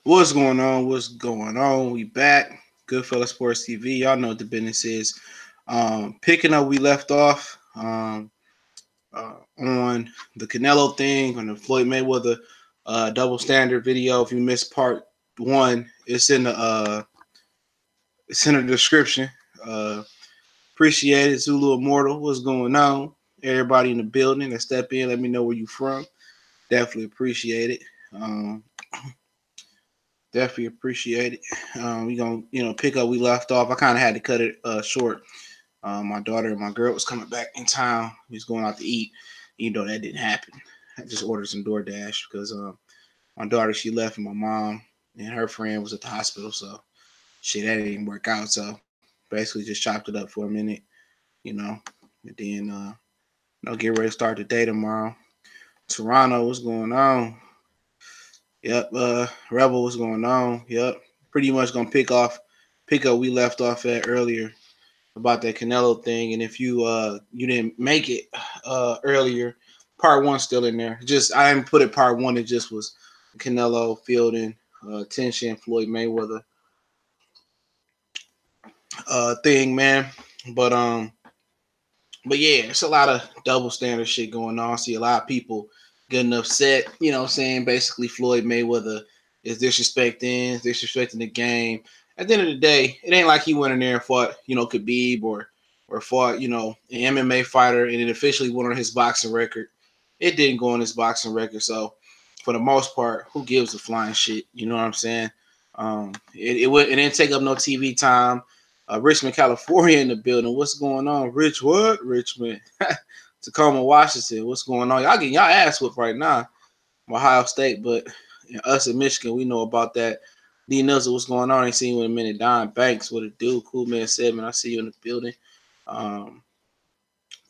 What's going on? What's going on? We back. Goodfella Sports TV. Y'all know what the business is. Picking up, we left off on the Canelo thing, on the Floyd Mayweather double standard video. If you missed part one, it's in the description. Uh, Appreciate it, Zulu Immortal. What's going on? Everybody in the building that step in, let me know where you from. Definitely appreciate it. Um, Definitely appreciate it. We gonna pick up we left off. I kind of had to cut it short. My daughter and my girl was coming back in town. We was going out to eat. Even though that didn't happen, I just ordered some DoorDash because my daughter she left and my mom and her friend was at the hospital. So shit that didn't work out. So basically just chopped it up for a minute, you know, and then get ready to start the day tomorrow. Toronto, what's going on? Yep, Rebel, what's going on? Yep, pretty much gonna pick up we left off at earlier about that Canelo thing. And if you didn't make it earlier, part one still in there. Just I didn't put it part one. It just was Canelo fielding Tenshin Floyd Mayweather thing, man. But um, but yeah, it's a lot of double standard shit going on. I see a lot of people getting upset, saying basically Floyd Mayweather is disrespecting the game. At the end of the day, it ain't like he went in there and fought, Khabib or fought, an MMA fighter and it officially went on his boxing record. It didn't go on his boxing record. So for the most part, who gives a flying shit? You know what I'm saying? It didn't take up no TV time. Richmond, California in the building. What's going on? Richmond. Tacoma, Washington. What's going on? Y'all getting y'all ass whooped right now. Ohio State, but us in Michigan, we know about that. D Nuzzle, what's going on? I ain't seen you in a minute. Don Banks, what it do? Cool man 7, I see you in the building. Um,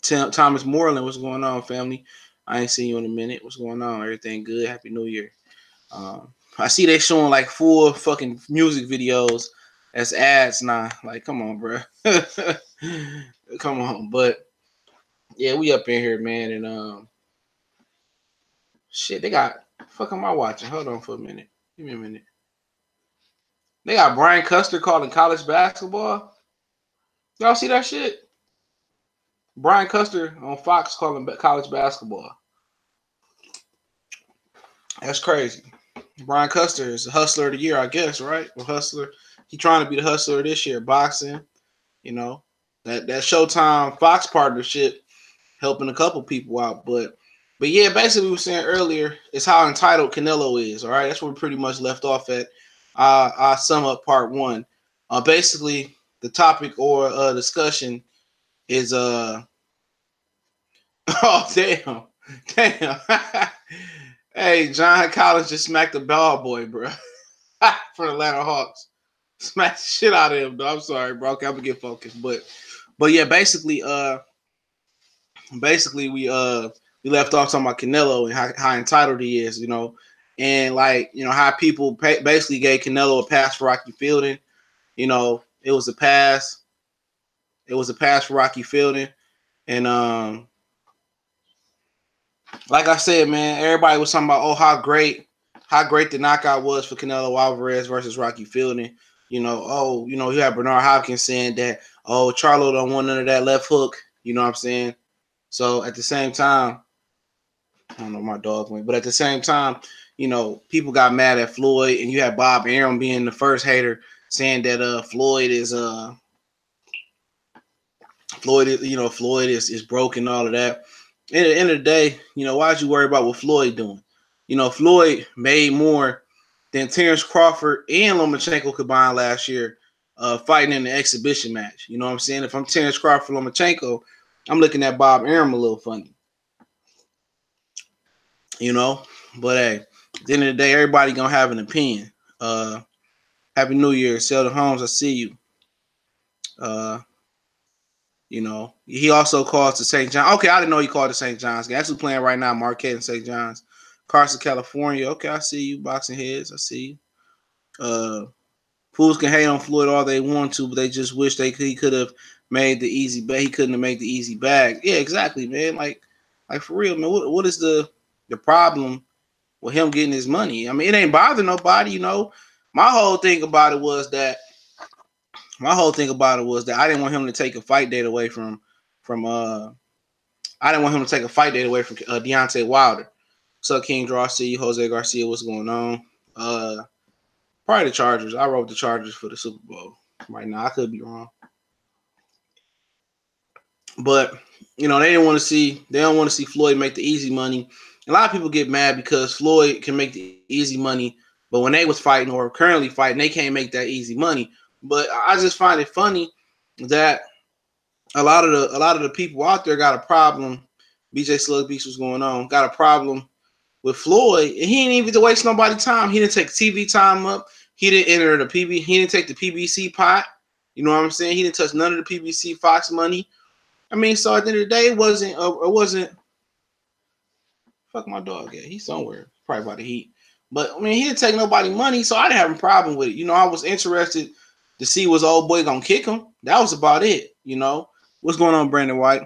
Thomas Moreland, what's going on, family? I ain't seen you in a minute. What's going on? Everything good? Happy New Year. I see they showing like 4 fucking music videos as ads now. Like, come on, bro. Come on. But yeah, we up in here, man. And shit, they got fuck am I watching? Hold on for a minute. Give me a minute. They got Brian Custer calling college basketball. Y'all see that shit? Brian Custer on Fox calling college basketball. That's crazy. Brian Custer is the hustler of the year, I guess, right? Or hustler. He trying to be the hustler this year, boxing. You know, that Showtime Fox partnership helping a couple people out. But yeah, basically we were saying earlier is how entitled Canelo is. All right, that's where we pretty much left off at. I sum up part one. Basically the topic or discussion is oh damn. Hey, John Collins just smacked the ball boy, bro, for the Atlanta Hawks. Smacked the shit out of him, though. I'm sorry, bro. Okay, I'm gonna get focused, but yeah, basically we left off talking about Canelo and how entitled he is, and like how people basically gave Canelo a pass for Rocky Fielding. It was a pass. It was a pass for Rocky Fielding, and like I said, man, everybody was talking about how great the knockout was for Canelo Alvarez versus Rocky Fielding. You had Bernard Hopkins saying that, Charlo don't want none of that left hook. You know what I'm saying? So at the same time, I don't know my dog went, but at the same time, people got mad at Floyd, and you had Bob Arum being the first hater saying that Floyd is broken, all of that. At the end of the day, why'd you worry about what Floyd doing? Floyd made more than Terrence Crawford and Lomachenko combined last year, fighting in the exhibition match. You know what I'm saying? If I'm Terrence Crawford, Lomachenko, I'm looking at Bob Arum a little funny. But hey, at the end of the day, everybody gonna have an opinion. Happy New Year, Sheldon Holmes. I see you. He also calls to St. John. Okay, I didn't know he called to St. John's. He's actually playing right now, Marquette and St. John's. Carson, California. Okay, I see you, boxing heads. I see you. Fools can hate on Floyd all they want to, but they just wish he could have made the easy bag. He couldn't have made the easy bag. Yeah, exactly, man. Like for real, man. What is the problem with him getting his money. I mean, it ain't bother nobody, you know. My whole thing about it was that I didn't want him to take a fight date away from I didn't want him to take a fight date away from Deontay Wilder. What's up, King Draw? See you, Jose Garcia. What's going on? Probably the Chargers. I wrote the Chargers for the Super Bowl right now. I could be wrong, but you know they don't want to see Floyd make the easy money. A lot of people get mad because Floyd can make the easy money, but when they was fighting or currently fighting, they can't make that easy money. But I just find it funny that a lot of the people out there got a problem. BJ Slug Beast was going on. Got a problem with Floyd, and he didn't even waste nobody's time. He didn't take TV time up. He didn't enter the PB. He didn't take the PBC pot. You know what I'm saying? He didn't touch none of the PBC Fox money. I mean, so at the end of the day, it wasn't. Fuck my dog. Yeah, he's somewhere, probably by the heat. But I mean, he didn't take nobody money, so I didn't have a problem with it. You know, I was interested to see was old boy gonna kick him. That was about it. You know, what's going on, Brandon White?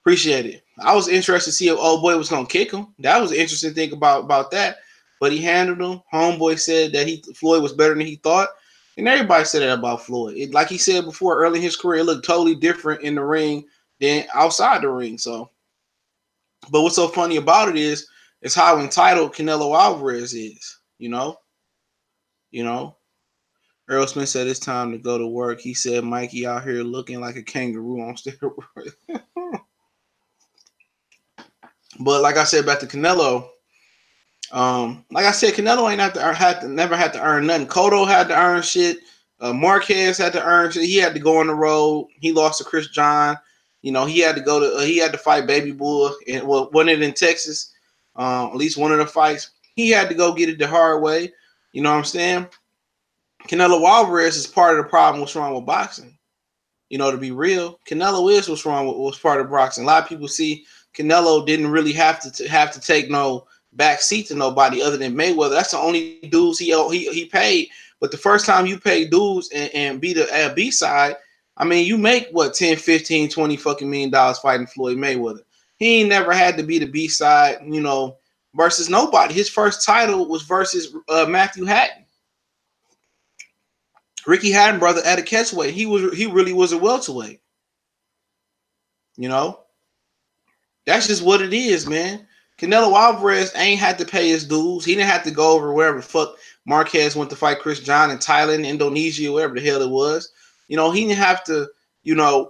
Appreciate it. I was interested to see if old boy was gonna kick him. That was an interesting thing about that. But he handled him. Homeboy said that Floyd was better than he thought. And everybody said that about Floyd. Like he said before, early in his career, it looked totally different in the ring than outside the ring. So, but what's so funny about it is how entitled Canelo Alvarez is. You know. Earl Smith said it's time to go to work. He said Mikey out here looking like a kangaroo on steroids. But like I said, back to Canelo. Like I said, Canelo never had to earn nothing. Cotto had to earn shit. Marquez had to earn shit. He had to go on the road. He lost to Chris John. You know, he had to fight Baby Bull, and wasn't it in Texas? At least one of the fights. He had to go get it the hard way. You know what I'm saying? Canelo Alvarez is part of the problem. What's wrong with boxing? You know, to be real, Canelo is what's part of boxing. A lot of people see Canelo didn't really have to take no back seat to nobody other than Mayweather. That's the only dues he paid. But the first time you pay dues and be the B side, I mean, you make what 10, 15, 20 fucking $million fighting Floyd Mayweather. He ain't never had to be the B side, you know, versus nobody. His first title was versus Matthew Hatton. Ricky Hatton, brother, at a catchweight. He really was a welterweight. You know, that's just what it is, man. Canelo Alvarez ain't had to pay his dues. He didn't have to go over wherever the fuck Marquez went to fight Chris John in Thailand, Indonesia, wherever the hell it was. You know, he didn't have to, you know,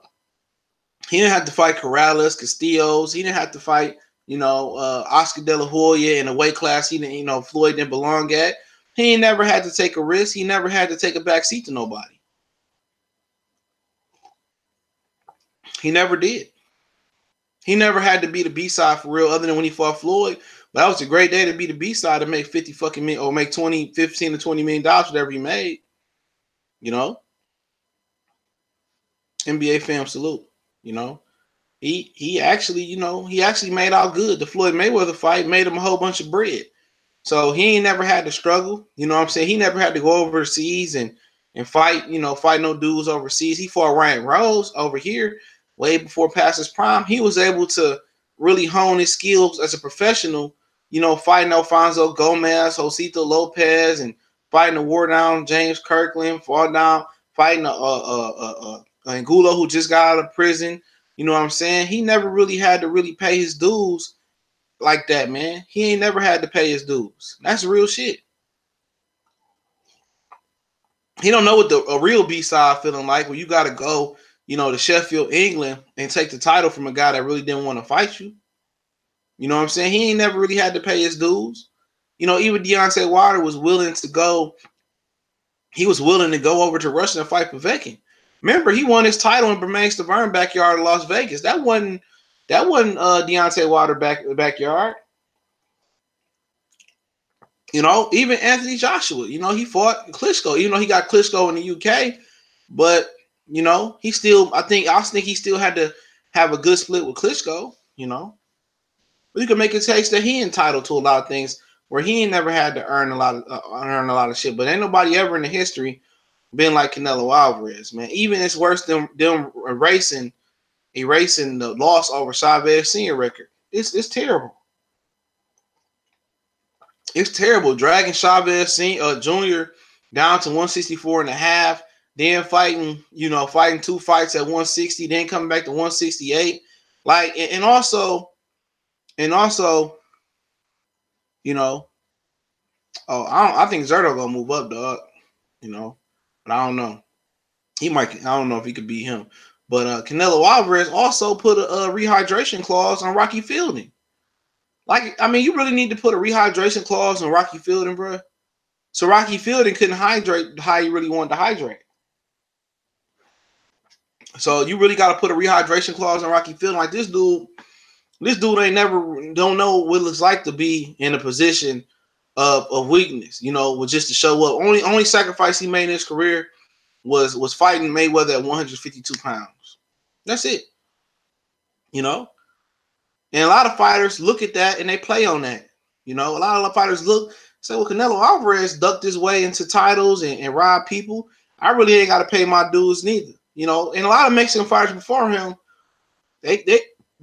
he didn't have to fight Corrales, Castillos. He didn't have to fight, you know, Oscar De La Hoya in a weight class he didn't, you know, Floyd didn't belong at. He ain't never had to take a risk. He never had to take a back seat to nobody. He never did. He never had to be the B side for real, other than when he fought Floyd. But that was a great day to be the B side to make 50 fucking million or make 15 to $20 million, whatever he made. You know, NBA fam salute. You know, he actually, you know, he actually made out good. The Floyd Mayweather fight made him a whole bunch of bread. So he ain't never had to struggle. You know what I'm saying? He never had to go overseas and fight, you know, fight no dudes overseas. He fought Ryan Rose over here way before past his prime. He was able to really hone his skills as a professional, you know, fighting Alfonso Gomez, Josito Lopez, and fighting the war down James Kirkland, fighting Angulo, who just got out of prison. You know what I'm saying? He never really had to really pay his dues like that, man. He ain't never had to pay his dues. That's real shit. He don't know what a real B-side feeling like when you got to go, you know, to Sheffield, England and take the title from a guy that really didn't want to fight you. You know what I'm saying? He ain't never really had to pay his dues. You know, even Deontay Wilder was willing to go. He was willing to go over to Russia and fight Povetkin. Remember, he won his title in Bermain Stavern backyard in Las Vegas. That wasn't Deontay Wilder backyard. You know, even Anthony Joshua, you know, he fought Klitschko. Even though he got Klitschko in the UK, but you know, I think he still had to have a good split with Klitschko. You know, but you can make a case that he entitled to a lot of things where he ain't never had to earn a lot of shit. But ain't nobody ever in the history been like Canelo Alvarez, man. Even it's worse than them erasing the loss over Chavez Senior record. It's terrible. It's terrible. Dragging Chavez Jr. down to 164 and a half, then fighting 2 fights at 160, then coming back to 168. Like, and also, you know, I think Zerto gonna move up, dog. But I don't know. He might. I don't know if he could beat him. But Canelo Alvarez also put a rehydration clause on Rocky Fielding. Like, I mean, you really need to put a rehydration clause on Rocky Fielding, bro. So Rocky Fielding couldn't hydrate how he really wanted to hydrate. So you really got to put a rehydration clause on Rocky Fielding. Like, this dude ain't never don't know what it looks like to be in a position of weakness. With just to show up. Only sacrifice he made in his career was fighting Mayweather at 152 pounds. That's it. And a lot of fighters look at that and they play on that. A lot of fighters say, well, Canelo Alvarez ducked his way into titles and robbed people. I really ain't got to pay my dues neither. And a lot of Mexican fighters before him, they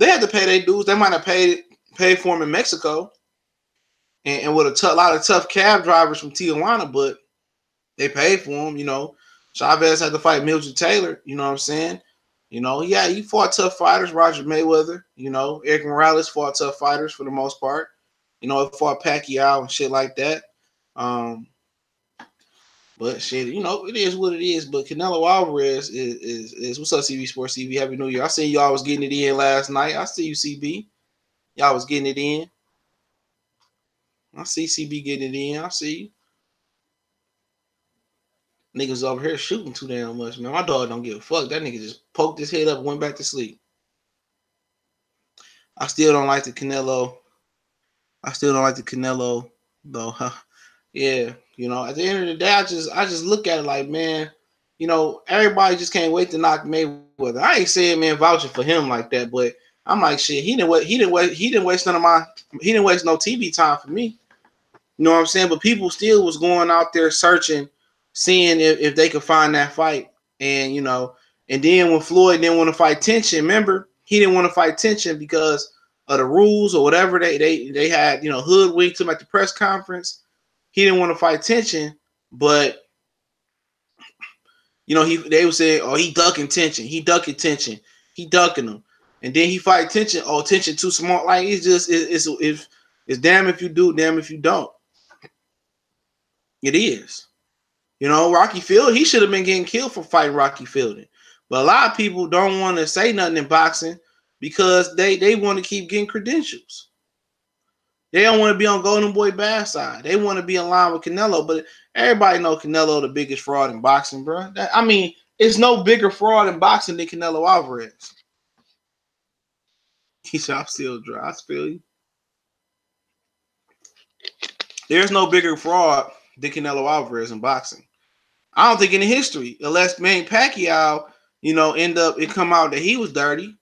had to pay their dues. They might have paid for him in Mexico and with a lot of tough cab drivers from Tijuana, but they paid for him. Chavez had to fight Mildred Taylor. You know what I'm saying? He fought tough fighters. Roger Mayweather. Eric Morales fought tough fighters for the most part. He fought Pacquiao and shit like that. But shit, it is what it is. But Canelo Alvarez is what's up, CB Sports TV? Happy New Year. I seen y'all was getting it in last night. I see you, CB. Y'all was getting it in. I see CB getting it in. I see you. Niggas over here shooting too damn much, man. My dog don't give a fuck. That nigga just poked his head up and went back to sleep. I still don't like the Canelo. Though. Yeah, at the end of the day, I just look at it like, man, everybody just can't wait to knock Mayweather. I ain't saying, man, vouching for him like that, but I'm like, shit, he didn't waste no TV time for me. You know what I'm saying? But people still was going out there searching, seeing if they could find that fight. And, and then when Floyd didn't want to fight Tenshin, remember, he didn't want to fight Tenshin because of the rules or whatever they had, hoodwinked him at the press conference. He didn't want to fight Tenshin, but, they would say, oh, he ducking Tenshin. He ducking Tenshin. He ducking him. And then he fight Tenshin. Oh, Tenshin too smart. Like, it's just, it's damn if you do, damn if you don't. It is. Rocky Fielding, he should have been getting killed for fighting Rocky Fielding. But a lot of people don't want to say nothing in boxing because they want to keep getting credentials. They don't want to be on Golden Boy bad side. They want to be in line with Canelo. But everybody know Canelo the biggest fraud in boxing, bro. It's no bigger fraud in boxing than Canelo Alvarez. He said, I'm still dry. I feel you. There's no bigger fraud than Canelo Alvarez in boxing. I don't think in history, unless Manny Pacquiao, it come out that he was dirty,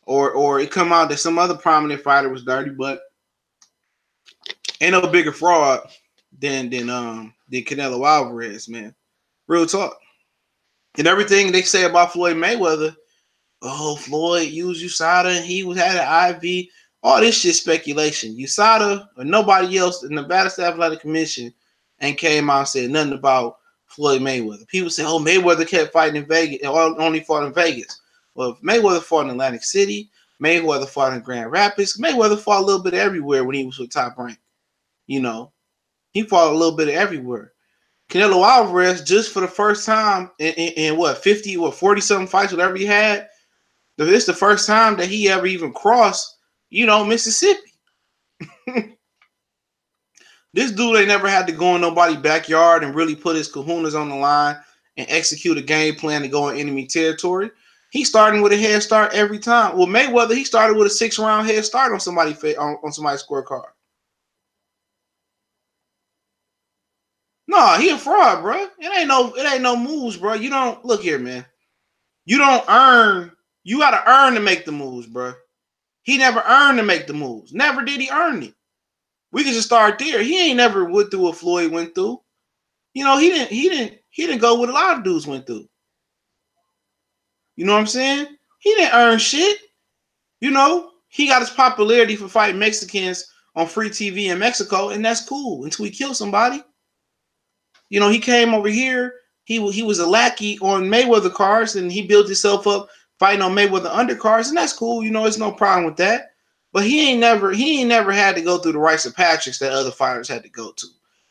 or it come out that some other prominent fighter was dirty, but ain't no bigger fraud than Canelo Alvarez, man. Real talk. And everything they say about Floyd Mayweather, oh, Floyd used USADA and he had an IV. All this shit speculation. USADA or nobody else, the Nevada State Athletic Commission ain't came out and said nothing about Floyd Mayweather. People say, oh, Mayweather kept fighting in Vegas, only fought in Vegas. Well, if Mayweather fought in Atlantic City, Mayweather fought in Grand Rapids, Mayweather fought a little bit everywhere when he was with Top Rank. He fought a little bit of everywhere. Canelo Alvarez, just for the first time in what, 50 or 40-something fights, whatever he had, it's the first time that he ever even crossed, Mississippi. This dude ain't never had to go in nobody's backyard and really put his kahunas on the line and execute a game plan to go in enemy territory. He's starting with a head start every time. Well, Mayweather, he started with a 6-round head start on somebody's scorecard. No, he a fraud, bro. It ain't no moves, bro. You don't look here, man. You don't earn. You got to earn to make the moves, bro. He never earned to make the moves. Never did he earn it. We can just start there. He ain't never went through what Floyd went through. He didn't go what a lot of dudes went through. You know what I'm saying? He didn't earn shit. He got his popularity for fighting Mexicans on free TV in Mexico, and that's cool until he kills somebody. You know, he came over here. He was a lackey on Mayweather cards, and he built himself up fighting on Mayweather undercards, and that's cool. You know, there's no problem with that. But he ain't never had to go through the rites of Patrick's that other fighters had to go to.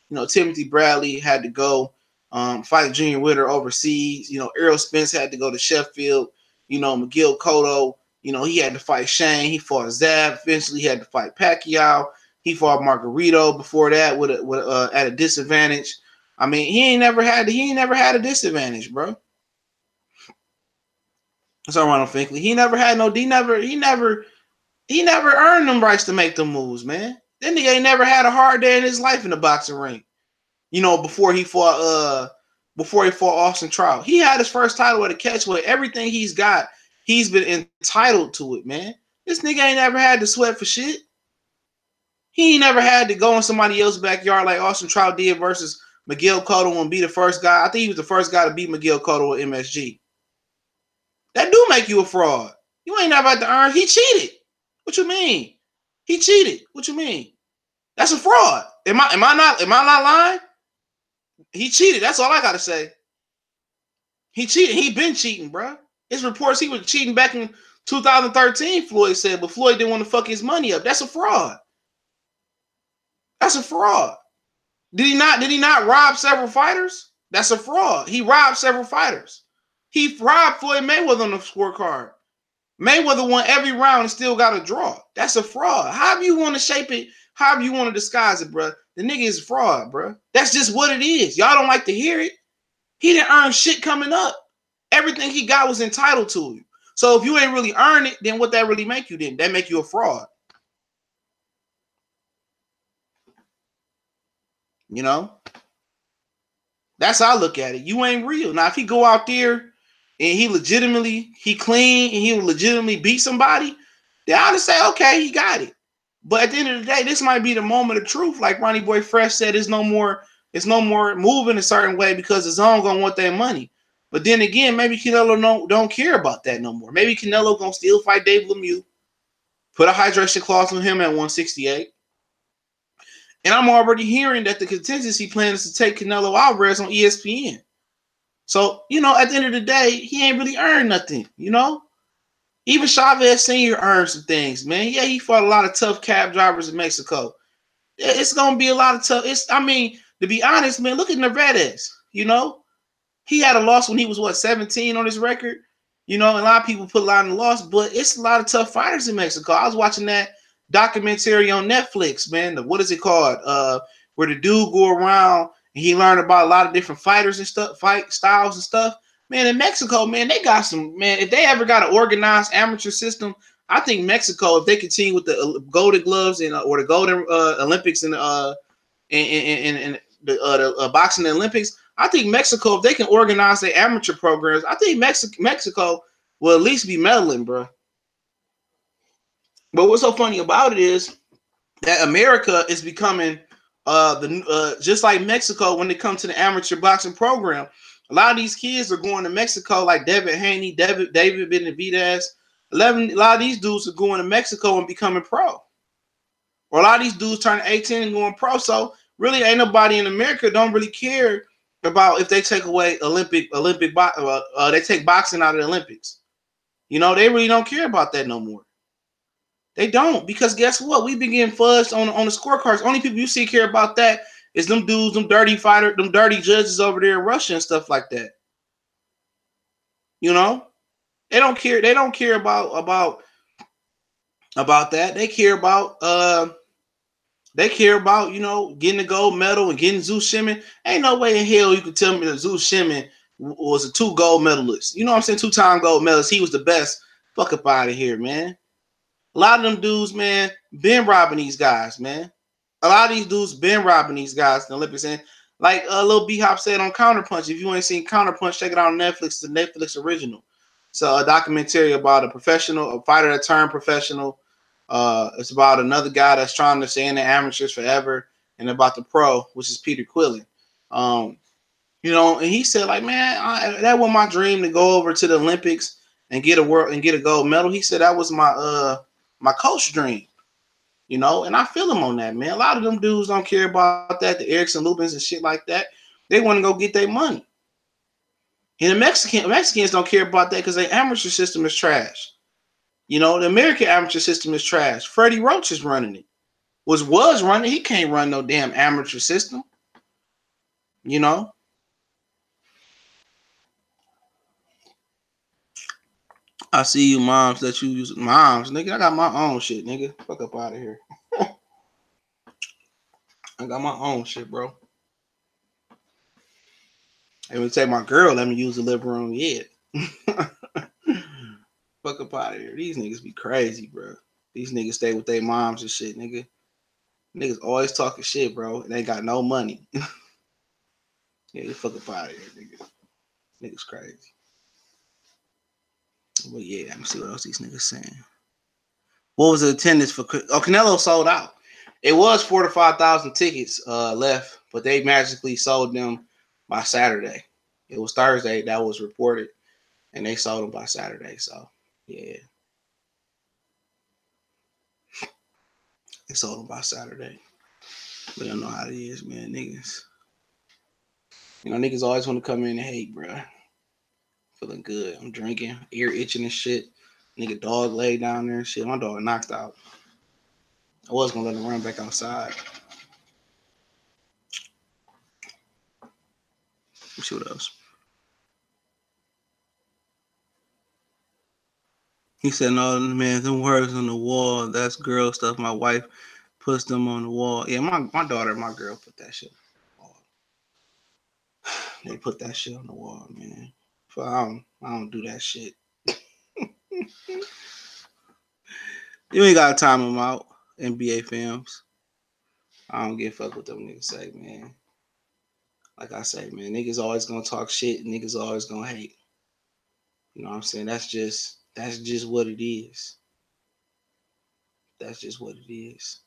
You know, Timothy Bradley had to go fight Junior Witter overseas. You know, Errol Spence had to go to Sheffield. You know, Miguel Cotto, you know, he had to fight Shane. He fought Zab. Eventually, he had to fight Pacquiao. He fought Margarito before that with at a disadvantage. I mean, he ain't never had a disadvantage, bro. That's all Ronald Finkley. He never earned them rights to make them moves, man. That nigga ain't never had a hard day in his life in the boxing ring. You know, before he fought Austin Trout. He had his first title at a catchweight. Everything he's got, he's been entitled to it, man. This nigga ain't never had to sweat for shit. He ain't never had to go in somebody else's backyard like Austin Trout did versus Miguel Cotto and be the first guy. I think he was the first guy to beat Miguel Cotto at MSG. That do make you a fraud. You ain't never had to earn. He cheated. What you mean? He cheated. What you mean? That's a fraud. Am I not lying? He cheated. That's all I gotta say. He cheated. He been cheating, bro. His reports he was cheating back in 2013. Floyd said, but Floyd didn't want to fuck his money up. That's a fraud. That's a fraud. Did he not rob several fighters? That's a fraud. He robbed several fighters. He robbed Floyd Mayweather on the scorecard. Mayweather won every round and still got a draw. That's a fraud. However you want to shape it, however you want to disguise it, bro. The nigga is a fraud, bro. That's just what it is. Y'all don't like to hear it. He didn't earn shit coming up. Everything he got was entitled to you. So if you ain't really earn it, then what that really make you then? That make you a fraud. You know? That's how I look at it. You ain't real. Now, if he go out there and he clean and he will legitimately beat somebody, then I'll just say, okay, he got it. But at the end of the day, this might be the moment of truth. Like Ronnie Boy Fresh said, it's no more moving a certain way because the zone gonna want their money. But then again, maybe Canelo don't care about that no more. Maybe Canelo gonna still fight Dave Lemieux, put a hydration clause on him at 168. And I'm already hearing that the contingency plan is to take Canelo Alvarez on ESPN. So, you know, at the end of the day, he ain't really earned nothing, you know? Even Chavez Sr. earned some things, man. Yeah, he fought a lot of tough cab drivers in Mexico. It's going to be a lot of tough. To be honest, man, look at Nevarez, you know? He had a loss when he was, 17 on his record? You know, a lot of people put a lot in the loss, but it's a lot of tough fighters in Mexico. I was watching that documentary on Netflix, man. What is it called? Where the dude go around and he learned about a lot of different fighters and stuff, fight styles and stuff. Man, in Mexico, man, they got some, man, if they ever got an organized amateur system, I think Mexico, if they continue with the golden gloves and or the golden Olympics and the boxing Olympics, I think Mexico, if they can organize their amateur programs, I think Mexico will at least be medaling, bro. But what's so funny about it is that America is becoming just like Mexico when it comes to the amateur boxing program. A lot of these kids are going to Mexico, like David Haney, David Benavidez. A lot of these dudes are going to Mexico and becoming pro. Or a lot of these dudes turning 18 and going pro. So really, ain't nobody in America don't really care about if they take away they take boxing out of the Olympics. You know, they really don't care about that no more. They don't, because guess what? We've been getting fuzzed on the scorecards. Only people you see care about that is them dudes, them dirty judges over there in Russia and stuff like that. You know, they don't care. They don't care about that. They care about you know, getting the gold medal and getting Zeus Shimon. Ain't no way in hell you could tell me that Zeus Shimon was a 2 gold medalist. You know what I'm saying? 2-time gold medalist. He was the best. Fuck up out of here, man. A lot of them dudes, man, been robbing these guys, man. A lot of these dudes been robbing these guys in the Olympics. And like Lil B-Hop said on Counterpunch, if you ain't seen Counterpunch, check it out on Netflix. It's a Netflix original. So a documentary about a fighter that turned professional. It's about another guy that's trying to stay in the amateurs forever, and about the pro, which is Peter Quillen. You know, and he said, like, man, that was my dream to go over to the Olympics and get a gold medal. He said that was my coach dream. You know, and I feel them on that, man. A lot of them dudes don't care about that, the Erickson Lubins and shit like that. They want to go get their money. And the Mexicans don't care about that because their amateur system is trash. You know, the American amateur system is trash. Freddie Roach is running it. Was running. He can't run no damn amateur system. You know? I see you moms that you use. Moms, nigga, I got my own shit, nigga. Fuck up out of here. I got my own shit, bro. And we take my girl, let me use the living room yet. Fuck up out of here. These niggas be crazy, bro. These niggas stay with their moms and shit, nigga. Niggas always talking shit, bro. And they got no money. Yeah, you fuck up out of here, nigga. Niggas crazy. But yeah, let me see what else these niggas saying. What was the attendance for? Oh, Canelo sold out. It was 4,000 to 5,000 tickets left, but they magically sold them by Saturday. It was Thursday that was reported, and they sold them by Saturday. So yeah, they sold them by Saturday. But I don't know how it is, man. Niggas, you know, niggas always want to come in and hate, bro. Feeling good. I'm drinking, ear itching and shit. Nigga, dog laid down there and shit. My dog knocked out. I was gonna let him run back outside. Let's see what else. He said, "No, man, them words on the wall. That's girl stuff. My wife puts them on the wall. Yeah, my daughter and my girl put that shit on the wall. They put that shit on the wall, man. So I don't do that shit. You ain't gotta time them out. NBA films. I don't give a fuck what them niggas say, man. Like I say, man, niggas always gonna talk shit. And niggas always gonna hate. You know what I'm saying? That's just what it is. That's just what it is.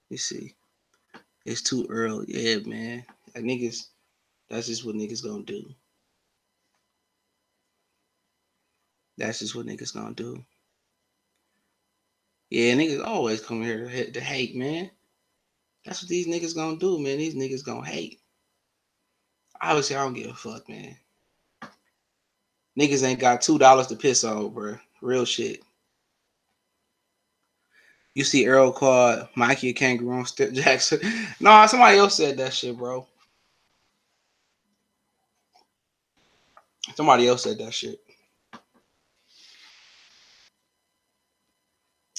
You see, it's too early. Yeah, man. Like niggas, that's just what niggas gonna do. That's just what niggas gonna do. Yeah, niggas always come here to hate, man. That's what these niggas gonna do, man. These niggas gonna hate. Obviously, I don't give a fuck, man. Niggas ain't got $2 to piss on, bro. Real shit. You see Earl called Mikey a kangaroo on Step Jackson. No, somebody else said that shit, bro. Somebody else said that shit.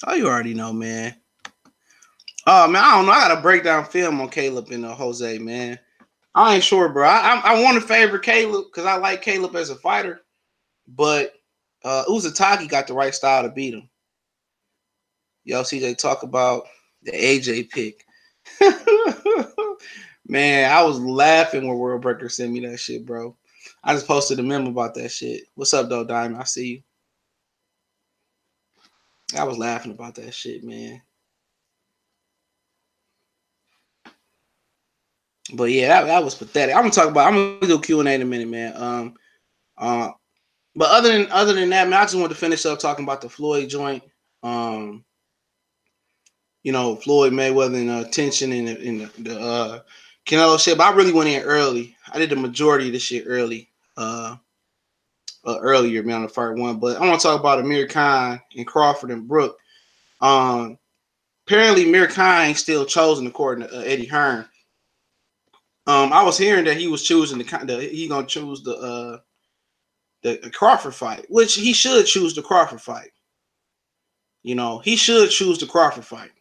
Oh, you already know, man. Oh, man, I don't know. I got to break down film on Caleb and Jose, man. I ain't sure, bro. I want to favor Caleb because I like Caleb as a fighter. But Uzataki got the right style to beat him. Yo, CJ, talk about the AJ pick. Man, I was laughing when World Breaker sent me that shit, bro. I just posted a meme about that shit. What's up, though, Diamond? I see you. I was laughing about that shit, man. But yeah, that was pathetic. I'm gonna do Q&A in a minute, man. But other than that, man, I just wanted to finish up talking about the Floyd joint. You know, Floyd Mayweather and Tenshin and the Canelo shit. But I really went in early. I did the majority of the shit early. Earlier, man, on the part one. But I want to talk about Amir Khan and Crawford and Brook. Apparently, Amir Khan ain't still chosen according to Eddie Hearn. I was hearing that he was choosing he gonna choose the Crawford fight, which he should choose the Crawford fight. You know, he should choose the Crawford fight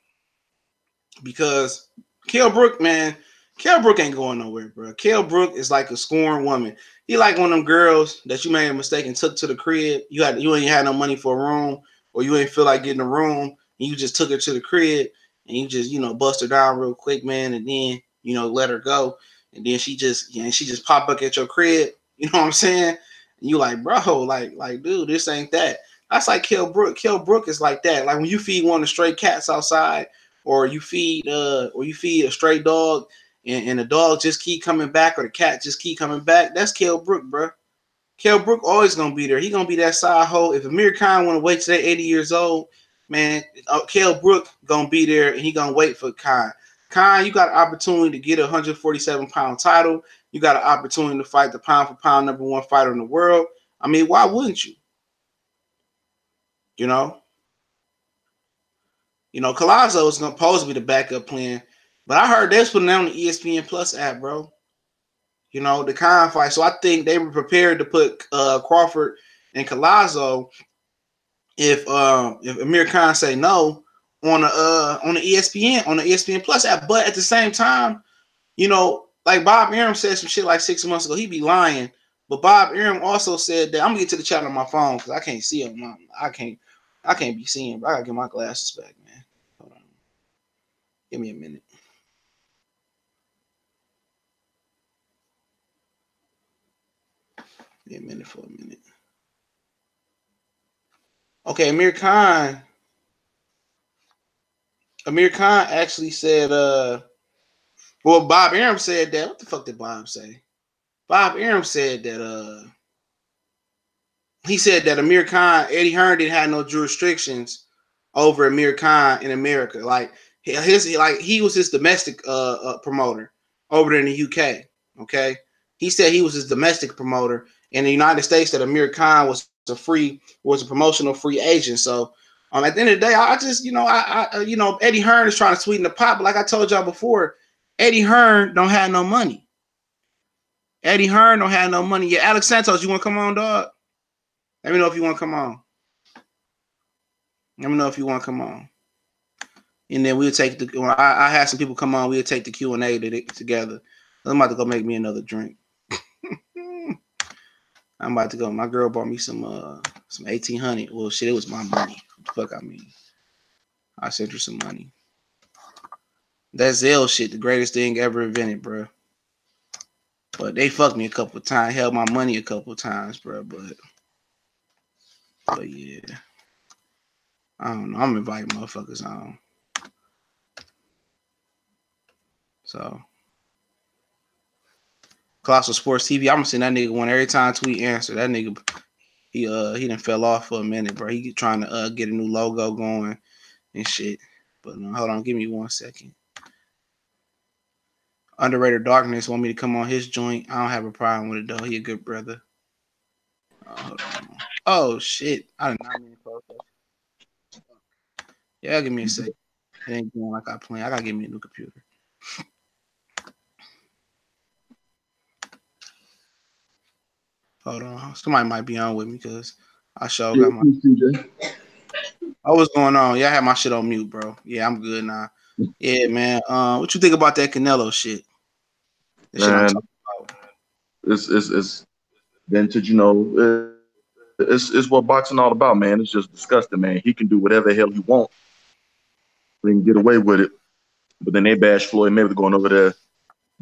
because Kell Brook, man, Kell Brook ain't going nowhere, bro. Kell Brook is like a scorned woman. He like one of them girls that you made a mistake and took to the crib. You ain't had no money for a room, or you ain't feel like getting a room, and you just took her to the crib and you just bust her down real quick, man, and then let her go, and then she just pop up at your crib. You know what I'm saying? And you like, bro, like, dude, this ain't that. That's like Kell Brook. Kell Brook is like that. Like when you feed one of the stray cats outside, or you feed a stray dog, and the dog just keep coming back, or the cat just keep coming back. That's Kell Brook, bro. Kell Brook always gonna be there. He gonna be that side hoe. If Amir Khan want to wait till they 80 years old, man, Kell Brook gonna be there and he gonna wait for Khan. Khan, you got an opportunity to get a 147-pound title. You got an opportunity to fight the pound for pound #1 fighter in the world. I mean, why wouldn't you? You know, Collazo is supposed to be the backup plan, but I heard they was putting that on the ESPN Plus app, bro. The Khan fight. So I think they were prepared to put Crawford and Collazo if Amir Khan say no on the ESPN Plus app. But at the same time, like Bob Arum said some shit like 6 months ago. He be lying. But Bob Arum also said that I'm gonna get to the chat on my phone because I can't see him. I can't be seeing. Bro. I gotta get my glasses back, man. Hold on. Give me a minute. Give me a minute for a minute. Okay, Amir Khan actually said, well, Bob Arum said that. What the fuck did Bob say? Bob Arum said that he said that Amir Khan, Eddie Hearn didn't have no jurisdictions over Amir Khan in America. Like he was his domestic promoter over there in the UK. Okay. He said he was his domestic promoter in the United States, that Amir Khan was a promotional free agent. So at the end of the day, I just, Eddie Hearn is trying to sweeten the pot. But like I told y'all before, Eddie Hearn don't have no money. Eddie Hearn don't have no money. Yeah, Alex Santos, you want to come on, dog? Let me know if you want to come on. Let me know if you want to come on. And then we'll take I had some people come on. We'll take the Q&A together. I'm about to go make me another drink. I'm about to go. My girl bought me some 1800. Well, shit, it was my money. What the fuck I mean? I sent her some money. That Zelle shit, the greatest thing ever invented, bro. But they fucked me a couple of times, held my money a couple of times, bro. But yeah, I don't know. I'm inviting motherfuckers on. So, Colossal Sports TV. I'm gonna send that nigga one every time tweet answer. That nigga, he done fell off for a minute, bro. He trying to get a new logo going and shit. But hold on, give me 1 second. Underrated Darkness want me to come on his joint. I don't have a problem with it though. He a good brother. Hold on. Oh shit! I did not mean to close that. Yeah, give me a second. It ain't going like I planned. I gotta get me a new computer. Hold on. Somebody might be on with me because I sure got my. Oh, what's going on? Yeah, I had my shit on mute, bro. Yeah, I'm good now. Yeah, man. What you think about that Canelo shit? The shit I'm talking about. It's vintage, It's what boxing all about, man. It's just disgusting, man. He can do whatever the hell he wants. He can get away with it. But then they bash Floyd Mayweather going over there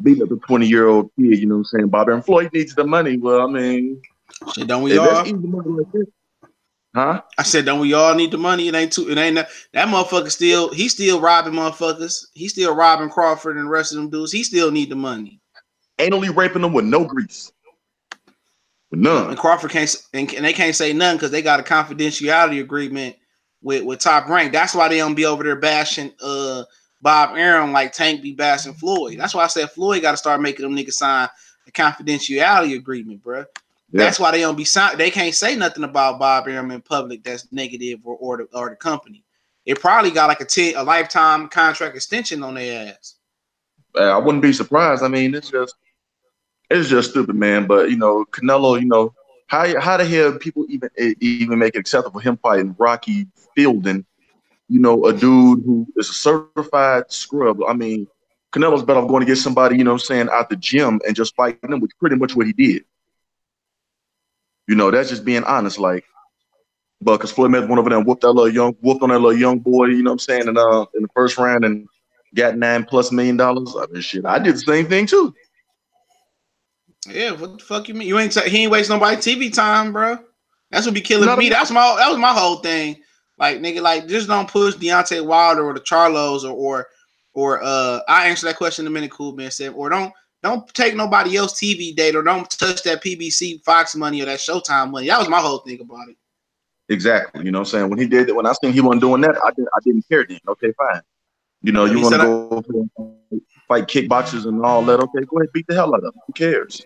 beating up a 20-year-old kid, you know what I'm saying? Bobby and Floyd needs the money. Well, I mean, shit, don't we all? That's easy money like this. Huh? I said, don't we all need the money? It ain't that motherfucker he's still robbing motherfuckers. He's still robbing Crawford and the rest of them dudes. He still need the money. Anally raping them with no grease. With none. And Crawford can't, and they can't say nothing because they got a confidentiality agreement with Top Rank. That's why they don't be over there bashing Bob Arum like Tank be bashing Floyd. That's why I said Floyd got to start making them niggas sign a confidentiality agreement, bro. Yeah. That's why they don't be signed. They can't say nothing about Bob Arum in public that's negative or the company. It probably got like a lifetime contract extension on their ass. I wouldn't be surprised. I mean, it's just stupid, man. But Canelo, how the hell people even make it acceptable for him fighting Rocky Fielding? A dude who is a certified scrub. I mean, Canelo's better off going to get somebody, out the gym and just fighting him, which is pretty much what he did. That's just being honest, like. But because Floyd Mayweather went over there and whooped on that little young boy, in the first round and got $9+ million. I mean, shit, I did the same thing too. Yeah, what the fuck you mean? He ain't wasting nobody TV time, bro. That's what be killing me. That was my whole thing. Like, nigga, like, just don't push Deontay Wilder or the Charlos or I answered that question in a minute, Cool Man said, or don't take nobody else TV date or don't touch that PBC Fox money or that Showtime money. That was my whole thing about it. Exactly. You know what I'm saying? When he did it, when I seen he wasn't doing that, I didn't care then. Okay, fine. You know, Yeah, you he want to said, go fight kickboxers and all that. Okay, go ahead, beat the hell out of them. Who cares?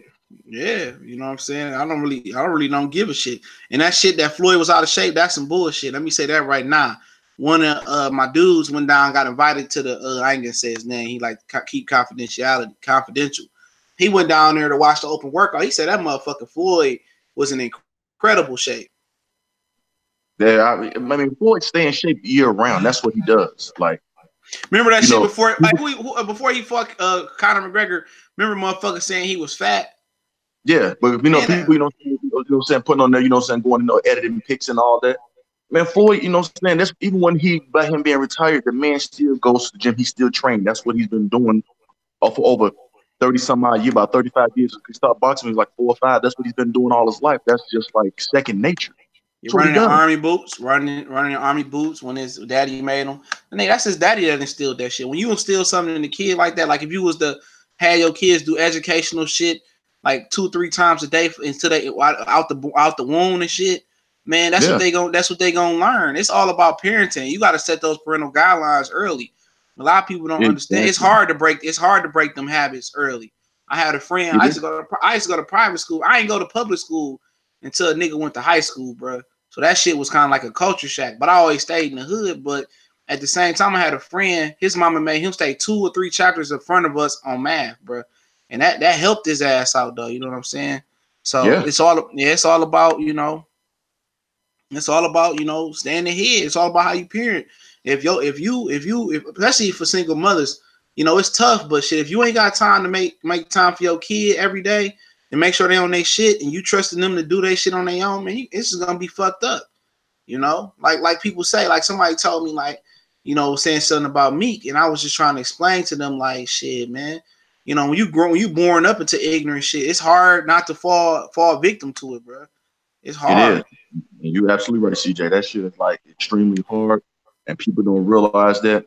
yeah, you know what I'm saying. I don't give a shit. And that shit that Floyd was out of shape, that's some bullshit. Let me say that right now. One of my dudes went down, got invited to the. I ain't gonna say his name. He like to keep confidential. He went down there to watch the open workout. He said that motherfucker Floyd was in incredible shape. Yeah, I mean, Floyd stay in shape year round. That's what he does. Like, Remember that you shit know, before? Like, before he fucked Conor McGregor. Remember motherfucker saying he was fat. yeah. But you know, Man, people, you know what I'm saying, putting on there, you know what I'm saying, going, you know, editing pics and all that. Man, Floyd, you know what I'm saying? That's even when by him being retired, the man still goes to the gym. He's still training. That's what he's been doing for over 30 some odd years, about 35 years. He started boxing when he was like 4 or 5. That's what he's been doing all his life. That's just like second nature. you're That's what he running in does. army boots, running in army boots when his daddy made them. And that's his daddy that instilled that shit. When you instill something in a kid like that, like if you was to have your kids do educational shit like 2-3 times a day until they out the womb and shit, man, Yeah. that's what they gonna learn. It's all about parenting. You got to set those parental guidelines early. A lot of people don't understand. Exactly. It's hard to break them habits early. I had a friend. It I is. used to go to private school. I ain't go to public school until a nigga went to high school, bro. So that shit was kind of like a culture shock. But I always stayed in the hood. But at the same time, I had a friend. His mama made him stay 2 or 3 chapters in front of us on math, bro. And that helped his ass out though. You know what I'm saying? So Yeah. it's all about staying ahead. It's all about how you parent. If especially for single mothers, it's tough. But shit, if you ain't got time to make time for your kid every day and make sure they on their shit, and you trusting them to do their shit on their own, man, it's just gonna be fucked up. Like people say, like somebody told me, like, saying something about Meek, and I was just trying to explain to them, like, shit, man. When you born up into ignorant shit, it's hard not to fall victim to it, bro. It's It is. hard. And you're absolutely right, CJ. That shit is like extremely hard, and people don't realize that.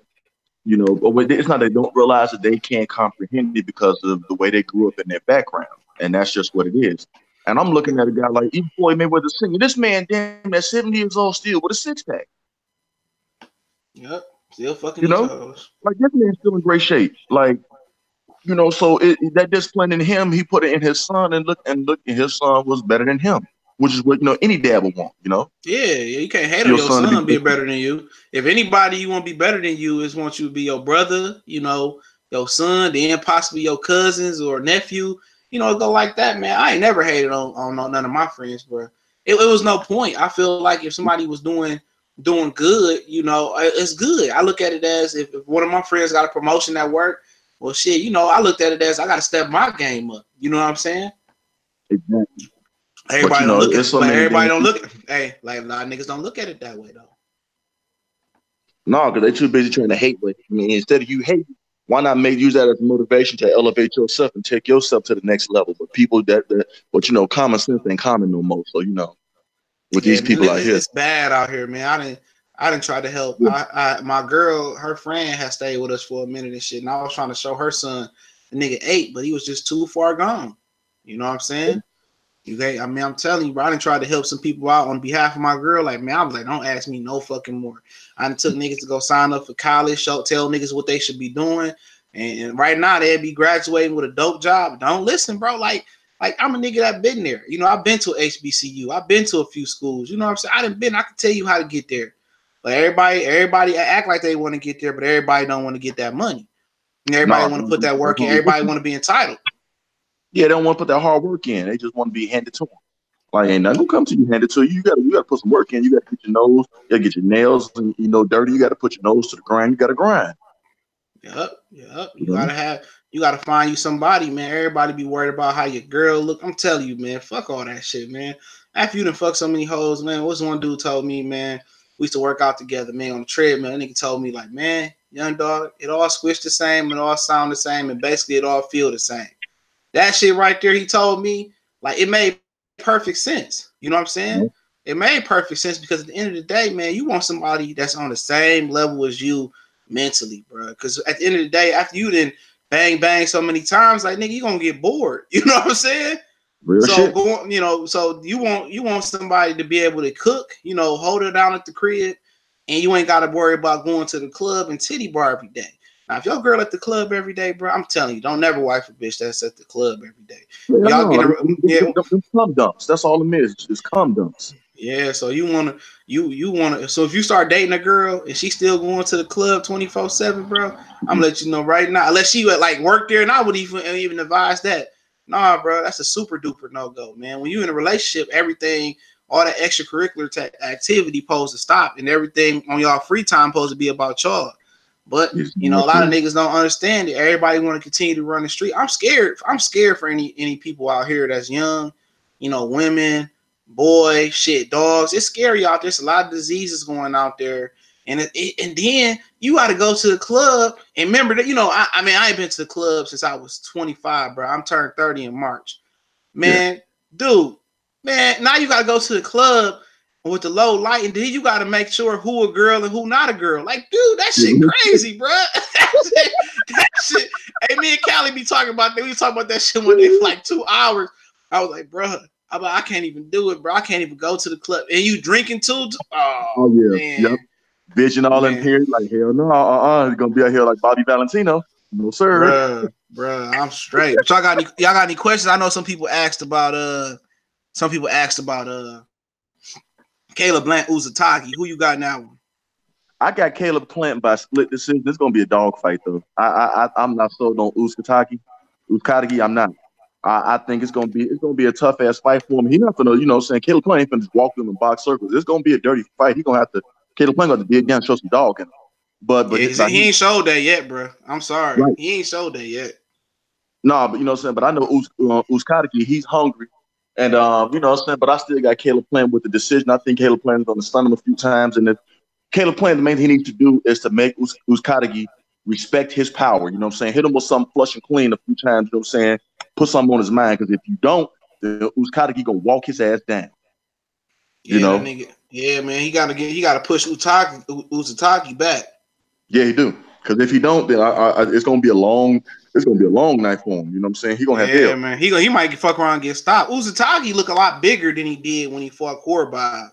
You know, but it's not they don't realize that they can't comprehend it because of the way they grew up in their background, and that's just what it is. And I'm looking at a guy like even Floyd Mayweather Sr. This man, damn, at 70 years old, still with a 6 pack. Yep. Still fucking You these know, hoes. like this man's still in great shape. Like, you know, so that discipline in him, he put it in his son, and look, and his son was better than him, which is what any dad would want. Yeah, you can't hate For on your your son to be son being better than you. If anybody you want to be better than you is want you to be your brother, your son, then possibly your cousins or nephew, go like that, man. I ain't never hated on none of my friends, bro. It was no point. I feel like if somebody was doing good, it's good. I look at it as if one of my friends got a promotion at work, well, shit, I looked at it as I got to step my game up. You know what I'm saying? exactly. But Everybody don't look at, it's so but many everybody damn don't people. look at. Hey, like a lot of niggas don't look at it that way though. No, because they're too busy trying to hate. But I mean, instead of you hating, why not use that as motivation to elevate yourself and take yourself to the next level? But people but common sense ain't common no more. So with Yeah, these man, people out here, it's bad out here, man. I didn't try to help. yeah, My girl, her friend had stayed with us for a minute and shit, and I was trying to show her son the nigga ate, but he was just too far gone. You know what I'm saying? I mean, I'm telling you, bro. I done tried to help some people out on behalf of my girl. Like, man, I was like, don't ask me no fucking more. I done took niggas to go sign up for college, tell niggas what they should be doing. And right now they'd be graduating with a dope job. Don't listen, bro. Like I'm a nigga that been there. I've been to HBCU. I've been to a few schools. You know what I'm saying? I can tell you how to get there. But everybody act like they want to get there, but everybody don't want to get that money. And everybody nah, want to put that work in. Everybody want to be entitled. yeah, they don't want to put that hard work in. They just want to be handed to them. Like, ain't nothing gonna come to you handed to you. You gotta put some work in. You gotta get your nose, you gotta get your nails, and dirty. You gotta put your nose to the grind. You gotta grind. Yep. You know? You gotta find you somebody, man. Everybody be worried about how your girl look. I'm telling you, man, fuck all that shit, man. After you done fuck so many hoes, man, what's one dude told me, man? We used to work out together, man, on the treadmill. That nigga told me, like, man, young dog, it all squish the same, it all sound the same, and basically it all feel the same. That shit right there, he told me, like, it made perfect sense. You know what I'm saying? Yeah. It made perfect sense because at the end of the day, man, you want somebody that's on the same level as you mentally, bro. Because at the end of the day, after you done bang so many times, like, nigga, you gonna get bored. You know what I'm saying? Real So shit. going, so you want somebody to be able to cook, hold it down at the crib, and you ain't got to worry about going to the club and titty bar every day. Now, if your girl at the club every day, bro, I'm telling you, don't never wife a bitch that's at the club every day. Yeah, Y'all no, get yeah. them cum dumps. That's all it is. It's cum dumps. Yeah, so you wanna so if you start dating a girl and she's still going to the club 24/7, bro, I'm gonna let you know right now. Unless she would like work there, and I would even advise that. Nah, bro, that's a super duper no go, man. When you in a relationship, everything, all that extracurricular activity supposed to stop, and everything on y'all free time supposed to be about y'all. But a lot of niggas don't understand it. Everybody want to continue to run the street. I'm scared. I'm scared for any people out here that's young, women, boy, shit, dogs. It's scary out there. There's a lot of diseases going out there. And and then you got to go to the club. And remember that, I ain't been to the club since I was 25, bro. I'm turned 30 in March. Man, dude, man, now you got to go to the club with the low light, and then you got to make sure who a girl and who not a girl. Like, dude, that shit crazy, bro. that shit. Hey, me and Callie be talking about that. We talking about that shit one day for like 2 hours. I was like, bro, I can't even do it, bro. I can't even go to the club. And you drinking too? Oh yeah, man. yep. Vision all in here, like hell no, It's gonna be out here like Bobby Valentino. No sir. Bruh, I'm straight. But y'all got any questions? I know some people asked about Caleb Blant Uzataki. Who you got now? I got Caleb Plant by split decision. This is gonna be a dog fight though. I'm not sold on Uzataki. I'm not. I think it's gonna be a tough ass fight for him. He's not gonna, saying Caleb Plant ain't gonna just walk through him in box circles. It's gonna be a dirty fight. He's gonna have to Caleb Plant gonna dig down and show some dog in him. But he ain't showed that yet, bro. I'm sorry. Right. He ain't showed that yet. No, but you know what I'm saying? But I know Uzataki, he's hungry. And you know what I'm saying? But I still got Caleb Plant with the decision. I think Caleb Plant is gonna stun him a few times. And if Caleb Plant, the main thing he needs to do is to make Uzataki respect his power. You know what I'm saying? Hit him with something flush and clean a few times, you know what I'm saying? Put something on his mind. Because if you don't, the Uzataki gonna walk his ass down. You know? Nigga, yeah, man, he gotta push Uzataki back. Yeah, he do. Because if he don't, then it's gonna be a long night for him. You know what I'm saying? He gonna have hell. Man. He might fuck around and get stopped. Uzataki look a lot bigger than he did when he fought Korbai.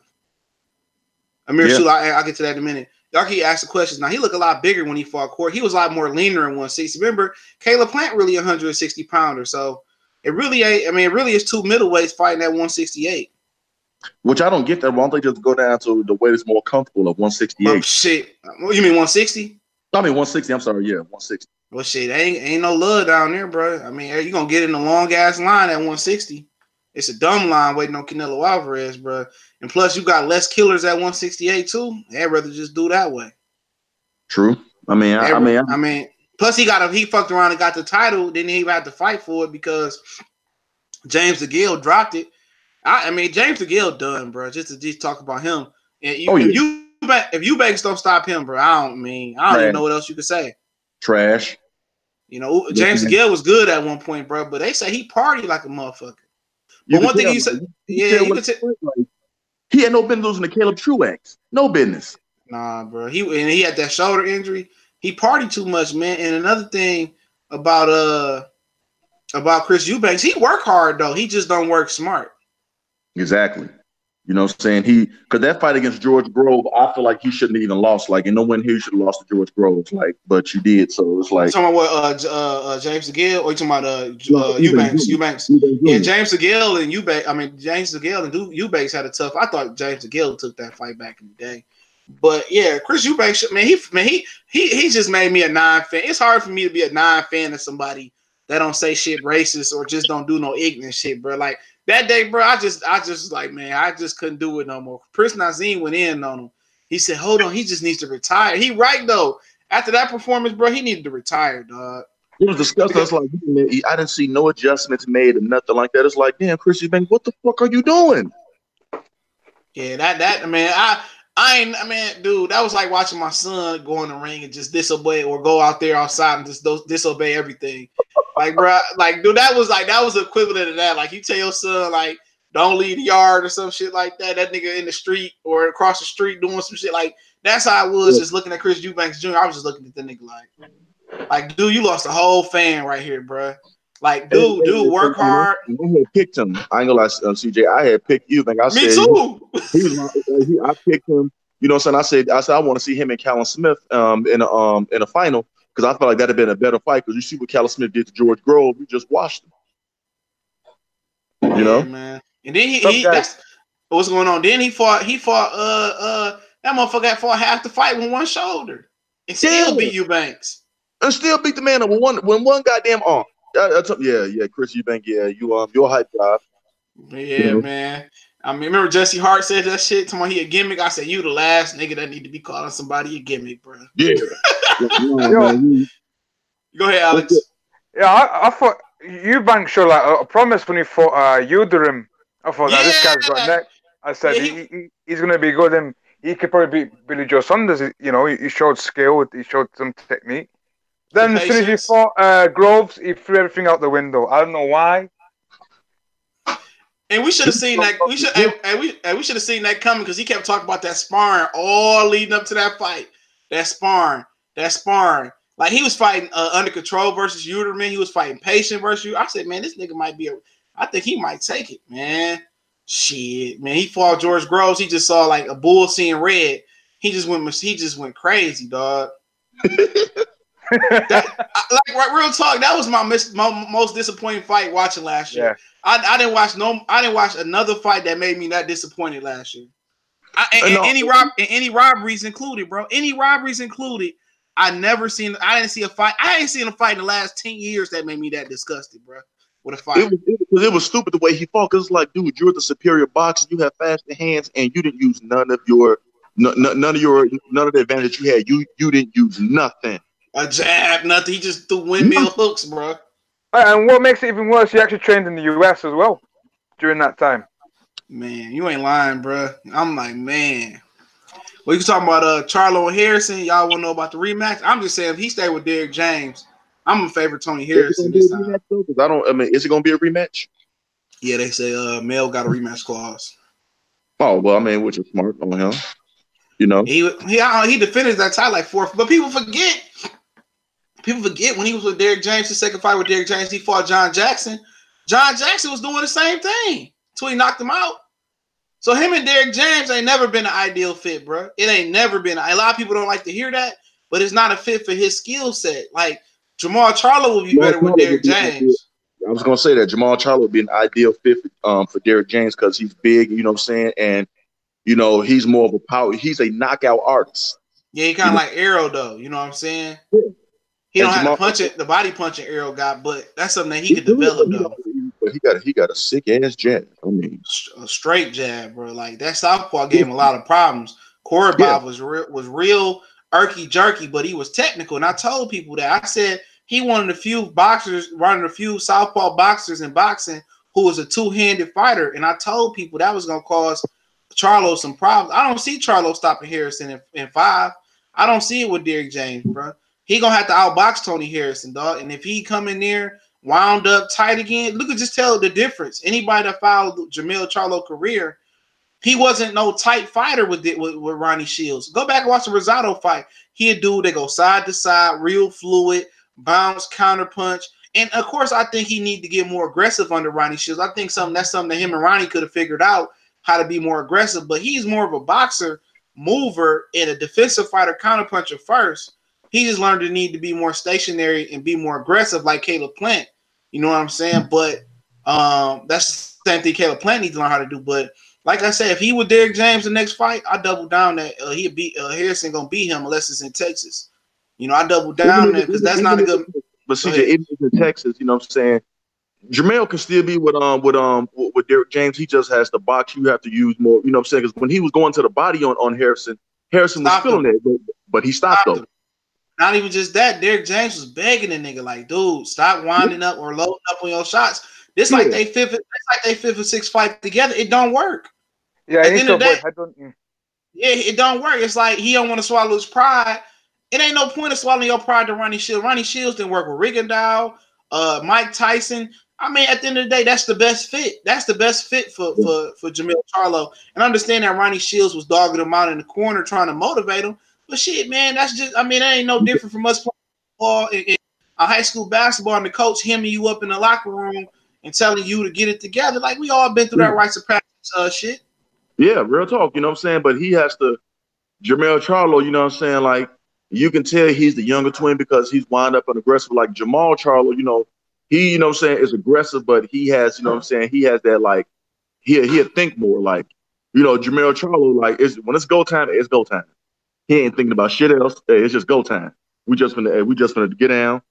Amir, I'll get to that in a minute. Y'all keep asking questions. Now, he looked a lot bigger when he fought Court. He was a lot more leaner in 160. Remember, Caleb Plant really 160 pounder. So it really is two middleweights fighting at 168. Which I don't get that. Why don't they just go down to the weight that's more comfortable of 168? Well, shit. You mean 160? I mean 160. I'm sorry. Yeah, 160. Well, shit, ain't no love down there, bro. I mean, you're going to get in a long-ass line at 160. It's a dumb line waiting on Canelo Alvarez, bro. And plus, you got less killers at 168 too. I'd rather just do that way. True. I mean, plus he fucked around and got the title. Didn't even have to fight for it because James DeGale dropped it. James DeGale done, bro. Just to talk about him. And if Eubanks don't stop him, bro, I don't even know what else you could say. Trash. James DeGale was good at one point, bro. But they say he partied like a motherfucker. But one thing you said, you could tell. He had no business losing to Caleb Truax. No business. Nah, bro. He had that shoulder injury. He partied too much, man. And another thing about Chris Eubanks, he work hard though. He just don't work smart. Exactly. You know what I'm saying? Because that fight against George Grove, I feel like he shouldn't have even lost. Like, in no win here, you should have lost to George Grove. Like, but you did. So it's like. You talking about what, James DeGale, or you talking about Eubanks? Yeah, James DeGale and Eubanks. James DeGale and Eubanks had a tough. I thought James DeGale took that fight back in the day. But yeah, Chris Eubanks, man, he just made me a non-fan. It's hard for me to be a non-fan of somebody that don't say shit racist or just don't do no ignorant shit, bro. Like. That day, bro, I just like, man, I just couldn't do it no more. Chris Nazim went in on him. He said, hold on, he just needs to retire. He right, though. After that performance, bro, he needed to retire, dog. It was disgusting. It's like, I didn't see no adjustments made or nothing like that. It's like, damn, Chris Eubanks, what the fuck are you doing? Yeah, dude, that was like watching my son go in the ring and just disobey or go out there outside and just disobey everything. Like, bro, like, dude, that was equivalent of that. Like, you tell your son, like, don't leave the yard or some shit like that. That nigga in the street or across the street doing some shit. Like, that's how I was just looking at Chris Eubanks Jr. I was just looking at the nigga like, dude, you lost a whole fan right here, bro. Like, And, dude, work hard. and I had picked him. I ain't gonna lie, CJ. I had picked you. Like I Me said, too. he was I picked him. You know what I'm saying? I said I want to see him and Callum Smith in a final because I felt like that'd have been a better fight because you see what Callum Smith did to George Grove. We just watched him. You Yeah, know? man. And then Some he guys. that's what's going on. Then he fought that motherfucker fought half the fight with one shoulder and Yeah. still beat Eubanks. And still beat the man up with one goddamn arm. Yeah, Chris Eubank, yeah, you're a hype guy. Yeah, You know? man. I mean, remember Jesse Hart said that shit to me. He a gimmick. I said, you the last nigga that need to be calling somebody a gimmick, bro. Yeah. No, Yo, man. Go ahead, Alex. Yeah, I thought Eubank showed like a promise when he fought Yildirim. I thought that this guy's got neck. I said Yeah, he's gonna be good, and he could probably beat Billy Joe Saunders. You know, he showed skill, he showed some technique. Then as soon as he patience. fought Groves, he threw everything out the window. I don't know why. And we should have seen that. We should have seen that coming because he kept talking about that sparring all leading up to that fight. That sparring. Like he was fighting under control versus Uterman. He was fighting patient versus you. I said, man, this nigga might be. I think he might take it, man. Shit, man. He fought George Groves. He just saw like a bull seeing red. He just went crazy, dog. Like real talk, that was my most disappointing fight watching last year. Yeah. I didn't watch another fight that made me that disappointed last year. Any robberies included, bro. Any robberies included. I didn't see a fight. I ain't seen a fight in the last 10 years that made me that disgusted, bro. With a fight. It was stupid the way he fought. Cause it's like, dude, you're the superior boxer. You have faster hands, and you didn't use none of the advantage you had. You didn't use nothing. A jab, nothing. He just threw windmill hooks, bro. And what makes it even worse, he actually trained in the US as well during that time. Man, you ain't lying, bro. I'm like, man. Well, you talking about Charlo and Harrison? Y'all want to know about the rematch? I'm just saying, if he stayed with Derrick James, I'm gonna favor Tony Harrison this time. Is it gonna be a rematch? Yeah, they say Mel got a rematch clause. Oh well, I mean, which is smart on him. You know, he defended that title like fourth, but people forget when he was with Derrick James, his second fight with Derrick James, he fought John Jackson. John Jackson was doing the same thing until he knocked him out. So him and Derrick James ain't never been an ideal fit, bro. It ain't never been. A lot of people don't like to hear that, but it's not a fit for his skill set. Like Jamal Charlo would be better with Derrick James. I was gonna say that Jamal Charlo would be an ideal fit for Derrick James because he's big, you know what I'm saying, and you know he's more of a power. He's a knockout artist. Yeah, he kind of like Arrow though. You know what I'm saying? Yeah. He don't have the body punching Arrow guy, but that's something that he could develop though. But he got a sick ass jab. I mean, a straight jab, bro. Like that southpaw gave him a lot of problems. Korobov was real irky jerky, but he was technical. And I told people that. I said he one of the few southpaw boxers in boxing who was a two-handed fighter. And I told people that was gonna cause Charlo some problems. I don't see Charlo stopping Harrison in 5. I don't see it with Derrick James, bro. He gonna have to outbox Tony Harrison, dog. And if he come in there wound up tight again, look at just tell the difference. Anybody that followed Jamil Charlo career, he wasn't no tight fighter with Ronnie Shields. Go back and watch the Rosado fight. He a dude that go side to side, real fluid, bounce, counter punch. And of course, I think he need to get more aggressive under Ronnie Shields. I think that's something that him and Ronnie could have figured out how to be more aggressive. But he's more of a boxer, mover, and a defensive fighter, counter puncher first. He just learned to need to be more stationary and be more aggressive like Caleb Plant. You know what I'm saying? But that's the same thing Caleb Plant needs to learn how to do. But like I said, if he with Derrick James the next fight, I double down that he'll beat Harrison gonna beat him unless it's in Texas. You know, I double down there because that's not a good. But CJ, even in Texas, you know what I'm saying? Jermell can still be with Derrick James. He just has to box. You have to use more. You know what I'm saying? Because when he was going to the body on Harrison was feeling it, but he stopped him. Not even just that, Derrick James was begging the nigga like, dude, stop winding up or loading up on your shots. This like they fifth or sixth fight together. It don't work. Yeah, at the end of the day, it don't work. It's like he don't want to swallow his pride. It ain't no point of swallowing your pride to Ronnie Shields. Ronnie Shields didn't work with Rigondeaux, Mike Tyson. I mean, at the end of the day, that's the best fit. That's the best fit for Jamil Charlo. And I understand that Ronnie Shields was dogging him out in the corner trying to motivate him. But shit, man, that's just, I mean, that ain't no different from us playing ball high school basketball and the coach hemming you up in the locker room and telling you to get it together. Like we all been through that rites of passage shit. Yeah, real talk. You know what I'm saying? But he has to. Jermell Charlo, you know what I'm saying? Like, you can tell he's the younger twin because he's wound up and aggressive. Like Jamal Charlo, you know, he, you know what I'm saying, is aggressive, but he has, you know what I'm saying, he has that, like, he'll think more. Like, you know, Jermell Charlo, like, when it's go time, it's go time. He ain't thinking about shit else. Hey, it's just go time. We just gonna get down.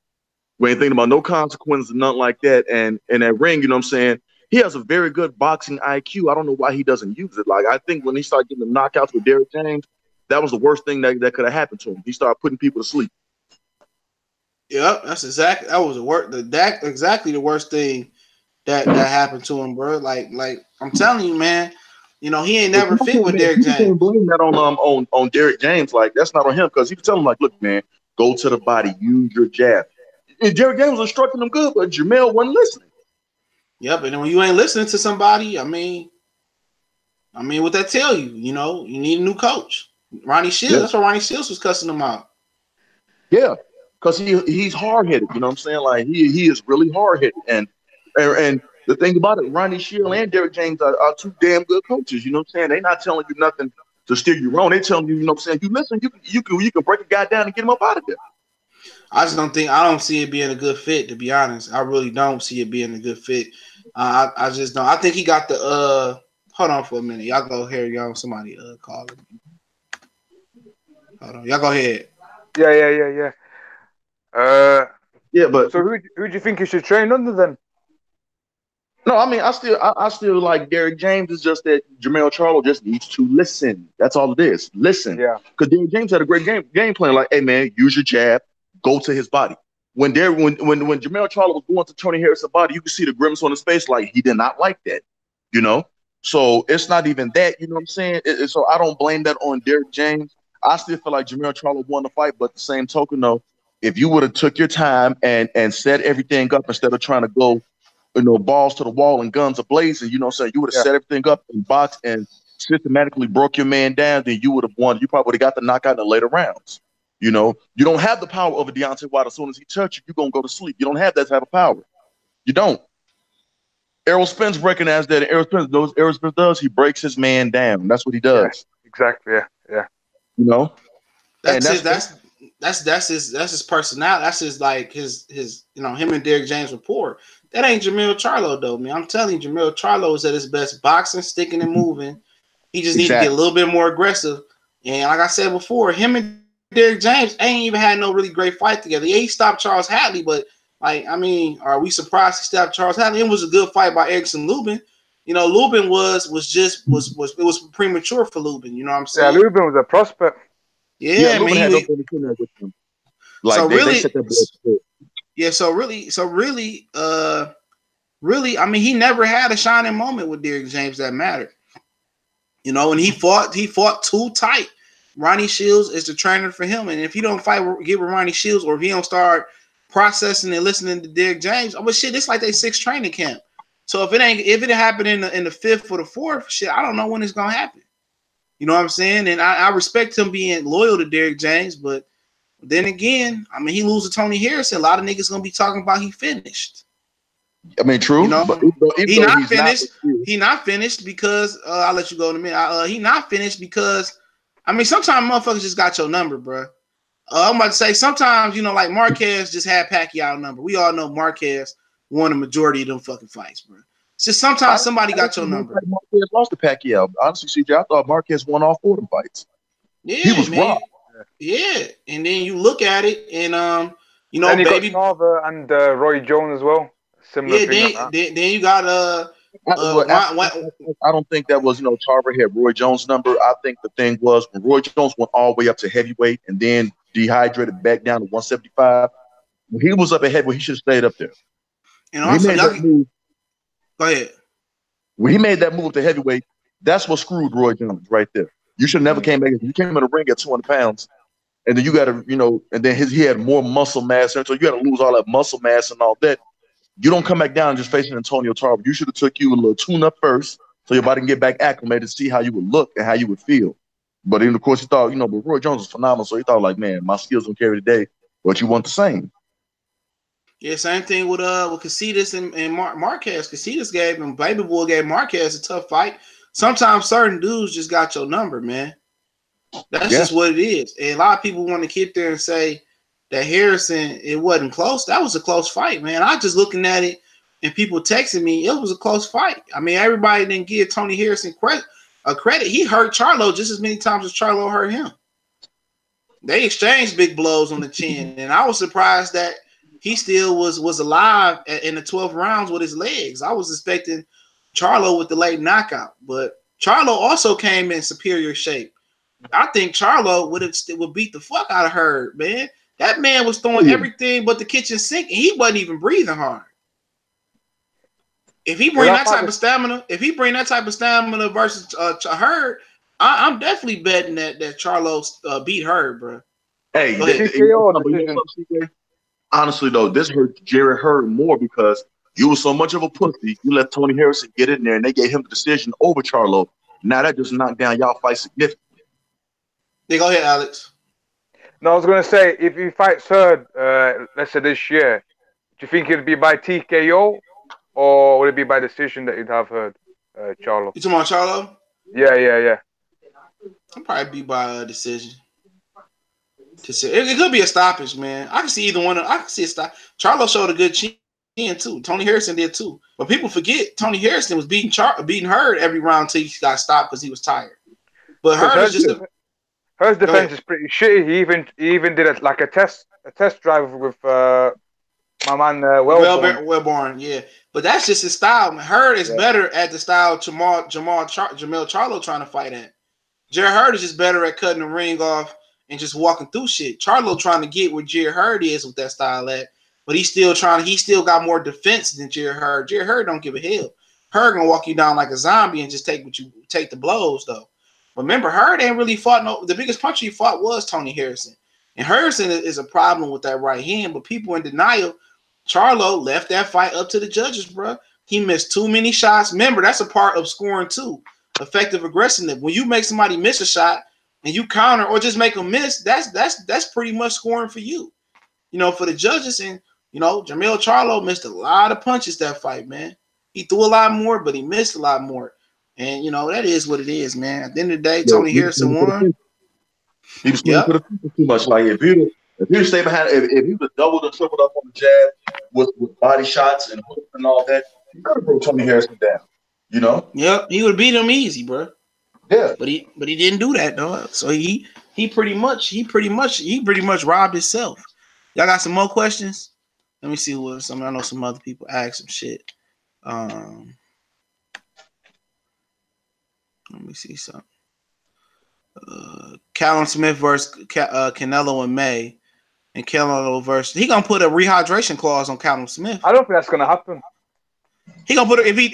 We ain't thinking about no consequences, nothing like that. And in that ring, you know what I'm saying? He has a very good boxing IQ. I don't know why he doesn't use it. Like, I think when he started getting the knockouts with Derrick James, that was the worst thing that could have happened to him. He started putting people to sleep. Yep, exactly the worst thing that happened to him, bro. Like I'm telling you, man. You know, he ain't never fit with Derrick James. You can't blame that on Derrick James. Like, that's not on him because he was telling him, like, look, man, go to the body, use your jab. And Derrick James was instructing him good, but Jermell wasn't listening. Yep, and when you ain't listening to somebody, I mean, what that tell you? You know, you need a new coach. Ronnie Shields. That's why Ronnie Shields was cussing him out. Yeah, because he's hard headed. You know what I'm saying? Like he is really hard headed. And the thing about it, Ronnie Shields and Derrick James are two damn good coaches. You know what I'm saying? They're not telling you nothing to steer you wrong. They telling you, you know what I'm saying? You listen, you can break a guy down and get him up out of there. I don't see it being a good fit, to be honest. I really don't see it being a good fit. I just don't. I think he got the hold on for a minute. Y'all go ahead, y'all. Somebody calling me. Hold on. Y'all go ahead. Yeah. Yeah, but so who do you think he should train under then? No, I mean, I still like Derrick James. It's just that Jermell Charlo just needs to listen. That's all it is. Listen. Yeah. Because Derrick James had a great game plan. Like, hey man, use your jab, go to his body. When Jermell Charlo was going to Tony Harris's body, you could see the grimace on his face, like he did not like that. You know? So it's not even that, you know what I'm saying? So I don't blame that on Derrick James. I still feel like Jermell Charlo won the fight, but the same token though, if you would have took your time and set everything up instead of trying to go, you know, balls to the wall and guns ablazing, you know what I'm saying? You would have set everything up in box and systematically broke your man down, then you would have won. You probably would have got the knockout in the later rounds. You know, you don't have the power over Deontay Wilder. As soon as he touches you, you're going to go to sleep. You don't have that type of power. You don't. Errol Spence recognized that. Errol Spence does. He breaks his man down. That's what he does. Yeah, exactly. Yeah. You know? That's his personality. That's his you know, him and Derrick James rapport. That ain't Jermell Charlo though, man. I'm telling you, Jermell Charlo is at his best boxing, sticking and moving. He just needs to get a little bit more aggressive. And like I said before, him and Derrick James ain't even had no really great fight together. Yeah, he stopped Charles Hadley, but like, I mean, are we surprised he stopped Charles Hadley? It was a good fight by Erickson Lubin. You know, Lubin was premature for Lubin. You know what I'm saying? Yeah, Lubin was a prospect. Yeah, Lubin had no with him. Like so they set that yeah, so really, I mean, he never had a shining moment with Derrick James that mattered. You know, and he fought too tight. Ronnie Shields is the trainer for him, and if he don't get with Ronnie Shields, or if he don't start processing and listening to Derrick James, oh, but shit, it's like they 6 training camp. So if it happened in the 5th or the 4th, shit, I don't know when it's gonna happen. You know what I'm saying? And I respect him being loyal to Derrick James, but then again, I mean, he loses to Tony Harrison. A lot of niggas gonna be talking about he finished. I mean, true. You know, but he's not finished. He not finished because I'll let you go in a minute. He not finished because I mean, sometimes motherfuckers just got your number, bro. I'm about to say sometimes, you know, like Marquez just had Pacquiao number. We all know Marquez won the majority of them fucking fights, bro. It's just sometimes somebody got your number. Marquez lost to Pacquiao. Honestly, CJ, I thought Marquez won all 4 of them fights. Yeah, he was man. raw. Yeah, and then you look at it, and you know, then you baby, got Carver and Roy Jones as well. Similar thing like that. Then you got I don't think that was, you know, Tarver had Roy Jones' number. I think the thing was when Roy Jones went all the way up to heavyweight and then dehydrated back down to 175. When he was up at heavyweight, he should have stayed up there. And also, go ahead. When he made that move to heavyweight, that's what screwed Roy Jones right there. You should have never came back. You came in the ring at 200 pounds, and then you got to, you know, and then he had more muscle mass, so you got to lose all that muscle mass and all that. You don't come back down just facing Antonio Tarver. You should have took you a little tune-up first so your body can get back acclimated to see how you would look and how you would feel. But then, of course, he thought, you know, but Roy Jones was phenomenal, so he thought, like, man, my skills don't carry today, but you want the same. Yeah, same thing with Casitas and Marquez. Casitas gave him Baby Boy gave Marquez a tough fight. Sometimes certain dudes just got your number, man. That's just what it is. And a lot of people want to keep there and say that Harrison, it wasn't close. That was a close fight, man. I just looking at it and people texting me, it was a close fight. I mean, everybody didn't give Tony Harrison credit. He hurt Charlo just as many times as Charlo hurt him. They exchanged big blows on the chin, and I was surprised that he still was alive in the 12 rounds with his legs. I was expecting Charlo with the late knockout, but Charlo also came in superior shape. I think Charlo would beat the fuck out of Hurd, man. That man was throwing everything but the kitchen sink, and he wasn't even breathing hard. If he bring that type of stamina, versus Hurd, I'm definitely betting that Charlo beat Hurd, bro. Hey, honestly though, this hurt Jerry Hurd more because you were so much of a pussy. You let Tony Harrison get in there, and they gave him the decision over Charlo. Now that just knocked down y'all fight significantly. Yeah, go ahead, Alex. No, I was going to say, if he fights Hurd, let's say this year, do you think it'd be by TKO or would it be by decision that you'd have Hurd, Charlo? You talking about Charlo? Yeah. It'll probably be by decision. It could be a stoppage, man. I can see either one. I can see a stop. Charlo showed a good chin too. Tony Harrison did too. But people forget Tony Harrison was beating Hurd every round until he got stopped because he was tired. But Hurd's defense is pretty shitty. He even did a test drive with my man Wellborn. Yeah. But that's just his style. Hurd is better at the style Jamel Charlo trying to fight at. Jerry Hurd is just better at cutting the ring off and just walking through shit. Charlo trying to get where Jerry Hurd is with that style at, but he still got more defense than Jerry Hurd. Jerry Hurd don't give a hell. Hurd gonna walk you down like a zombie and just take the blows though. Remember, Hurd ain't really fought the biggest puncher he fought was Tony Harrison. And Harrison is a problem with that right hand, but people in denial. Charlo left that fight up to the judges, bro. He missed too many shots. Remember, that's a part of scoring too. Effective aggressiveness. When you make somebody miss a shot and you counter or just make them miss, that's pretty much scoring for you. For the judges. And Jamel Charlo missed a lot of punches that fight, man. He threw a lot more, but he missed a lot more. And that is what it is, man. At the end of the day, Tony Harrison won. He was swinging to the people too much. Like if he stayed behind, if he would have doubled and tripled up on the jab with body shots and hooks and all that, he could have broke Tony Harrison down. Yep, he would beat him easy, bro. Yeah, but he didn't do that though. So he pretty much robbed himself. Y'all got some more questions? Let me see what I know some other people ask some shit. Let me see something. Callum Smith versus Canelo in May, and Canelo versus he gonna put a rehydration clause on Callum Smith. I don't think that's gonna happen. He gonna put if he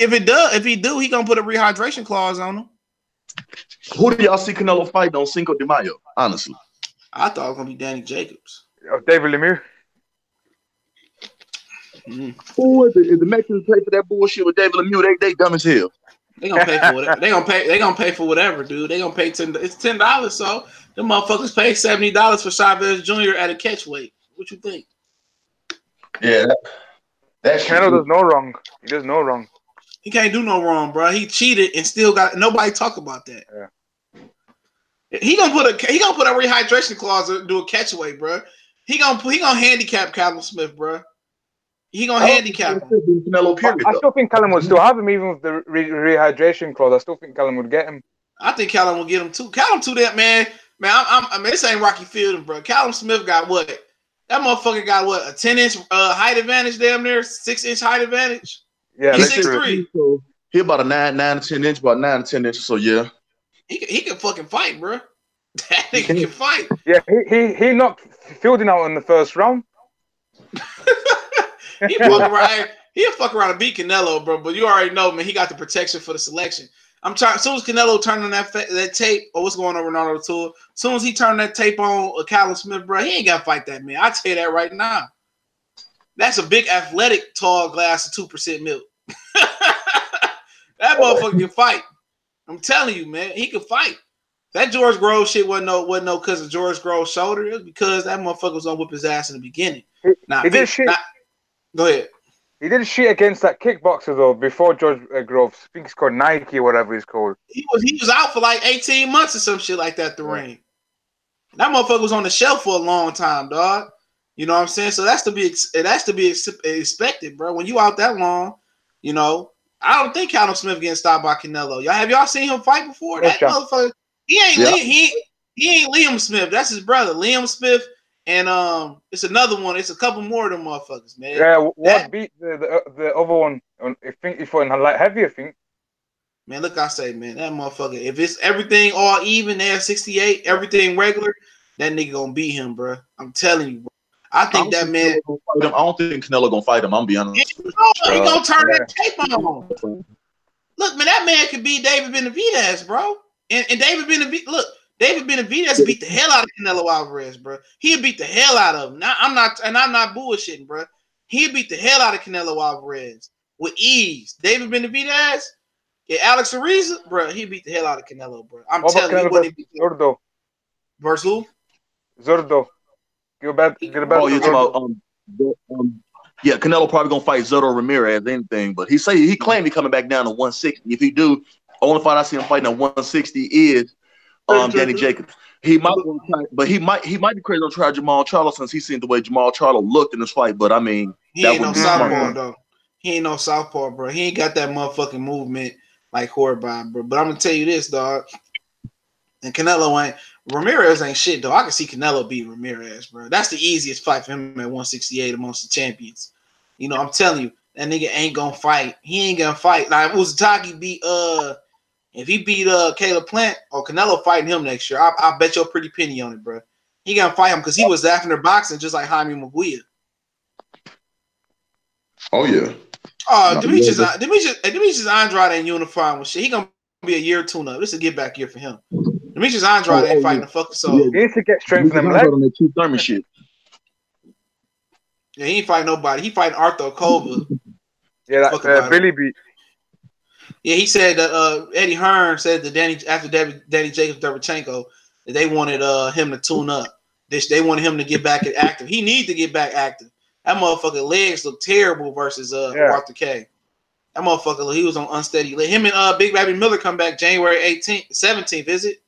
do he gonna put a rehydration clause on him. Who do y'all see Canelo fight on Cinco de Mayo? Honestly, I thought it was gonna be Danny Jacobs. David Lemieux. Who is it? Is the Mexicans pay for that bullshit with David Lemieux? They dumb as hell. They gonna pay for whatever. They gonna pay for whatever, dude. They gonna pay It's $10. So them motherfuckers pay $70 for Chavez Jr. at a catch weight. What you think? Yeah, that Canelo does no wrong. He does no wrong. He can't do no wrong, bro. He cheated and still got nobody talk about that. Yeah. He gonna put a rehydration clause to do a catch weight, bro. He gonna handicap Callum Smith, bro. He gonna handicap him. I still think Callum would still have him even with the rehydration clause. I still think Callum would get him. I think Callum will get him too. Callum too that man. I mean, this ain't Rocky Fielding, bro. Callum Smith got what? That motherfucker got what? A 10-inch height advantage, damn near 6-inch height advantage. Yeah, he's 6'3". So he about a 9 to 10 inch, about 9 to 10 inches. So yeah, he can fucking fight, bro. That nigga can fight. Yeah, he knocked Fielding out in the first round. He'll fuck around and beat Canelo, bro. But you already know, man, he got the protection for the selection. I'm trying. As soon as Canelo turned on that tape, what's going on, Ronaldo Tour? As soon as he turned that tape on Callum Smith, bro, he ain't got to fight that man. I tell you that right now. That's a big athletic tall glass of 2% milk. That motherfucker can fight. I'm telling you, man, he can fight. That George Grove shit wasn't no because of George Grove's shoulder. It was because that motherfucker was gonna whip his ass in the beginning. He did shit. Go ahead. He did shit against that kickboxer though before George Groves. I think it's called Nike or whatever he's called. He was out for like 18 months or some shit like that. The ring. That motherfucker was on the shelf for a long time, dog. You know what I'm saying? So that's to be expected, bro. When you out that long, you know, I don't think Callum Smith getting stopped by Canelo. Y'all seen him fight before? That motherfucker, he ain't Liam Smith. That's his brother, Liam Smith, and it's another one. It's a couple more of them motherfuckers, man. Yeah, what beat the other one? I think he fought in light heavy. I think. Man, look, I say, man, that motherfucker. If it's everything all even, there 68, everything regular, that nigga gonna beat him, bro. I'm telling you, bro. I think that man. I don't think Canelo gonna fight him. I'm gonna be honest. He gonna turn that tape on. Look, man, that man could beat David Benavidez, bro. And David Benavidez beat the hell out of Canelo Alvarez, bro. He'll beat the hell out of him. Now, I'm not bullshitting, bro. He'll beat the hell out of Canelo Alvarez with ease. David Benavidez, Alex Ariza, bro, he beat the hell out of Canelo, bro. I'm telling you, Zurdo. Versus who? Zurdo. Get about. Oh, you're talking about yeah, Canelo probably gonna fight Zurdo Ramirez, anything, but he claimed he coming back down to 160. If he do, only fight I see him fighting at 160 is Danny Jacobs. He might, but he might be crazy to try Jamal Charlo since he's seen the way Jamal Charlo looked in this fight. But I mean, he ain't no southpaw though. He ain't no southpaw, bro. He ain't got that motherfucking movement like Horvath, bro. But I'm gonna tell you this, dog. And Canelo ain't. Ramirez ain't shit, though. I can see Canelo beat Ramirez, bro. That's the easiest fight for him at 168 amongst the champions. You know, I'm telling you, that nigga ain't gonna fight. He ain't gonna fight. Like, Uzataki beat, if he beat Caleb Plant or Canelo fighting him next year, I'll bet you a pretty penny on it, bro. He gonna fight him because he was after boxing just like Jaime Maguire. Oh, yeah. Demetrius Andrade ain't unifying with shit. He gonna be a year tune-up. This is a get-back year for him. Demetrius Andrade ain't fighting the fucking soul. He needs to get strength in them legs. Shit. Yeah, he ain't fighting nobody. He fighting Arthur Kova. Yeah, that Billy beat. Yeah, he said that Eddie Hearn said that Danny Jacobs Derevchenko that they wanted him to tune up. They wanted him to get back active. He needs to get back active. That motherfucker legs look terrible versus Arthur K. That motherfucker, he was on unsteady. Let him and Big Baby Miller come back January 17th, is it?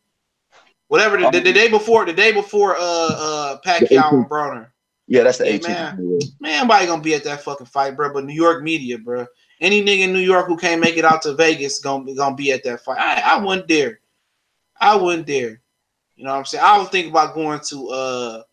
Whatever the day before Pacquiao and Broner. Yeah, that's the 18th. Man, nobody gonna be at that fucking fight, bro. But New York media, bro. Any nigga in New York who can't make it out to Vegas gonna be at that fight. I wouldn't dare. I wouldn't dare. You know what I'm saying? I was thinking about going to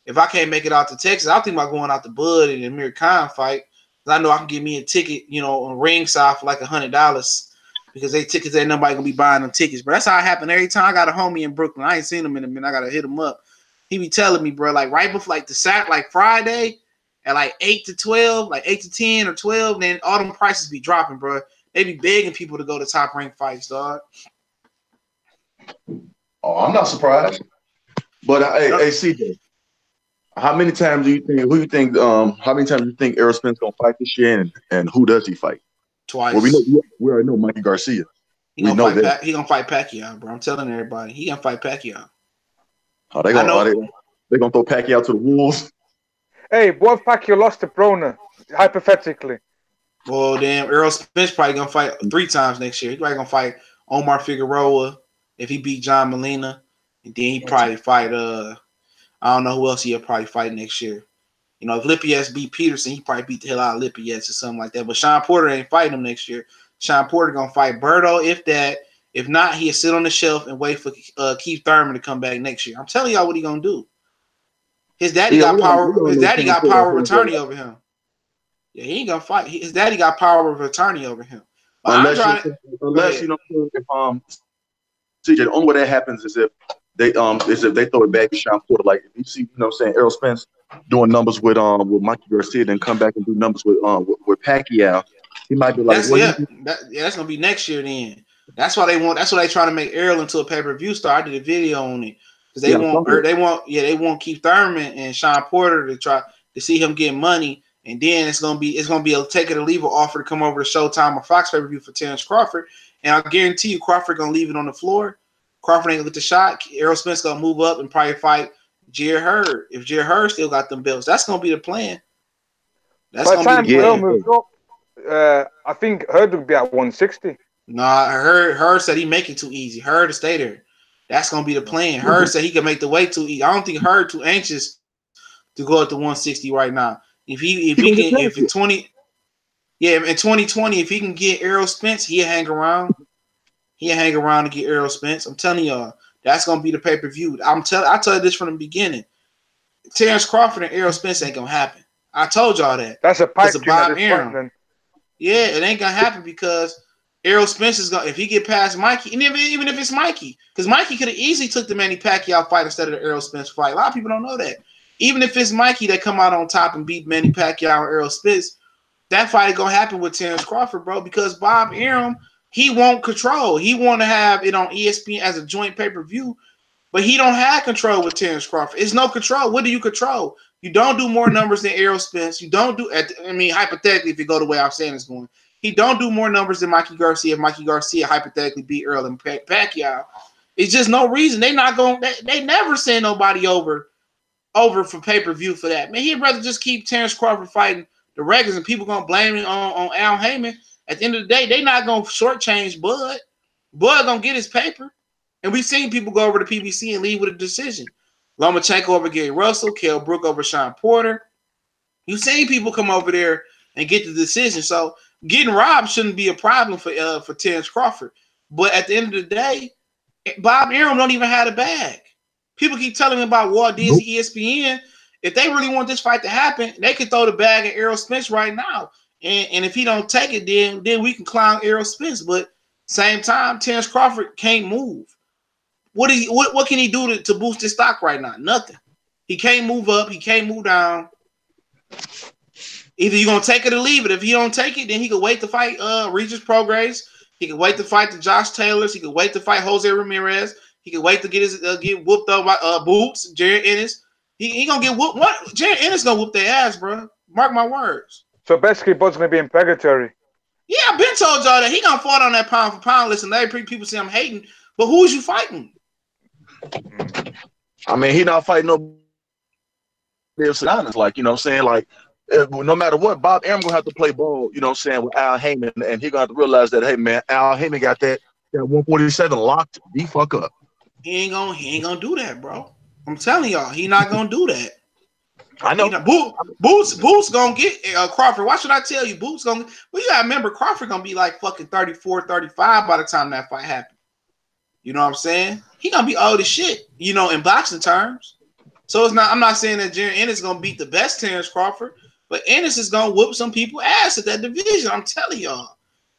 if I can't make it out to Texas, I think about going out to Bud and Amir Khan fight. I know I can get me a ticket, you know, on ringside for like $100 because tickets ain't nobody gonna be buying them tickets. But that's how it happened every time. I got a homie in Brooklyn. I ain't seen him in a minute. I gotta hit him up. He be telling me, bro, like right before like like Friday at like 8 to 12, like 8 to 10 or 12, then all them prices be dropping, bro. They be begging people to go to Top Rank fights, dog. Oh, I'm not surprised. But hey, CJ. How many times do you think? How many times do you think Errol Spence gonna fight this year, and who does he fight? Twice. Well, we already know Mikey Garcia. He gonna fight Pacquiao, bro. I'm telling everybody, he gonna fight Pacquiao. They gonna throw Pacquiao to the wolves? Hey, what if Pacquiao lost to Broner, hypothetically? Well, damn, Errol Spence probably gonna fight 3 times next year. He probably gonna fight Omar Figueroa if he beat John Molina, and then he probably fight I don't know who else he'll probably fight next year. You know, if Lippias beat Peterson, he probably beat the hell out of Lippias or something like that. But Sean Porter ain't fighting him next year. Sean Porter gonna fight Berto if that. If not, he'll sit on the shelf and wait for Keith Thurman to come back next year. I'm telling y'all what he gonna do. His daddy got power. His daddy got power of attorney over him. Yeah, he ain't gonna fight. His daddy got power of attorney over him. Unless you know, if CJ, the only way that happens is if they throw it back to Sean Porter. Like if you see, you know what I'm saying, Errol Spence doing numbers with Mikey Garcia, then come back and do numbers with Pacquiao. He might be like, that's gonna be next year then. That's why they trying to make Errol into a pay-per-view star. I did a video on it. Because they want Keith Thurman and Sean Porter to try to see him get money. And then it's gonna be a take it or leave it offer to come over to Showtime or Fox pay-per-view for Terrence Crawford. And I guarantee you Crawford gonna leave it on the floor. Crawford ain't gonna get the shot. Errol Spence gonna move up and probably fight Jared Hurd. If Jared Hurd still got them belts, that's gonna be the plan. That's By the gonna be time the Yeah. Earl plan. moves up, I think Hurd would be at 160. Nah, Hurd said he make it too easy. Hurd to stay there. That's gonna be the plan. Hurd said he can make the weight too easy. I don't think Hurd too anxious to go up to 160 right now. If he He gonna get can past it. in 2020 if he can get Errol Spence, he'll hang around. He'll hang around to get Errol Spence. I'm telling y'all, that's gonna be the pay per view. I tell you this from the beginning. Terrence Crawford and Errol Spence ain't gonna happen. I told y'all that That's a because pipe of dream at Bob this point. Arum. Then Yeah, it ain't gonna happen because Errol Spence is gonna if he get past Mikey, and even if it's Mikey, because Mikey could have easily took the Manny Pacquiao fight instead of the Errol Spence fight. A lot of people don't know that. Even if it's Mikey that come out on top and beat Manny Pacquiao and Errol Spence, that fight is gonna happen with Terrence Crawford, bro. Because Bob Arum, he won't control. He want to have it on ESPN as a joint pay per view, but he don't have control with Terrence Crawford. It's no control. What do you control? You don't do more numbers than Errol Spence. You don't do. I mean, hypothetically, if you go the way I'm saying it's going, he don't do more numbers than Mikey Garcia. If Mikey Garcia hypothetically beat Earl and Pacquiao, it's just no reason. They not going. They never send nobody over for pay per view for that. Man, he'd rather just keep Terrence Crawford fighting the regulars, and people gonna blame him on Al Heyman. At the end of the day, they not gonna shortchange Bud. Bud gonna get his paper. And we've seen people go over to PBC and leave with a decision. Lomachenko over Gary Russell, Kell Brook over Sean Porter. You've seen people come over there and get the decision. So getting robbed shouldn't be a problem for Terrence Crawford. But at the end of the day, Bob Arum don't even have a bag. People keep telling me about Walt Disney, ESPN. If they really want this fight to happen, they could throw the bag at Errol Spence right now. And if he don't take it, then we can clown Errol Spence. But same time, Terrence Crawford can't move. What can he do to boost his stock right now? Nothing. He can't move up. He can't move down. Either you're going to take it or leave it. If he don't take it, then he could wait to fight Regis Prograis. He could wait to fight the Josh Taylors. He could wait to fight Jose Ramirez. He could wait to get whooped up by Boots, Jared Ennis. He going to get whooped. What? Jared Ennis going to whoop their ass, bro. Mark my words. so basically, Bud's gonna be in purgatory. Yeah, I've been told y'all that he going to fight on that pound for pound list. And people say I'm hating. But who is you fighting? I mean, he not fighting no. Honest, like, you know what I'm saying? Like, no matter what, Bob Arum gonna have to play ball, you know what I'm saying, with Al Heyman, and he gonna have to realize that, hey man, Al Heyman got that 147 locked the fuck up. He ain't gonna do that, bro. I'm telling y'all, he not gonna do that. I know. Boots gonna get Crawford. Why should I tell you? Boots gonna. Well, you gotta remember, Crawford gonna be like fucking 34, 35 by the time that fight happens. You know what I'm saying? He gonna be old as shit, you know, in boxing terms. So it's not. I'm not saying that Jared Ennis is gonna beat the best Terrence Crawford, but Ennis is gonna whoop some people ass at that division. I'm telling y'all.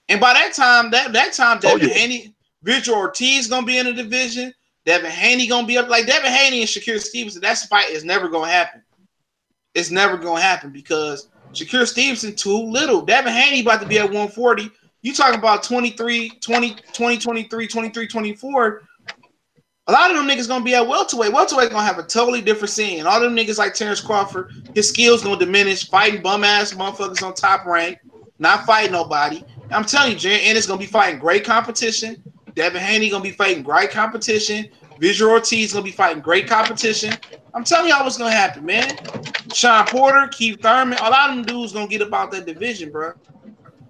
And by that time, Devin Haney, Victor Ortiz gonna be in the division. Devin Haney gonna be up. Like Devin Haney and Shakur Stevenson. That fight is never gonna happen. It's never gonna happen because Shakur Stevenson too little. Devin Haney about to be at 140. You talking about 23, 24. A lot of them niggas gonna be at welterweight. Welterweight gonna have a totally different scene. All them niggas like Terrence Crawford, his skills gonna diminish, fighting bum ass motherfuckers on top rank, not fighting nobody. I'm telling you, Jared Ennis gonna be fighting great competition. Devin Haney gonna be fighting great competition. Visual Ortiz gonna be fighting great competition. I'm telling y'all what's gonna happen, man. Sean Porter, Keith Thurman, a lot of them dudes gonna get about that division, bro.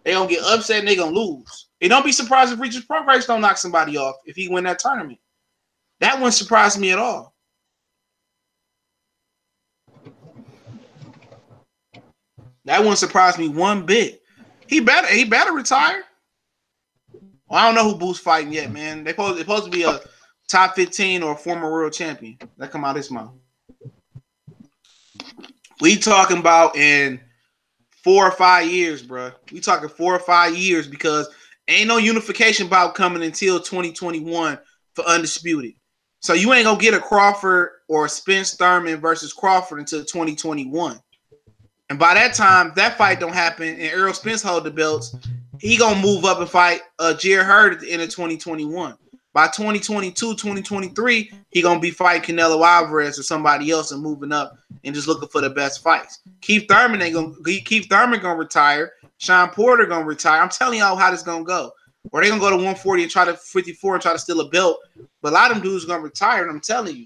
They gonna get upset and they gonna lose. And don't be surprised if Regis Prograis don't knock somebody off if he win that tournament. That wouldn't surprise me at all. That wouldn't surprise me one bit. He better retire. Well, I don't know who Boots fighting yet, man. They supposed to be a top 15 or a former world champion. That come out this month. We talking about in 4 or 5 years, bro. We talking 4 or 5 years because ain't no unification bout coming until 2021 for Undisputed. So you ain't gonna get a Crawford or a Spence Thurman versus Crawford until 2021. And by that time, that fight don't happen and Errol Spence hold the belts, he gonna move up and fight Jared Hurd at the end of 2021. By 2022, 2023, he gonna be fighting Canelo Alvarez or somebody else and moving up and just looking for the best fights. Keith Thurman gonna retire. Sean Porter gonna retire. I'm telling y'all how this gonna go. Or they gonna go to 140 and try to 54 and try to steal a belt. But a lot of them dudes gonna retire, and I'm telling you.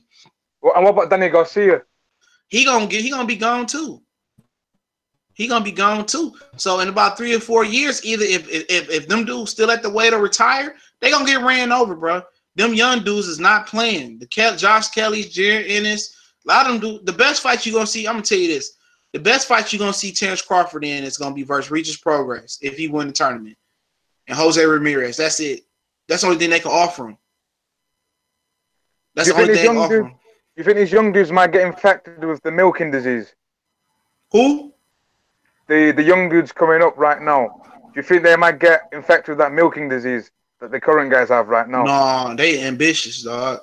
Well, and what about Danny Garcia? He gonna be gone too. He gonna be gone too. So in about 3 or 4 years, either if them dudes still at the weight or retire, they gonna get ran over, bro. Them young dudes is not playing. Josh Kelly's, Jared Ennis, a lot of them do. The best fight you gonna see, I'm gonna tell you this: the best fight you gonna see Terrence Crawford in is gonna be versus Regis Progress if he win the tournament, and Jose Ramirez. That's it. That's the only thing they can offer him. That's the only thing they can offer him. You think these young dudes might get infected with the milking disease? Who? The young dudes coming up right now. Do you think they might get infected with that milking disease that the current guys have right now? No, they ambitious, dog.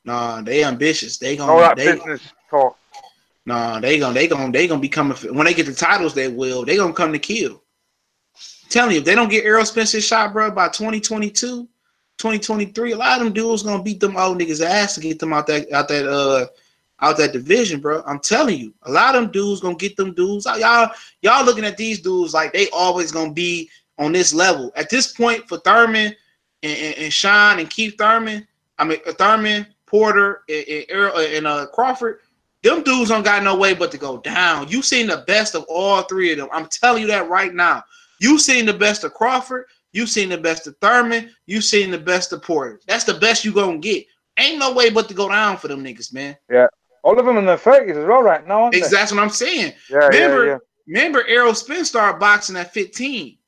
Nah, they ambitious. They gonna all that business talk. Nah, they gonna be coming when they get the titles. They will. They gonna come to kill. I'm telling you, if they don't get Errol Spence's shot, bro, by 2022, 2023, a lot of them dudes gonna beat them old niggas' ass to get them out that division, bro. I'm telling you, a lot of them dudes gonna get them dudes. Y'all looking at these dudes like they always gonna be on this level. At this point, for Thurman and Sean and Keith Thurman, Thurman, Porter, and Crawford, them dudes don't got no way but to go down. You seen the best of all three of them. I'm telling you that right now. You seen the best of Crawford. You seen the best of Thurman. You seen the best of Porter. That's the best you gonna get. Ain't no way but to go down for them niggas, man. Yeah. All of them in their 30s as well right now, aren't they? That's what I'm saying. Yeah, remember Errol Spence started boxing at 15.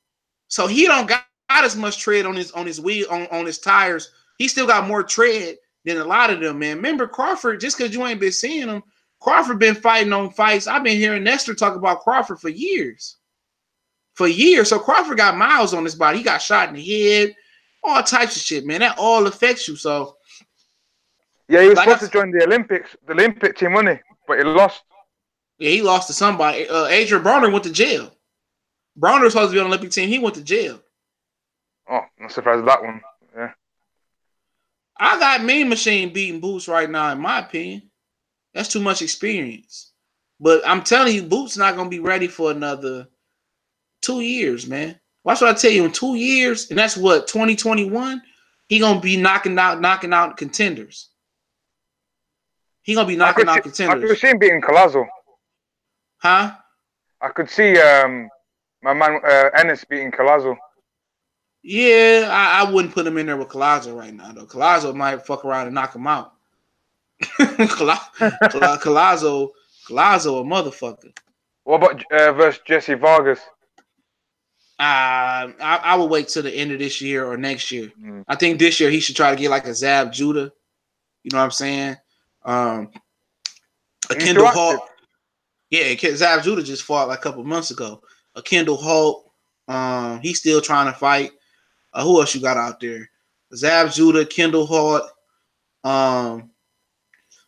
So he don't got as much tread on his wheel, on his tires. He still got more tread than a lot of them, man. Remember Crawford, just because you ain't been seeing him, Crawford been fighting on fights. I've been hearing Nestor talk about Crawford for years. So Crawford got miles on his body. He got shot in the head, all types of shit, man. That all affects you. So yeah, he was supposed to join the Olympic team, wasn't he? But he lost. Yeah, he lost to somebody. Adrian Broner went to jail. Broner was supposed to be on the Olympic team. He went to jail. Oh, I'm surprised at that one. Yeah. I got Mean Machine beating Boots right now, in my opinion. That's too much experience. But I'm telling you, Boots not going to be ready for another 2 years, man. That's what I tell you. In 2 years, and that's what, 2021, he going to be knocking out contenders. He going to be knocking out contenders. I could see him beating Collazo. Huh? I could see my man Ennis beating Collazo. Yeah, I wouldn't put him in there with Collazo right now, though. Collazo might fuck around and knock him out. Collazo a motherfucker. What about versus Jesse Vargas? I would wait till the end of this year or next year. I think this year he should try to get like a Zab Judah. You know what I'm saying? A Kendall Hall. Yeah, Zab Judah just fought like a couple months ago. A Kendall Holt. He's still trying to fight. Who else you got out there? Zab Judah, Kendall Holt.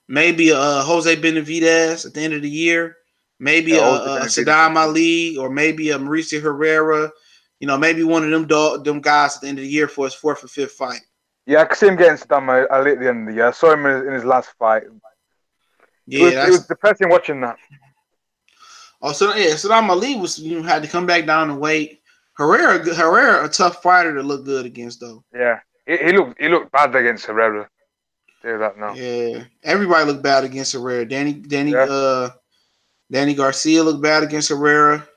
Maybe Jose Benavidez at the end of the year. Maybe Saddam Ali, or maybe a Mauricio Herrera. You know, maybe one of them guys at the end of the year for his 4th or 5th fight. Yeah, I could see him getting Saddam Ali at the end of the year. I saw him in his last fight. Yeah, it was depressing watching that. Oh, so yeah, Saddam Ali had to come back down and wait. Herrera, a tough fighter to look good against, though. Yeah, he looked bad against Herrera. Do that now. Yeah, everybody looked bad against Herrera. Danny Garcia looked bad against Herrera.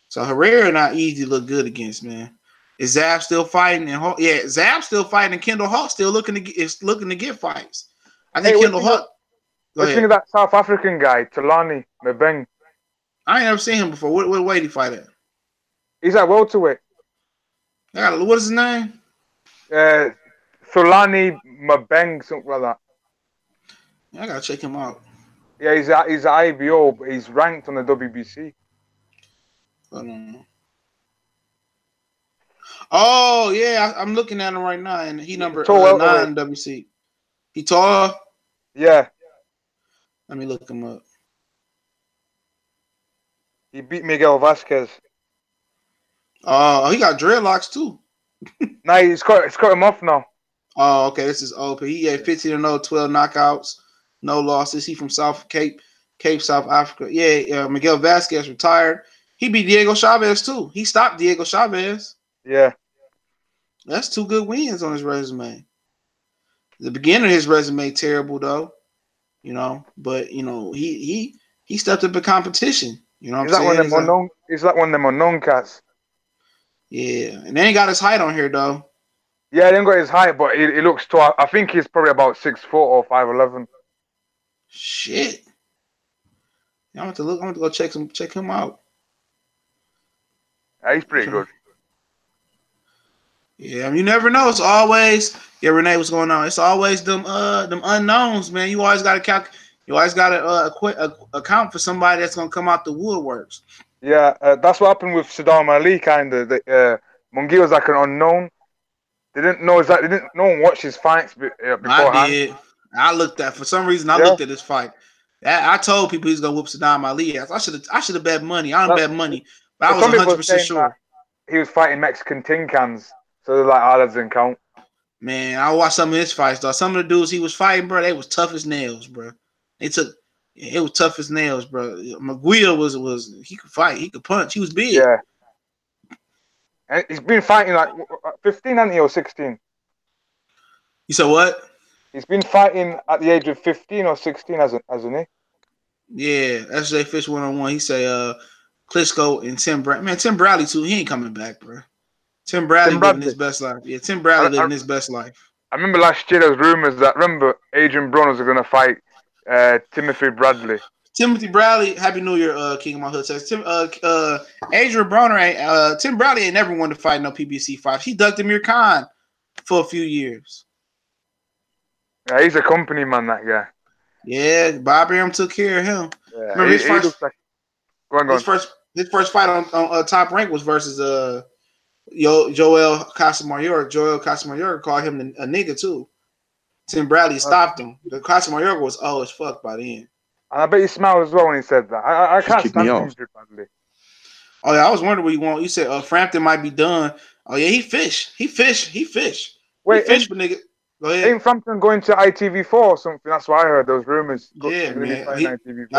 So Herrera not easy to look good against, man. Is Zab still fighting? Zab's still fighting. And Kendall Hawk still looking to get fights. I think Kendall Hawk. What do you think of that South African guy, Talani Mabeng? I ain't never seen him before. What weight he fight at? He's at welterweight. What is his name? Thulani Mabeng, something like that. I gotta check him out. Yeah, he's at IBO, but he's ranked on the WBC. Oh yeah, I'm looking at him right now, and he number 9 WC. He tall. Yeah. Let me look him up. He beat Miguel Vasquez. Oh, he got dreadlocks too. Nah, it's cut him off now. Oh, okay. This is open. He had 15-0, 12 knockouts, no losses. He from Cape, South Africa. Yeah, Miguel Vasquez retired. He beat Diego Chavez too. He stopped Diego Chavez. Yeah. That's 2 good wins on his resume. The beginning of his resume terrible though. You know, but you know, he he stepped up in competition. You know what He's I'm like one saying? of them unknown. He's like one of them unknown cats. Yeah, and they ain't got his height on here though. Yeah, he ain't got his height, but he looks tall. I think he's probably about 6 foot or 5'11". Shit. I want to look. I want to go check him out. Yeah, he's pretty good. Yeah, I mean, you never know. It's always Renee, what's going on? It's always them unknowns, man. You always got to You always got to account for somebody that's gonna come out the woodworks. Yeah, that's what happened with Saddam Ali. Kind of, Mungi was like an unknown. They didn't know exactly. No one watched his fights beforehand. I did. I looked at for some reason. I looked at his fight. I told people he's gonna whoop Saddam Ali. I should have bet money. I don't bet money, but I was 100% sure. He was fighting Mexican tin cans, so they're like, that doesn't count. Man, I watched some of his fights though. Some of the dudes he was fighting, bro, they was tough as nails, bro. It was tough as nails, bro. McGuire was he could fight, he could punch, he was big. Yeah, and he's been fighting like 15, hasn't he, or 16? You said what? He's been fighting at the age of 15 or 16, hasn't he? Yeah, SJ Fish 1-on-1. He say Klitschko and Tim Bradley. Man, Tim Bradley too. He ain't coming back, bro. Tim Bradley living his best life. Yeah, Tim Bradley living his best life. I remember last year there was rumors that Adrian Broner was going to fight Timothy Bradley. Timothy Bradley, Happy New Year, King of my hood says. Adrian Broner ain't Tim Bradley ain't never wanted to fight no PBC fight. He ducked Amir Khan for a few years. Yeah, he's a company man, that guy. Yeah, Bob Arum took care of him. Yeah, remember his first, go on. His first fight on Top Rank was versus Joel Casamayor. Joel Casamayor called him a nigga too. Tim Bradley stopped him. The Casamayor was old as fuck by then. And I bet he smiled as well when he said that. I can't stand Tim Bradley. Oh yeah, I was wondering what you want. You said Frampton might be done. Oh yeah, he fish. Wait, he fish for nigga. Go ahead. Ain't Frampton going to ITV4 or something? That's what I heard. Those rumors. Yeah, man. I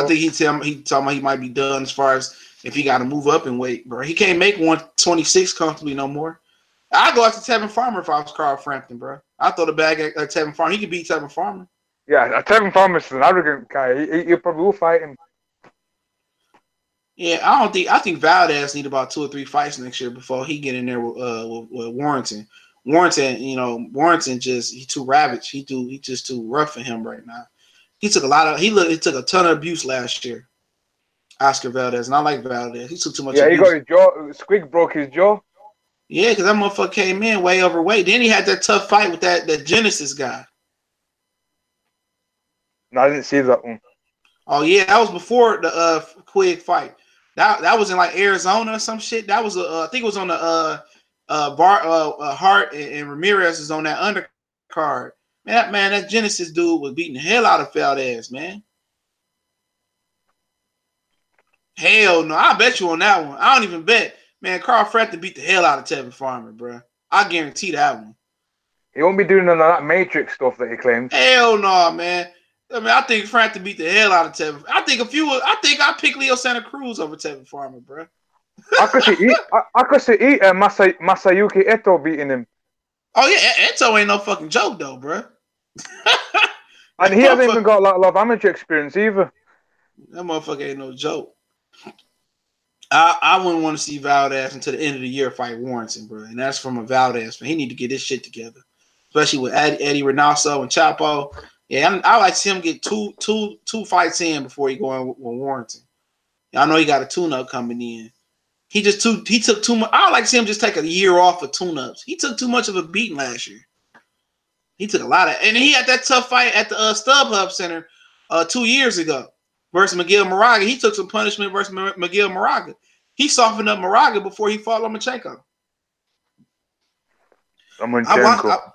think he talking about he might be done as far as if he got to move up in weight, bro. He can't make 126 comfortably no more. I'd go after Tevin Farmer if I was Carl Frampton, bro. I'd throw the bag at Tevin Farmer. He could beat Tevin Farmer. Yeah, Tevin Farmer's an arrogant guy. He probably will fight him. Yeah, I think Valdez need about 2 or 3 fights next year before he get in there with Warrington. Warrington he's too ravaged. He just too rough for him right now. He took a ton of abuse last year. Oscar Valdez, and I like Valdez. He took too much. Yeah, abuse. He got his jaw. Squig broke his jaw. Yeah, because that motherfucker came in way overweight. Then he had that tough fight with that Genesis guy. No, I didn't see that one. Oh yeah, that was before the Quig fight. That was in like Arizona or some shit. That was I think it was on the Hart and Ramirez is on that undercard. Man, that Genesis dude was beating the hell out of Valdez, man. Hell no, I bet you on that one. I don't even bet. Man, Carl Frampton beat the hell out of Tevin Farmer, bro. I guarantee that one. He won't be doing none of that Matrix stuff that he claims. Hell no, man. I mean, I think Frampton beat the hell out of Tevin. I think I pick Leo Santa Cruz over Tevin Farmer, bro. I could see Masayuki Eto beating him. Oh yeah, Eto ain't no fucking joke though, bro. And he hasn't even got a lot of amateur experience either. That motherfucker ain't no joke. I wouldn't want to see Valdez until the end of the year fight Warrington, bro. And that's from a Valdez fan. He need to get his shit together, especially with Eddie Reynoso and Chapo. Yeah, I like to see him get two fights in before he go in with Warrington. I know he got a tune-up coming in. He took too much. I like to see him just take a year off of tune-ups. He took too much of a beating last year. He took a lot of, and he had that tough fight at the StubHub Center 2 years ago versus Miguel Moraga. He took some punishment versus Miguel Moraga. He softened up Moraga before he fought Lomachenko. Moraga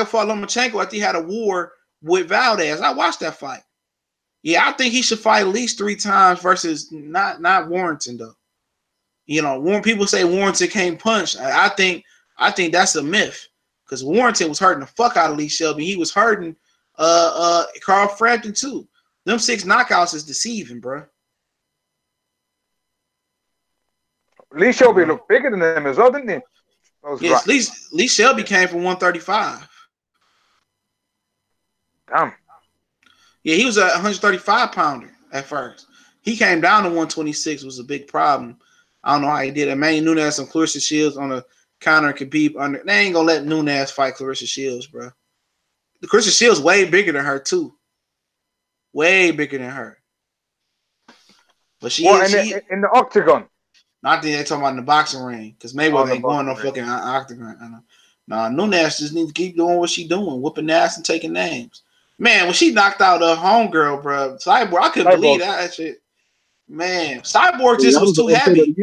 fought Lomachenko after he had a war with Valdez. I watched that fight. Yeah, I think he should fight at least 3 times versus not Warrington though. You know, when people say Warrington can't punch, I think that's a myth because Warrington was hurting the fuck out of Lee Shelby. He was hurting Carl Frampton too. Them 6 knockouts is deceiving, bro. Lee Shelby looked bigger than them as well, didn't he? Yes, Lee Shelby came from 135. Damn. Yeah, he was a 135 pounder at first. He came down to 126, was a big problem. I don't know how he did it. Man, Nunes and Clarissa Shields on the counter and Khabib under. They ain't gonna let Nunes fight Clarissa Shields, bro. The Clarissa Shields way bigger than her too. Way bigger than her. But she What is in the octagon? I think they talking about in the boxing ring because Mayweather ain't going no fucking octagon. Nah, Nunes just need to keep doing what she doing, whooping ass and taking names. Man, when she knocked out her homegirl, bro, Cyborg, I couldn't believe that shit. Man, Cyborg just was too heavy.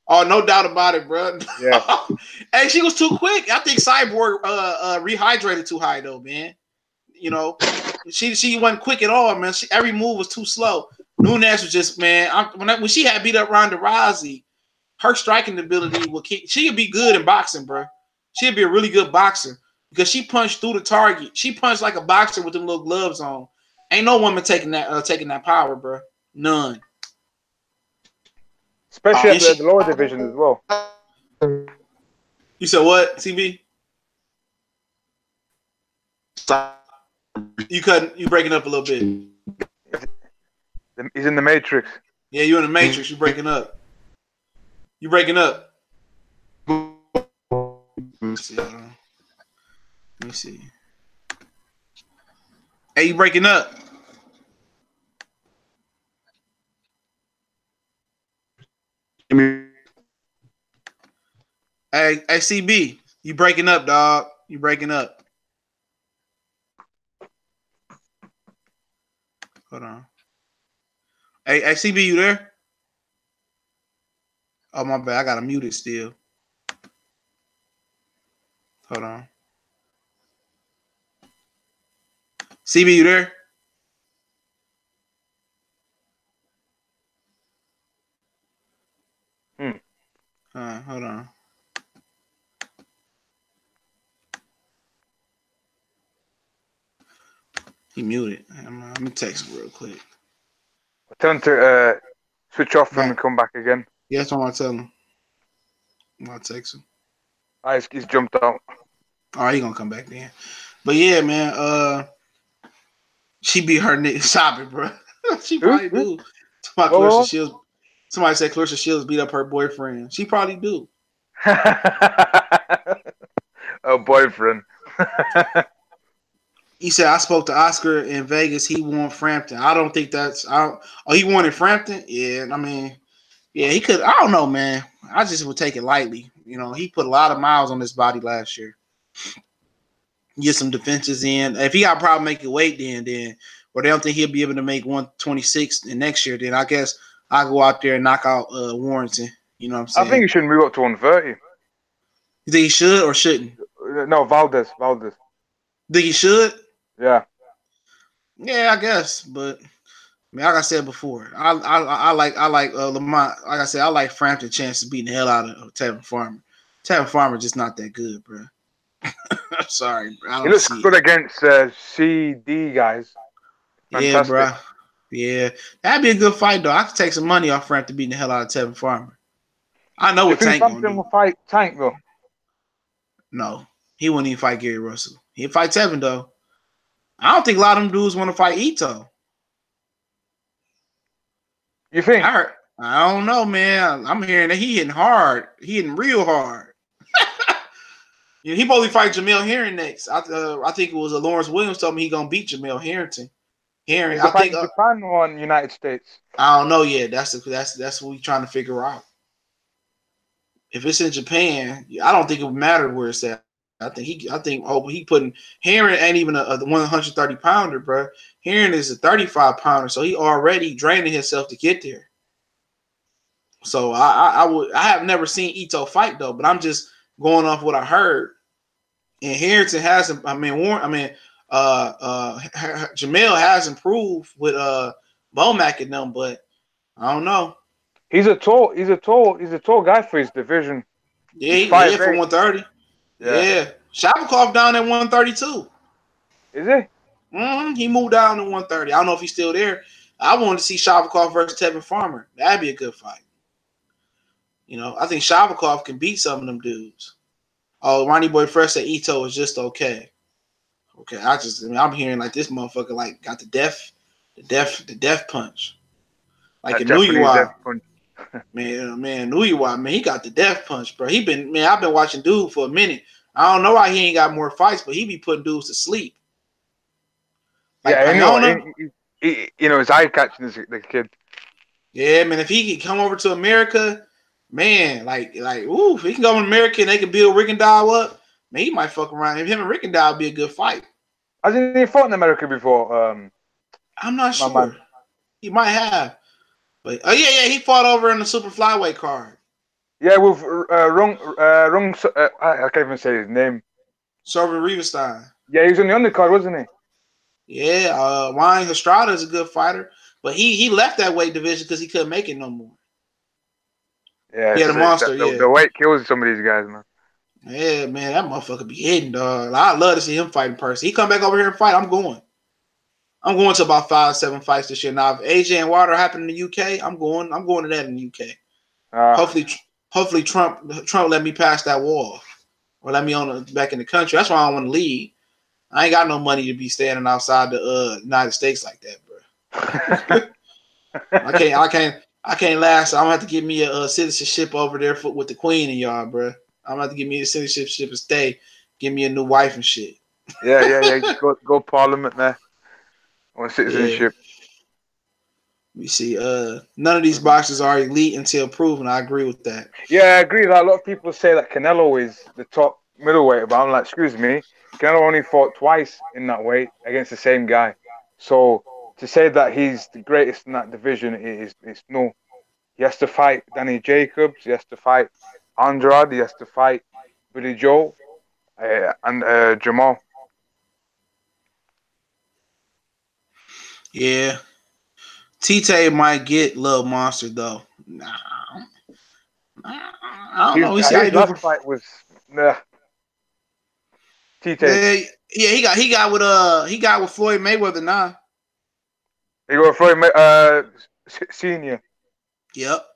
Oh, no doubt about it, bro. Yeah. Hey, she was too quick. I think Cyborg rehydrated too high though, man. You know, she wasn't quick at all, man. Every move was too slow. Nunes was just, man. When she had beat up Ronda Rousey, her striking ability will keep. She could be good in boxing, bro. She'd be a really good boxer because she punched through the target. She punched like a boxer with them little gloves on. Ain't no woman taking that power, bro. None. Especially at the lower division as well. You said what, CB? You breaking up a little bit. He's in the Matrix. Yeah, you're in the Matrix. You breaking up. You breaking up. Let me see. Hey, you breaking up. Hey, CB, you breaking up, dog. You breaking up. Hold on. Hey, CB, you there? Oh, my bad. I got to mute it still. Hold on. CB, you there? Hold on. He muted. Let me text him real quick. Tell him to switch off and come back again. Yeah, that's what I'm telling him. I'm going to text him. He's jumped out. All right, he going to come back then. But yeah, man, she beat her nigga. Stop it, bro. She probably do. Somebody said Clarissa Shields beat up her boyfriend. She probably do. A boyfriend. He said, I spoke to Oscar in Vegas. He won Frampton. I don't think that's... he won in Frampton? Yeah, I mean... Yeah, he could... I don't know, man. I just would take it lightly. You know, he put a lot of miles on his body last year. Get some defenses in. If he got a problem making weight, then... Or they don't think he'll be able to make 126 in next year, then I guess I'll go out there and knock out Warrington. You know what I'm saying? I think he should move up to 130. You think he should or shouldn't? No, Valdez. Think he should? Yeah. Yeah, I guess. But I mean, like I said before, I like Lamont. Like I said, I like Frampton chance of beating the hell out of Tevin Farmer. Tevin Farmer just not that good, bro. I'm sorry, bro. He looks good against CD guys. Fantastic. Yeah, bro. Yeah, that'd be a good fight though. I could take some money off Frampton beating the hell out of Tevin Farmer. I know what Tank gonna do. Will fight Tank though. No, he wouldn't even fight Gary Russell. He'd fight Tevin though. I don't think a lot of them dudes want to fight Ito. You think? I don't know, man. I'm hearing that he hitting hard. He hitting real hard. Yeah, he probably fight Jamel Herring next. I think it was Lawrence Williams told me he gonna beat Jamel Harrington. Herring. I think Japan or United States. I don't know yet. That's what we're trying to figure out. If it's in Japan, I don't think it would matter where it's at. I think he putting Herring ain't even a 130 pounder, bro. Herring is a 35 pounder, so he already draining himself to get there. So I have never seen Ito fight though, but I'm just going off what I heard. And Harrington hasn't. Jamel has improved with Bomac and them, but I don't know. He's a tall guy for his division. Yeah, he for 130. Yeah. Shabakov down at 132. Is he? He moved down to 130. I don't know if he's still there. I wanted to see Shabakov versus Tevin Farmer. That'd be a good fight. You know, I think Shabakov can beat some of them dudes. Oh, Ronnie Boy Fresh said Ito is just okay. Okay, I'm hearing like this motherfucker like got the death punch. Like That in New Japanese death York, punch. man, New York, man, he got the death punch, bro. I've been watching dude for a minute. I don't know why he ain't got more fights, but he be putting dudes to sleep. Like Yeah, I know. Pyona. His eye catching the kid. Yeah, man, if he can come over to America, man, ooh, if he can go to America and they can build Rickendall up, man, he might fuck around. Him and Rickendall would be a good fight. Hasn't he fought in America before? I'm not My sure. man. He might have. But yeah, he fought over in the super flyweight card. Yeah, with I can't even say his name. Sorvin Rivenstein. Yeah, he was on the undercard, wasn't he? Yeah, Ryan Estrada is a good fighter, but he left that weight division because he couldn't make it no more. Yeah, Yeah, the monster. the weight kills some of these guys, man. Yeah, man, that motherfucker be hitting, dog. I'd love to see him fight in person. He come back over here and fight. I'm going to about 5-7 fights this year. Now, if AJ and Wilder happen in the UK, I'm going to that in the UK. Hopefully Trump let me pass that wall or let me back in the country. That's why I don't want to leave. I ain't got no money to be standing outside the United States like that, bro. I can't last. I'm gonna have to give me a citizenship over there with the Queen and y'all, bro. I'm gonna have to give me a citizenship and stay. Give me a new wife and shit. Yeah. Go Parliament there. On citizenship. Yeah. We see. None of these boxers are elite until proven. I agree with that. Yeah, I agree. Like, a lot of people say that Canelo is the top middleweight, but I'm like, excuse me, Canelo only fought twice in that weight against the same guy. So to say that he's the greatest in that division is no. He has to fight Danny Jacobs. He has to fight Andrade. He has to fight Billy Joe and Jamal. Yeah. T-Tay might get Lil Monster though. Nah. I don't know. His last fight was T-Tay. Yeah, he got with Floyd Mayweather now. He got Floyd Senior. Yep.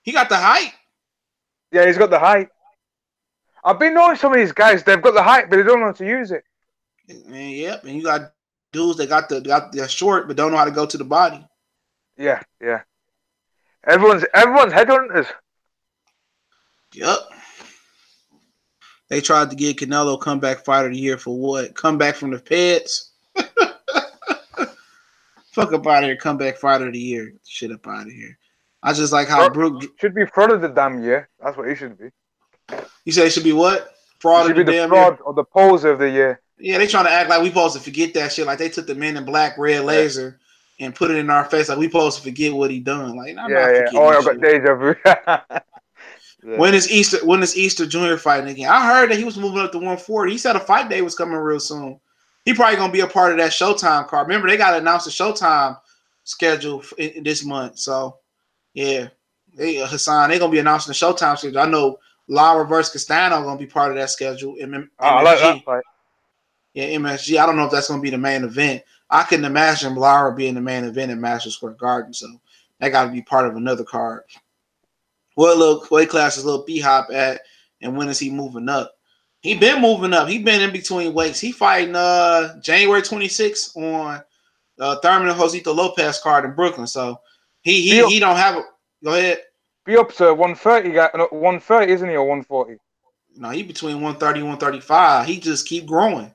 He got the height. Yeah, he's got the height. I've been knowing some of these guys, they've got the height, but they don't know how to use it. Yep, and you got dudes that got the short but don't know how to go to the body. Yeah. Everyone's headhunters. Yep. They tried to get Canelo comeback fighter of the year for what? Comeback from the Peds? Fuck up out of here, comeback fighter of the year. Shit up out of here. I just like how Brook should be fraud of the damn year. That's what he should be. You say it should be what? Fraud of the damn fraud year? or the poser of the year. Yeah, they trying to act like we supposed to forget that shit. Like they took the Men in Black red laser and put it in our face. Like we supposed to forget what he done. Like I'm not forgetting. Oh, I got deja vu. When is Easter Junior fighting again? I heard that he was moving up to 140. He said a fight day was coming real soon. He probably gonna be a part of that Showtime card. Remember, they got to announce the Showtime schedule this month. So yeah, Hassan, they gonna be announcing the Showtime schedule. I know Lara versus Castano gonna be part of that schedule. I like that fight. Yeah, MSG. I don't know if that's gonna be the main event. I couldn't imagine Lara being the main event in Madison Square Garden. So that got to be part of another card. What little weight class is little B-Hop at, and when is he moving up? He been moving up. He been in between weights. He fighting January 26th on Thurman and Josito Lopez card in Brooklyn. So he don't have a go ahead. Be up to 130 guy. No, 130, isn't he, or 140? No, he between 130 and 135. He just keep growing.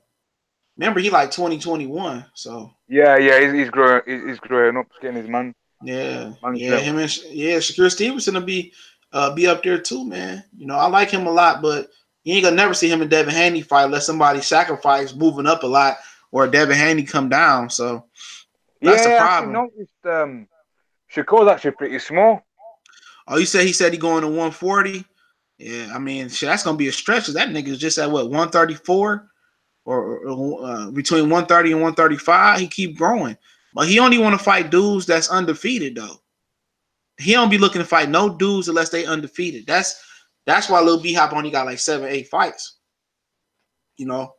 Remember, he like 2021. So yeah, he's growing. He's growing up, getting his man. Yeah, him and Shakur Stevenson will be up there too, man. You know, I like him a lot, but you ain't gonna never see him and Devin Haney fight unless somebody sacrifice moving up a lot or Devin Haney come down. So that's the problem. I noticed Shakur's actually pretty small. Oh, he said he going to 140. Yeah, I mean, shit, that's gonna be a stretch. That nigga's just at what 134 or between 130 and 135. He keep growing. But he only want to fight dudes that's undefeated, though. He don't be looking to fight no dudes unless they undefeated. That's why Lil B-Hop only got like 7-8 fights. You know,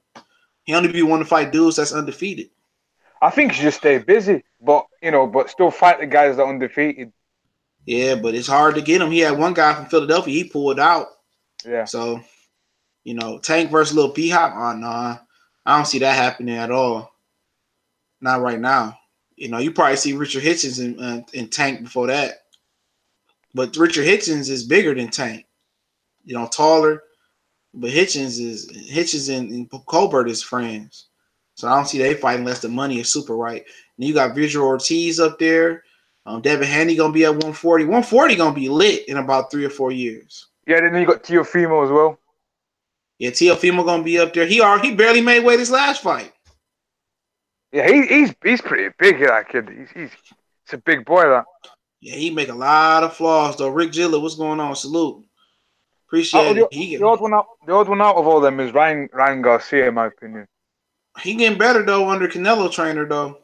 he only be wanting to fight dudes that's undefeated. I think he should stay busy, but still fight the guys that are undefeated. Yeah, but it's hard to get him. He had one guy from Philadelphia. He pulled out. Yeah. So, Tank versus Lil B-Hop. Oh, nah. I don't see that happening at all. Not right now. You know, you probably see Richard Hitchens in Tank before that. But Richard Hitchens is bigger than Tank. You know, taller. But Hitchens and Colbert is friends. So I don't see they fighting unless the money is super right. And you got Visual Ortiz up there. Devin Haney gonna be at 140. 140 gonna be lit in about 3 or 4 years. Yeah, then you got Teofimo as well. Yeah, Teofimo gonna be up there. He barely made weight his last fight. Yeah, he's pretty big, that kid. He's a big boy, that. Yeah, he make a lot of flaws though. Rick Gillett, what's going on? Salute. Appreciate it. The odd one out of all them is Ryan Garcia, in my opinion. He getting better though under Canelo trainer though.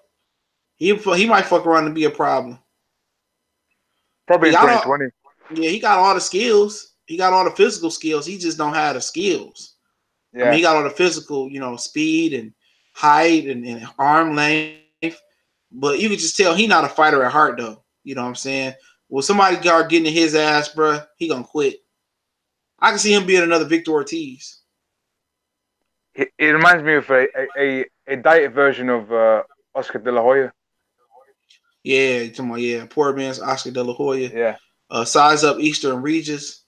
He might fuck around and be a problem. Probably in 2020. Yeah, he got all the skills. He got all the physical skills. He just don't have the skills. Yeah. I mean, he got all the physical, speed and height and arm length. But you can just tell he not a fighter at heart though. You know what I'm saying? Well, somebody start getting in his ass, bro, he gonna quit. I can see him being another Victor Ortiz. It reminds me of a diet version of Oscar De La Hoya. Yeah, you're talking about, poor man's Oscar De La Hoya. Yeah. Size up Easter and Regis.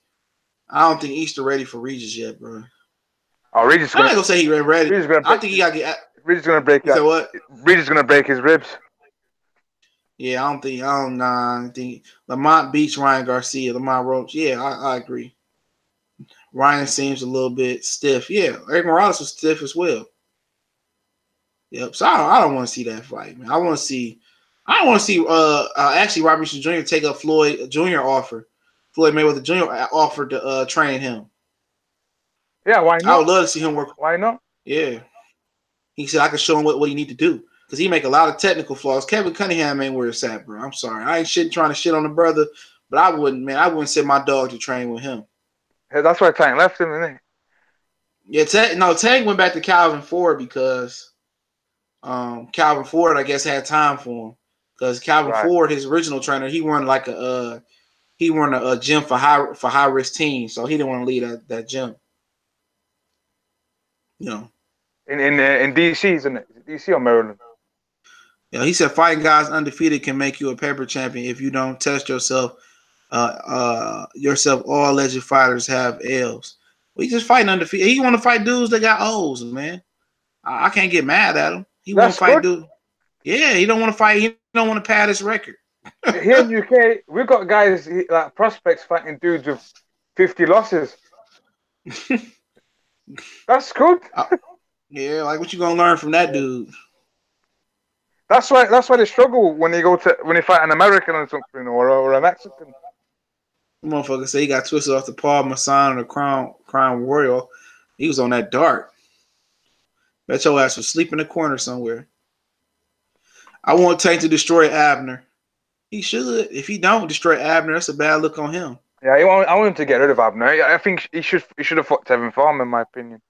I don't think Easter ready for Regis yet, bro. Oh, Regis. I'm not gonna say he ready. I think he gotta get. Regis gonna break that. What? Regis gonna break his ribs. Yeah, I think Lamont beats Ryan Garcia. Lamont Roach. Yeah, I agree. Ryan seems a little bit stiff. Yeah, Eric Morales was stiff as well. Yep. So I don't want to see that fight, man. I don't want to see actually Robinson Jr. take up Floyd Jr. offer. Floyd Mayweather Jr. offered to train him. Yeah, why not? I would love to see him work. Why not? Yeah. He said I could show him what he need to do. Because he make a lot of technical flaws. Kevin Cunningham ain't where it's at, bro. I'm sorry. I ain't trying to shit on the brother, but I wouldn't send my dog to train with him. Yeah, that's why Tank left him, isn't he? Yeah, Tank went back to Calvin Ford because Calvin Ford, I guess, had time for him. Because Calvin Ford, his original trainer, he run a gym for high risk teams, so he didn't want to leave that gym. You know. In DC, isn't it? DC or Maryland? Yeah, he said fighting guys undefeated can make you a paper champion if you don't test yourself. All alleged fighters have L's. Well, he just fighting undefeated. He want to fight dudes that got O's, man. I can't get mad at him. He want to fight dudes. Yeah, he don't want to fight. He don't want to pad his record. Here in the UK, we've got guys like prospects fighting dudes with 50 losses. That's good. Yeah, like what you gonna learn from that dude? That's why they struggle when they fight an American or something or a Mexican. Motherfucker say he got twisted off the Paul Masson or the Crown Royal. He was on that dart. Bet your ass was sleep in the corner somewhere. I want Tank to destroy Abner. He should. If he don't destroy Abner, that's a bad look on him. Yeah, I want him to get rid of Abner. I think he should have fought Tevin Farmer, in my opinion.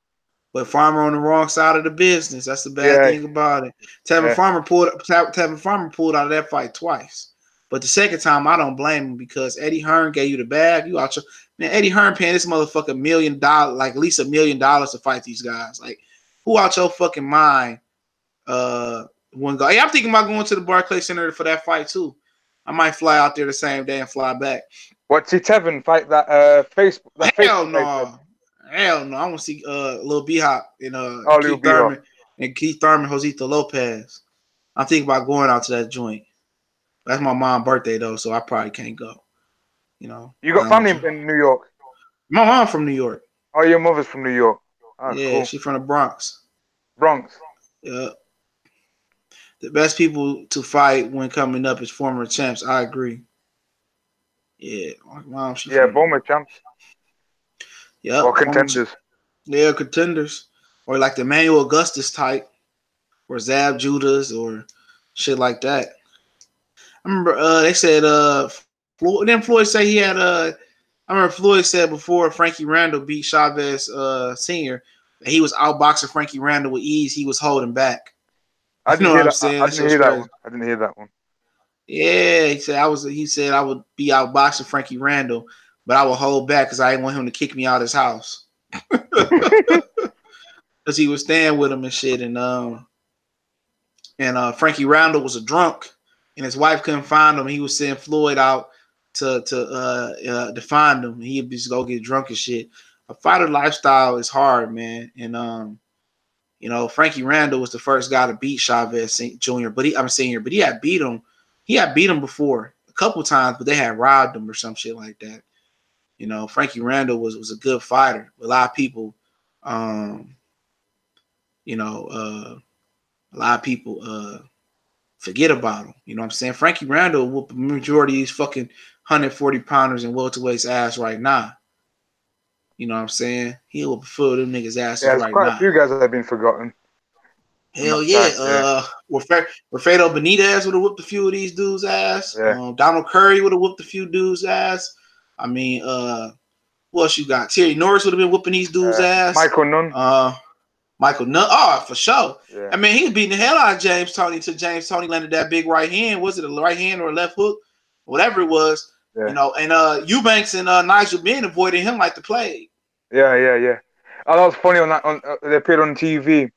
But Farmer on the wrong side of the business. That's the bad thing about it. Tevin Farmer pulled out of that fight twice. But the second time, I don't blame him because Eddie Hearn gave you the bag. Eddie Hearn paying this motherfucker $1 million, like at least $1 million to fight these guys. Like, who out your fucking mind? One guy. Hey, I'm thinking about going to the Barclays Center for that fight too. I might fly out there the same day and fly back. What, see Tevin fight that Facebook? Hell no. Hell no. I want to see Lil B-Hop and Keith Thurman, Josito Lopez. I'm thinking about going out to that joint. That's my mom's birthday though, so I probably can't go. You know. You got family in New York? My mom from New York. Oh, your mother's from New York. Oh, yeah, cool. She's from the Bronx. Bronx. Yeah. The best people to fight when coming up is former champs. I agree. Yeah, my mom. Former champs. Yeah. Or contenders. Yeah, contenders. Or like the Emmanuel Augustus type. Or Zab Judas or shit like that. I remember they said Floyd. Didn't Floyd say he had I remember Floyd said before Frankie Randall beat Chavez Sr. that he was outboxing Frankie Randall with ease. He was holding back. I didn't hear that one. Yeah, he said I would be outboxing Frankie Randall, but I would hold back because I didn't want him to kick me out of his house. because he was staying with him and shit. And Frankie Randall was a drunk, and his wife couldn't find him. He was sending Floyd out to find him. He'd just go get drunk and shit. A fighter lifestyle is hard, man. And you know, Frankie Randall was the first guy to beat Chavez Jr. Senior, but he had beat him. He had beat him before a couple times, but they had robbed him or some shit like that. You know, Frankie Randall was a good fighter. A lot of people, forget about him. You know what I'm saying? Frankie Randall whoop the majority of these fucking 140 pounders and welterweights ass right now. You know what I'm saying? He'll whoop a few of them niggas asses right now. Quite a few guys that have been forgotten. Hell yeah. Rafael Benitez would have whooped a few of these dudes' ass. Yeah. Donald Curry would have whooped a few dudes' ass. I mean, who else you got? Terry Norris would have been whooping these dudes' ass. Michael Nunn. Michael Nunn. Oh, for sure. Yeah. I mean, he was beating the hell out of James Toney until James Toney landed that big right hand. Was it a right hand or a left hook? Whatever it was. Yeah. You know, and Eubanks and Nigel Benn avoided him like the plague. Yeah. Oh, that was funny on that. They appeared on TV.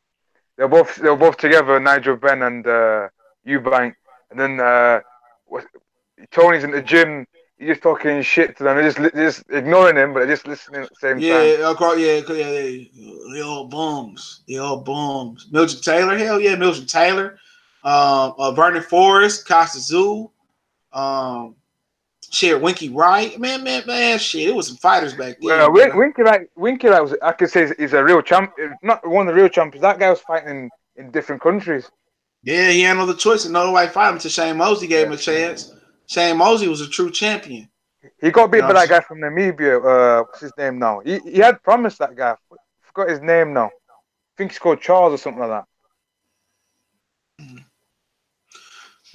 They were both together, Nigel Benn and Eubank. And then Tony's in the gym. He's just talking shit to them. They're just ignoring him, but they're just listening at the same time. They all bums. They all bums. Mildred Taylor, hell yeah, Mildred Taylor. Vernon Forrest, Costa Zoo. Shit, Winky Wright. Man, shit. It was some fighters back then. Winky Wright was, I could say, is a real champ. Not one of the real champions. That guy was fighting in different countries. Yeah, he had no other choice. No way fight him until Shane Mosley gave him a chance. Shane Mosley was a true champion. He got beat by that guy from Namibia. What's his name now? He had promised that guy. Forgot his name now. I think he's called Charles or something like that.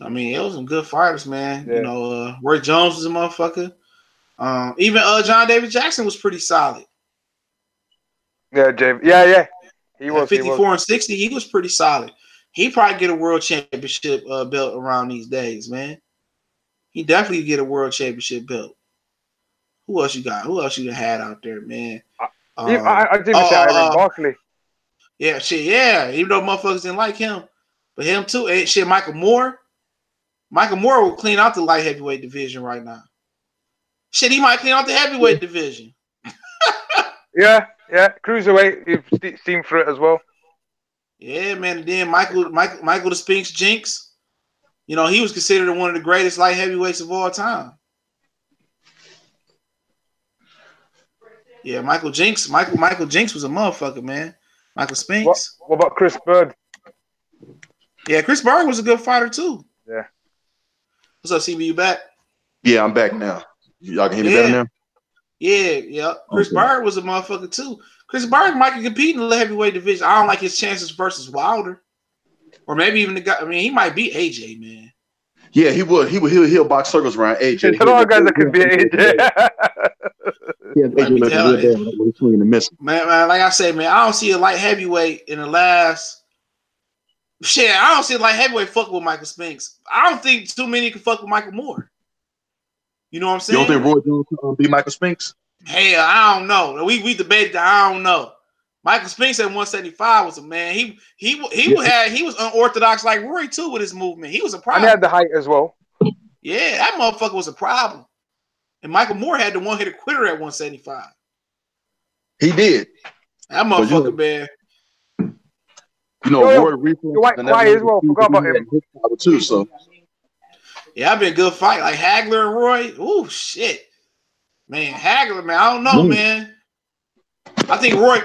I mean, it was some good fighters, man. Yeah. You know, Roy Jones was a motherfucker. Even John David Jackson was pretty solid. Yeah, yeah. He was 54 and 60. He was pretty solid. He probably get a world championship belt around these days, man. He definitely get a world championship belt. Who else you got? Who else you had out there, man? I didn't say Iron Barkley. Yeah, shit, yeah. Even though motherfuckers didn't like him, but him too. And shit, Michael Moore. Michael Moore will clean out the light heavyweight division right now. Shit, he might clean out the heavyweight division. Yeah. Cruiserweight, you've seen for it as well. Yeah, man. And then Michael the Spinks Jinx. You know, he was considered one of the greatest light heavyweights of all time. Yeah, Michael Jinx was a motherfucker, man. Michael Spinks. What about Chris Bird? Yeah, Chris Bird was a good fighter too. Yeah. What's up, CB? You back? Yeah, I'm back now. Y'all can hear me better now? Yeah. Chris Bird was a motherfucker too. Chris Bird might compete in the heavyweight division. I don't like his chances versus Wilder. Or maybe even the guy. I mean, he might beat AJ, man. Yeah, he would. He'll box circles around AJ. There's all guys that could beat AJ. Man, like I say, man, I don't see a light heavyweight in the last. Shit, I don't see a light heavyweight fuck with Michael Spinks. I don't think too many can fuck with Michael Moore. You know what I'm saying? You don't think Roy Jones can beat Michael Spinks? Hell, I don't know. We debated that. I don't know. Michael Spinks at 175 was a man. He was unorthodox like Roy too with his movement. He was a problem. And he had the height as well. Yeah, that motherfucker was a problem. And Michael Moore had the one-hitter quitter at 175. He did. That motherfucker, man. You know, Roy you're white quiet as well. Forgot about him too. So yeah, I've been a good fight like Hagler and Roy. Oh shit, man, Hagler, man. I don't know, man. I think Roy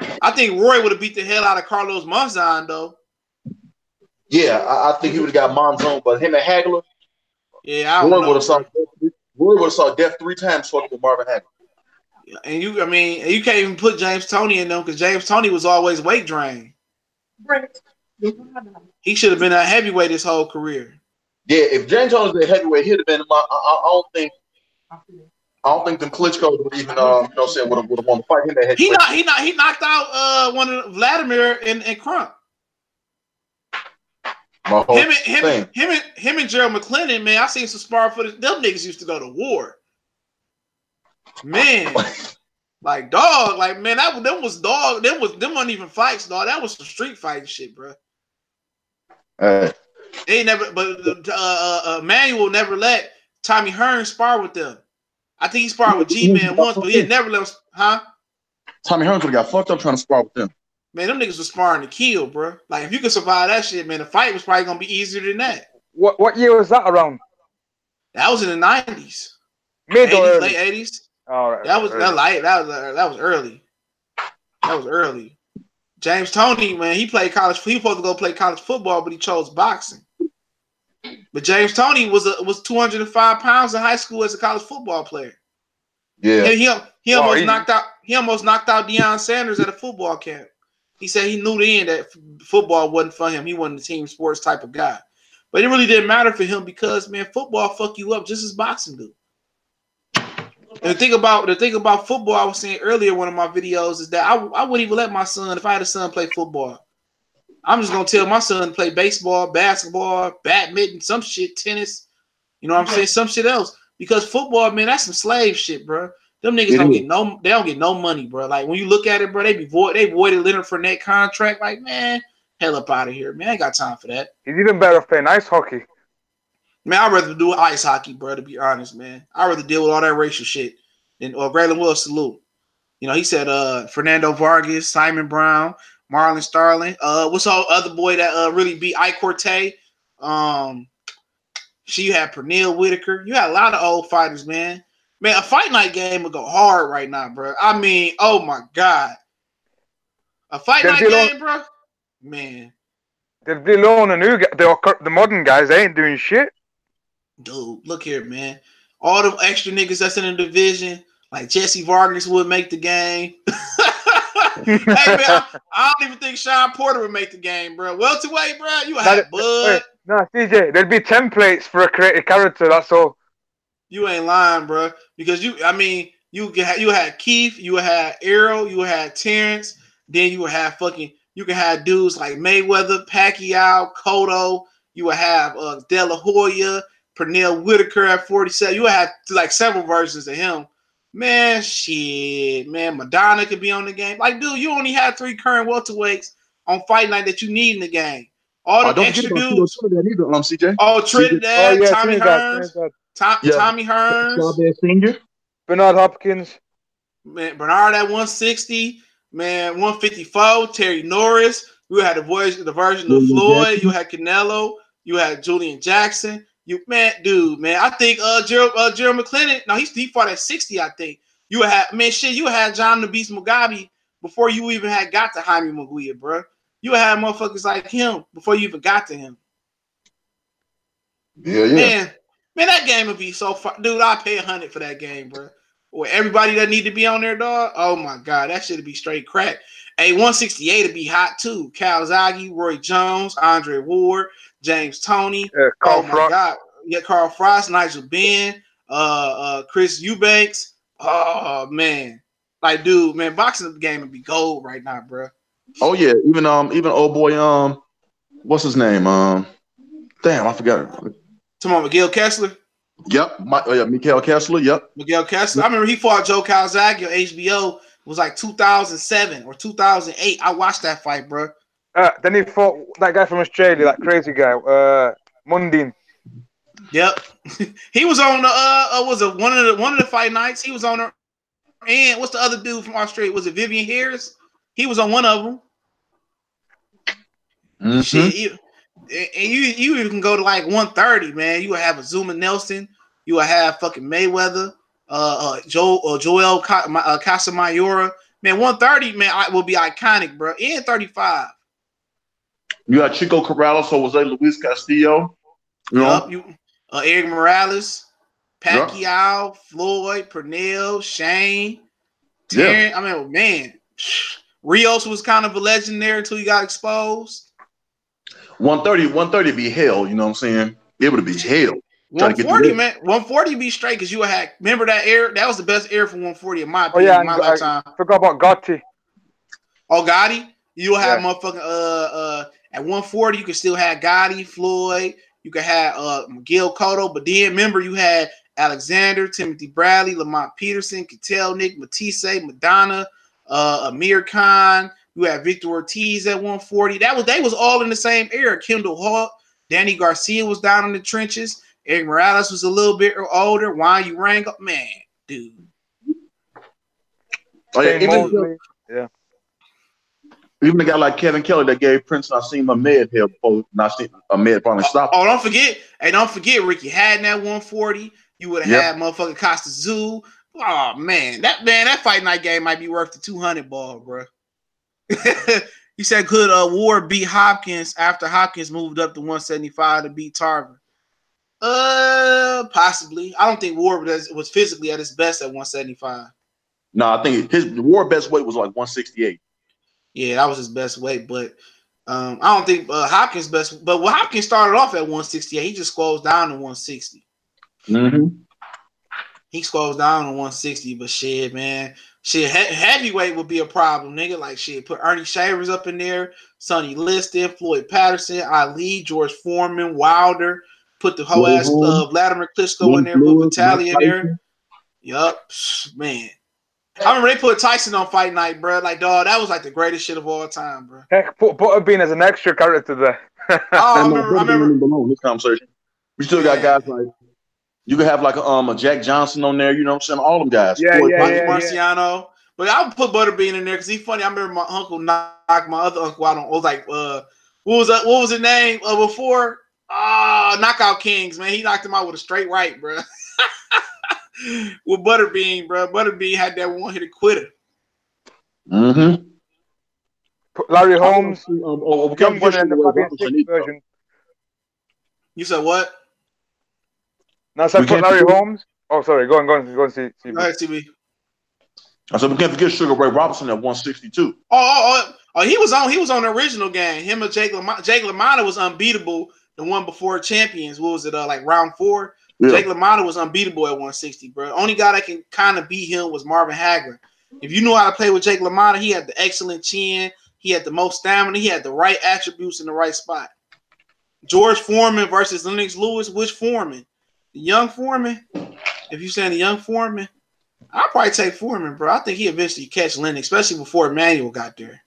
would have beat the hell out of Carlos Monzon though. Yeah, I think he would have got Monzon, but him and Hagler. Yeah, Roy would have saw death 3 times fucking with Marvin Hagler. And you can't even put James Toney in them because James Toney was always weight drained. He should have been a heavyweight his whole career. Yeah, if James Toney was a heavyweight, he'd have been. I don't think them Klitschko would even would have won the fight. Him at heavyweight. He knocked out one of Vladimir and Crump. Him and Gerald McClellan, man. I seen some spar footage. Them niggas used to go to war. Man. Like dog, like man, them was dog. Them wasn't even fights, dog. That was some street fighting shit, bro. They never, but Manuel never let Tommy Hearn spar with them. I think he sparred with G-Man once, but he had never let him, huh? Tommy Hearns would have got fucked up trying to spar with them. Man, them niggas was sparring to kill, bro. Like, if you could survive that shit, man, the fight was probably going to be easier than that. What year was that around? That was in the 90s. Mid 80s, late 80s. All right. That was early. That was early. James Toney, man, he played college. He was supposed to go play college football, but he chose boxing. But James Toney was 205 pounds in high school as a college football player. Yeah, he almost knocked out Deion Sanders at a football camp. He said he knew then that football wasn't for him. He wasn't a team sports type of guy. But it really didn't matter for him because, man, football fuck you up just as boxing do. And the thing about football, I was saying earlier in one of my videos, is that I wouldn't even let my son, if I had a son, play football. I'm just gonna tell my son to play baseball, basketball, badminton, some shit, tennis. You know what I'm saying? Some shit else. Because football, man, that's some slave shit, bro. Them niggas don't get no money, bro. Like when you look at it, bro, they voided Leonard Fournette contract. Like, man, hell up out of here, man. I ain't got time for that. He's even better playing ice hockey. Man, I'd rather do ice hockey, bro, to be honest, man. I'd rather deal with all that racial shit than Braylon Wills salute. You know, he said Fernando Vargas, Simon Brown, Marlon Starling. What's the other boy that really beat Ike Corte? You had Pernell Whitaker. You had a lot of old fighters, man. Man, a fight night game would go hard right now, bro. I mean, oh my God. A fight night game, bro? Man. They're alone and the modern guys, they ain't doing shit. Dude, look here, man. All the extra niggas that's in the division, like Jesse Vargas would make the game. Hey, man, I don't even think Sean Porter would make the game, bro. Welterweight, bro, you have Bud. No, CJ, there'd be templates for a creative character, that's all. You ain't lying, bro. Because you had Keith, you had Errol, you had Terrence, then you would have you can have dudes like Mayweather, Pacquiao, Cotto, you would have De La Hoya, Pernell Whitaker at 47. You would have like several versions of him. Man, shit, man, Madonna could be on the game. Like, dude, you only had 3 current welterweights on fight night that you need in the game. All the extra dudes. CJ. Oh, Trinidad, Tommy Hearns. Tommy Hearns. Chavez Sr. Bernard Hopkins. Man, Bernard at 160. Man, 154. Terry Norris. You had the version of Floyd. You had Canelo. You had Julian Jackson. Man, I think Gerald McClellan. No, he fought at 60, I think. You had John the Beast Mugabe before you even had got to Jaime Maguire, bro. You had motherfuckers like him before you even got to him. Yeah. Man, that game would be so fun. Dude, I'd pay $100 for that game, bro. Or everybody that need to be on there, dog. Oh, my God. That shit would be straight crack. Hey, 168 would be hot, too. Calzaghe, Roy Jones, Andre Ward, James Toney. Carl Frost. God. Yeah, Carl Frost, Nigel Benn, Chris Eubanks. Oh, man. Like, dude, man, boxing game would be gold right now, bro. Oh, yeah. Even old boy, what's his name? Damn, I forgot. Come on, Miguel Kessler. Yep, Miguel Kessler. Yep, Miguel Kessler. I remember he fought Joe Calzaghe on HBO. It was like 2007 or 2008. I watched that fight, bro. Then he fought that guy from Australia, that crazy guy, Mundine. Yep, he was on the one of the fight nights. He was on there. And what's the other dude from Australia? Was it Vivian Harris? He was on one of them. Mm-hmm. Shit, you even go to like 130, man. You would have a Zuma Nelson. You would have fucking Mayweather, Joel Casamayora. Man, 130, man, will be iconic, bro. And 35. You got Chico Corrales, Jose Luis Castillo. Yup. Eric Morales, Pacquiao, Floyd, Pernell, Shane, Terrence. I mean, man, Rios was kind of a legend there until he got exposed. 130 be hell, you know what I'm saying? It would be hell. 140, man. 140 be straight because you had, remember that era? That was the best era for 140 in my opinion, in my lifetime. I forgot about Gotti. Oh, Gotti? You have motherfucking at 140, you could still have Gotti, Floyd, you could have Miguel Cotto, but then remember you had Alexander, Timothy Bradley, Lamont Peterson, Nick, Matisse, Madonna, Amir Khan. You had Victor Ortiz at 140. They was all in the same era. Kendall Hawk, Danny Garcia was down in the trenches. Eric Morales was a little bit older. Juan Urango, man, dude. Yeah. Even a guy like Kevin Kelly that gave Prince Nassim Ahmed here before Nassim Ahmed finally stopped. Oh, don't forget, Ricky Hatton at 140. You would have had motherfucking Costa Zoo. Oh man, that fight night game might be worth the 200 ball, bro. He said, could Ward beat Hopkins after Hopkins moved up to 175 to beat Tarver? Possibly. I don't think Ward was physically at his best at 175. No, I think his Ward best weight was like 168. Yeah, that was his best weight, but I don't think Hopkins best. But Hopkins started off at 168. He just scrolls down to 160. Mm-hmm. He scrolls down to 160, but shit, man. Shit, heavyweight would be a problem, nigga. Like, shit, put Ernie Shavers up in there, Sonny Liston, Floyd Patterson, Ali, George Foreman, Wilder. Put the whole ass Vladimir Klitschko in there, put Vitaly in there. Yup, man. I remember they put Tyson on Fight Night, bro. Like, dog, that was like the greatest shit of all time, bro. Heck, put Butterbean as an extra character there. I remember. This conversation. We still got guys like, you could have like a Jack Johnson on there, you know what I'm saying? All them guys. Marciano. But I would put Butterbean in there because he's funny. I remember my uncle knocked my other uncle out on. I was like, what was his name before? Knockout Kings, man. He knocked him out with a straight right, bro. With Butterbean, bro. Butterbean had that one-hitter quitter. Mm-hmm. Larry Holmes. The version. You said what? No, so put Larry Holmes. Oh, sorry. Go on. See. Go ahead, CB. I said we can't forget Sugar Ray Robinson at 162. Oh, he was on the original game. Him and Jake LaMotta was unbeatable. The one before Champions. What was it? Like round 4. Yeah. Jake LaMotta was unbeatable at 160, bro. Only guy that can kind of beat him was Marvin Hagler. If you knew how to play with Jake LaMotta, he had the excellent chin. He had the most stamina. He had the right attributes in the right spot. George Foreman versus Lennox Lewis. Which Foreman? The young Foreman? If you're saying the young Foreman, I'll probably take Foreman, bro. I think he eventually catch Lennox, especially before Emmanuel got there.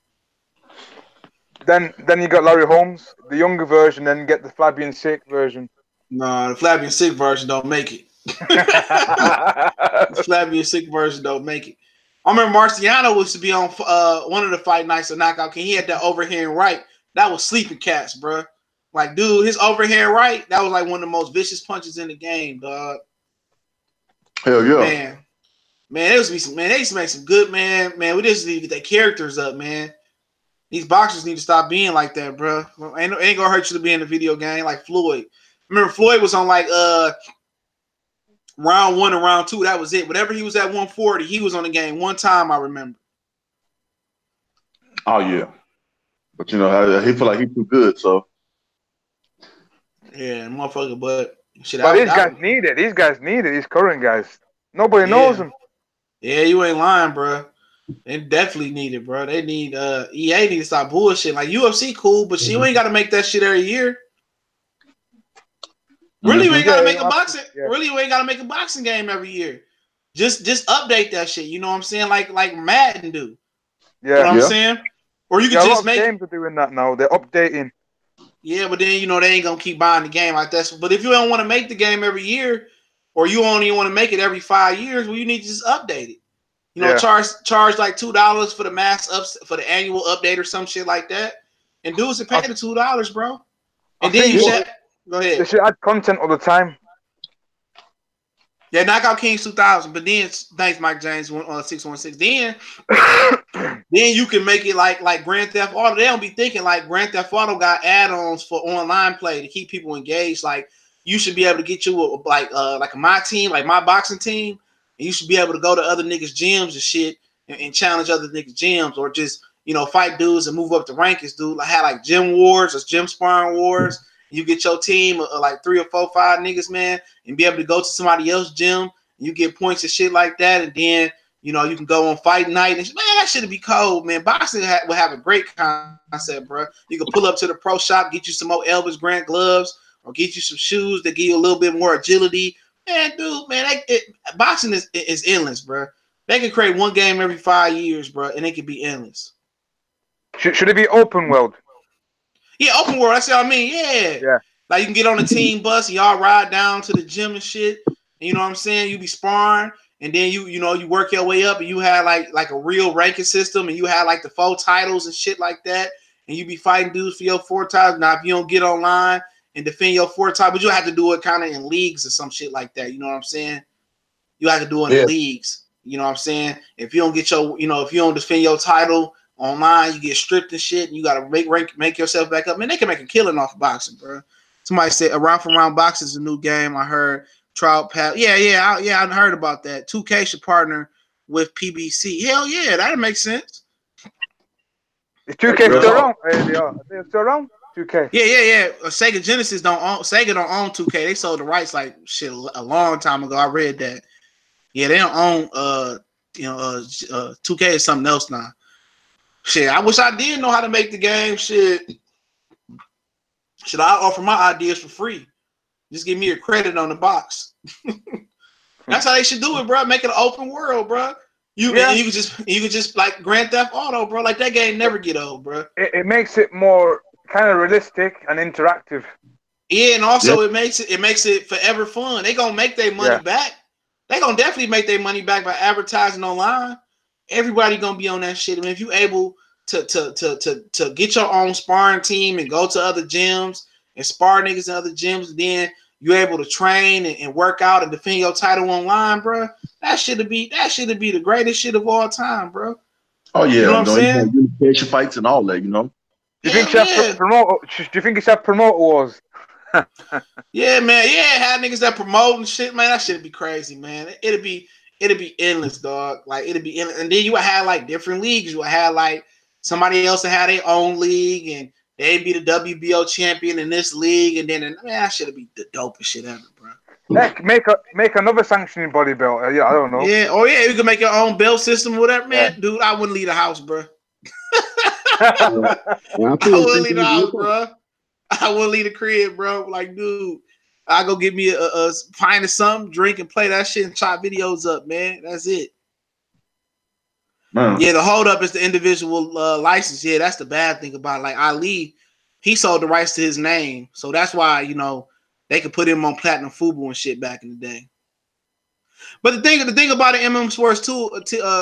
Then you got Larry Holmes, the younger version, then get the Flabby and Sick version. No, the Flabby and Sick version don't make it. The Flabby and Sick version don't make it. I remember Marciano was to be on one of the fight nights of Knockout King. He had that overhand right. That was sleeping cats, bro. Like, dude, his overhand right, that was like one of the most vicious punches in the game, dog. Hell yeah. Man, they used to make some good, man. Man, we just need to get their characters up, man. These boxers need to stop being like that, bro. Ain't gonna hurt you to be in a video game like Floyd. Remember, Floyd was on like round 1 and round 2. That was it. Whatever he was at 140, he was on the game one time, I remember. Oh yeah. But you know, he feel like he's too good, so. Yeah, motherfucker, but shit. But these guys need it. These current guys. Nobody knows them. Yeah, you ain't lying, bro. They definitely need it, bro. They need EA need to stop bullshit. Like UFC cool, but you ain't gotta make that shit every year. Really, you ain't gotta make a boxing. Yeah. Really, you ain't gotta make a boxing game every year. Just update that shit. You know what I'm saying? Like Madden do. Yeah, you know what I'm saying? Or you can just make games are doing that now. They're updating. Yeah, but then they ain't gonna keep buying the game like that. But if you don't want to make the game every year, or you only want to make it every 5 years, well, you need to just update it. You know, charge like $2 for the for the annual update or some shit like that. And dudes are paying the $2, bro. And then you should go ahead. They should add content all the time. Yeah, Knockout Kings 2000. But then thanks, Mike James 616. Then you can make it like Grand Theft Auto. They don't be thinking like Grand Theft Auto got add-ons for online play to keep people engaged. Like you should be able to get you like my team, like my boxing team. And you should be able to go to other niggas' gyms and shit and challenge other niggas' gyms, or just, fight dudes and move up the rankings, dude. Like had like gym wars or gym sparring wars. You get your team of like 3 or 4, 5 niggas, man, and be able to go to somebody else's gym. And you get points and shit like that, and then you can go on fight night. And man, that should be cold, man. Boxing will have a great concept, bro. You can pull up to the pro shop, get you some more Elvis Grant gloves, or get you some shoes that give you a little bit more agility Man, dude, man, boxing is endless, bro. They can create one game every 5 years, bro, and it can be endless. Should it be open world? Yeah, open world. That's what I mean. Yeah. Yeah. Like you can get on a team bus and y'all ride down to the gym and shit. And you know what I'm saying? You be sparring, and then you work your way up, and you have like a real ranking system, and you have like the 4 titles and shit like that. And you be fighting dudes for your 4 titles. Now, if you don't get online and defend your 4 titles, but you have to do it kind of in leagues or some shit like that. You know what I'm saying? You have to do it in leagues. You know what I'm saying? If you don't get your, if you don't defend your title online, you get stripped and shit, and you gotta make yourself back up. Man, they can make a killing off of boxing, bro. Somebody said Around for Round boxing is a new game. I heard Trout Pat. I heard about that. 2K should partner with PBC. Hell yeah, that'd make sense. Is 2K still around? They're still around? 2K. Yeah. Sega Genesis Sega don't own 2K. They sold the rights like shit a long time ago. I read that. Yeah, they don't own 2K is something else now. Shit, I wish I did know how to make the game. Shit, should I offer my ideas for free? Just give me a credit on the box. That's how they should do it, bro. Make it an open world, bro. You could just like Grand Theft Auto, bro. Like that game never get old, bro. It makes it more kind of realistic and interactive. Yeah, and also it makes it forever fun. They gonna make their money back. They gonna definitely make their money back by advertising online. Everybody gonna be on that shit. I mean, if you able to get your own sparring team and go to other gyms and spar niggas in other gyms, then you're able to train and work out and defend your title online, bro. That should be the greatest shit of all time, bro. Oh yeah, you know what I'm saying? Unification fights and all that, Do you think you should promote wars? Yeah, man. Yeah, have niggas that promote and shit, man. That shit'd be crazy, man. It'd be endless, dog. Like it'd be endless. And then you would have like different leagues. You would have like somebody else that had their own league, and they'd be the WBO champion in this league, and then man, that shit'd be the dopest shit ever, bro. Heck, make another sanctioning body belt. Yeah, I don't know. Yeah, you can make your own belt system, whatever, man. Dude, I wouldn't leave the house, bro. I wouldn't leave the house, bro. I wouldn't leave the crib, bro. Like, dude, I go get me a pint of something, drink, and play that shit and chop videos up, man. That's it. Yeah, the hold up is the individual license. Yeah, that's the bad thing about it. Like Ali, he sold the rights to his name, so that's why they could put him on Platinum Fubu and shit back in the day. But the thing about the MM Sports too,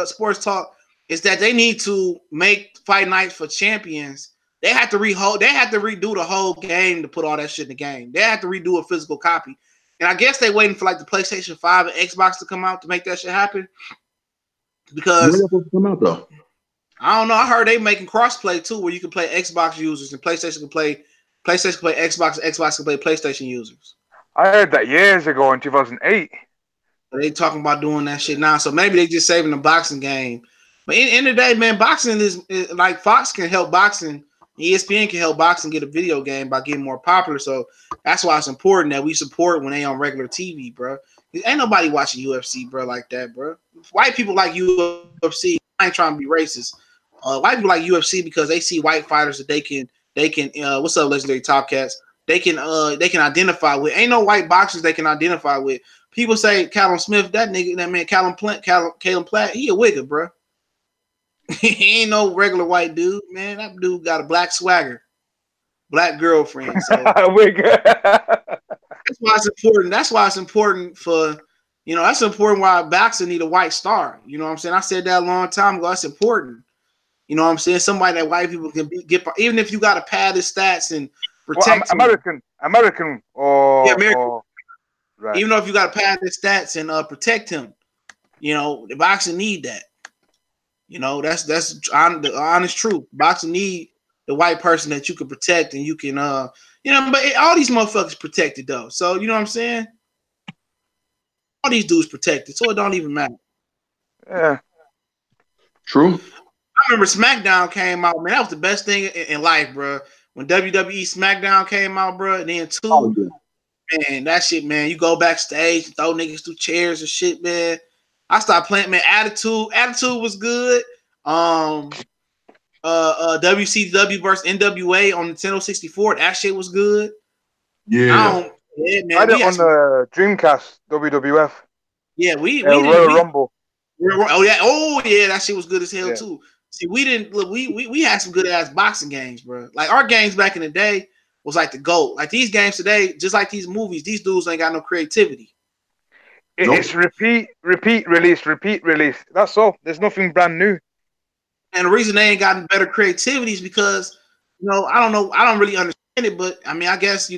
Sports Talk, is that they need to make fight nights for champions. They have to redo the whole game to put all that shit in the game. They have to redo a physical copy. And I guess they're waiting for like the PlayStation 5 and Xbox to come out to make that shit happen. Because when will it come out though? I don't know. I heard they making crossplay too, where you can play Xbox users and PlayStation can play Xbox, and Xbox can play PlayStation users. I heard that years ago in 2008. They talking about doing that shit now. So maybe they just saving the boxing game. But in the end of the day, man, boxing is like Fox can help boxing. ESPN can help boxing get a video game by getting more popular. So that's why it's important that we support when they on regular TV, bro. Ain't nobody watching UFC, bro, like that, bro. White people like UFC. I ain't trying to be racist. White people like UFC because they see white fighters that they can what's up, legendary Top Cats? They can identify with. Ain't no white boxers they can identify with. People say Callum Smith, that man, Callum Platt, he a wigger, bro. He ain't no regular white dude, man. That dude got a black swagger, black girlfriend. So that's why it's important. That's why it's important for, that's important why boxing need a white star. You know what I'm saying? I said that a long time ago. That's important. You know what I'm saying? Somebody that white people can get, even if you got to pad his stats and protect American. American. Right. Even though if you got to pad his stats and protect him, the boxing need that. That's the honest truth. Boxing need the white person that you can protect and you can, but all these motherfuckers protected though. So you know what I'm saying? All these dudes protected, so it don't even matter. Yeah. True. I remember SmackDown came out, man. That was the best thing in life, bro. When WWE SmackDown came out, bro, and then man, that shit, man. You go backstage and throw niggas through chairs and shit, man. I started playing, man. Attitude was good. WCW versus NWA on Nintendo 64. That shit was good. Yeah. Yeah, I man. did it on the Dreamcast WWF. Yeah, we Royal didn't. Rumble. Oh yeah, that shit was good as hell Yeah. too. See, we didn't look. We had some good ass boxing games, bro. Like our games back in the day was like the GOAT. Like these games today, just like these movies, these dudes ain't got no creativity. It's repeat, release. That's all. There's nothing brand new. And the reason they ain't gotten better creativity is because, I don't know, I don't really understand it, but I mean, I guess,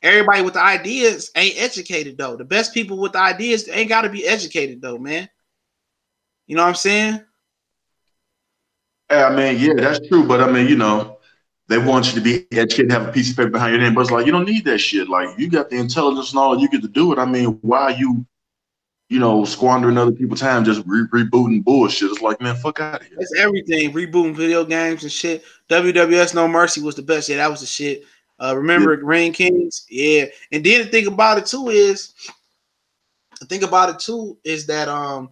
everybody with the ideas ain't educated though. The best people with the ideas ain't got to be educated though, man. You know what I'm saying? I mean, yeah, that's true. But I mean, they want you to be educated and have a piece of paper behind your name. But it's like, you don't need that shit. Like, you got the intelligence and all, you get to do it. I mean, why are you, squandering other people's time just rebooting bullshit? It's like, man, fuck out of here. It's everything. Rebooting video games and shit. WWS No Mercy was the best. Yeah, that was the shit. Remember Reign Kings? Yeah. And then the thing about it too is that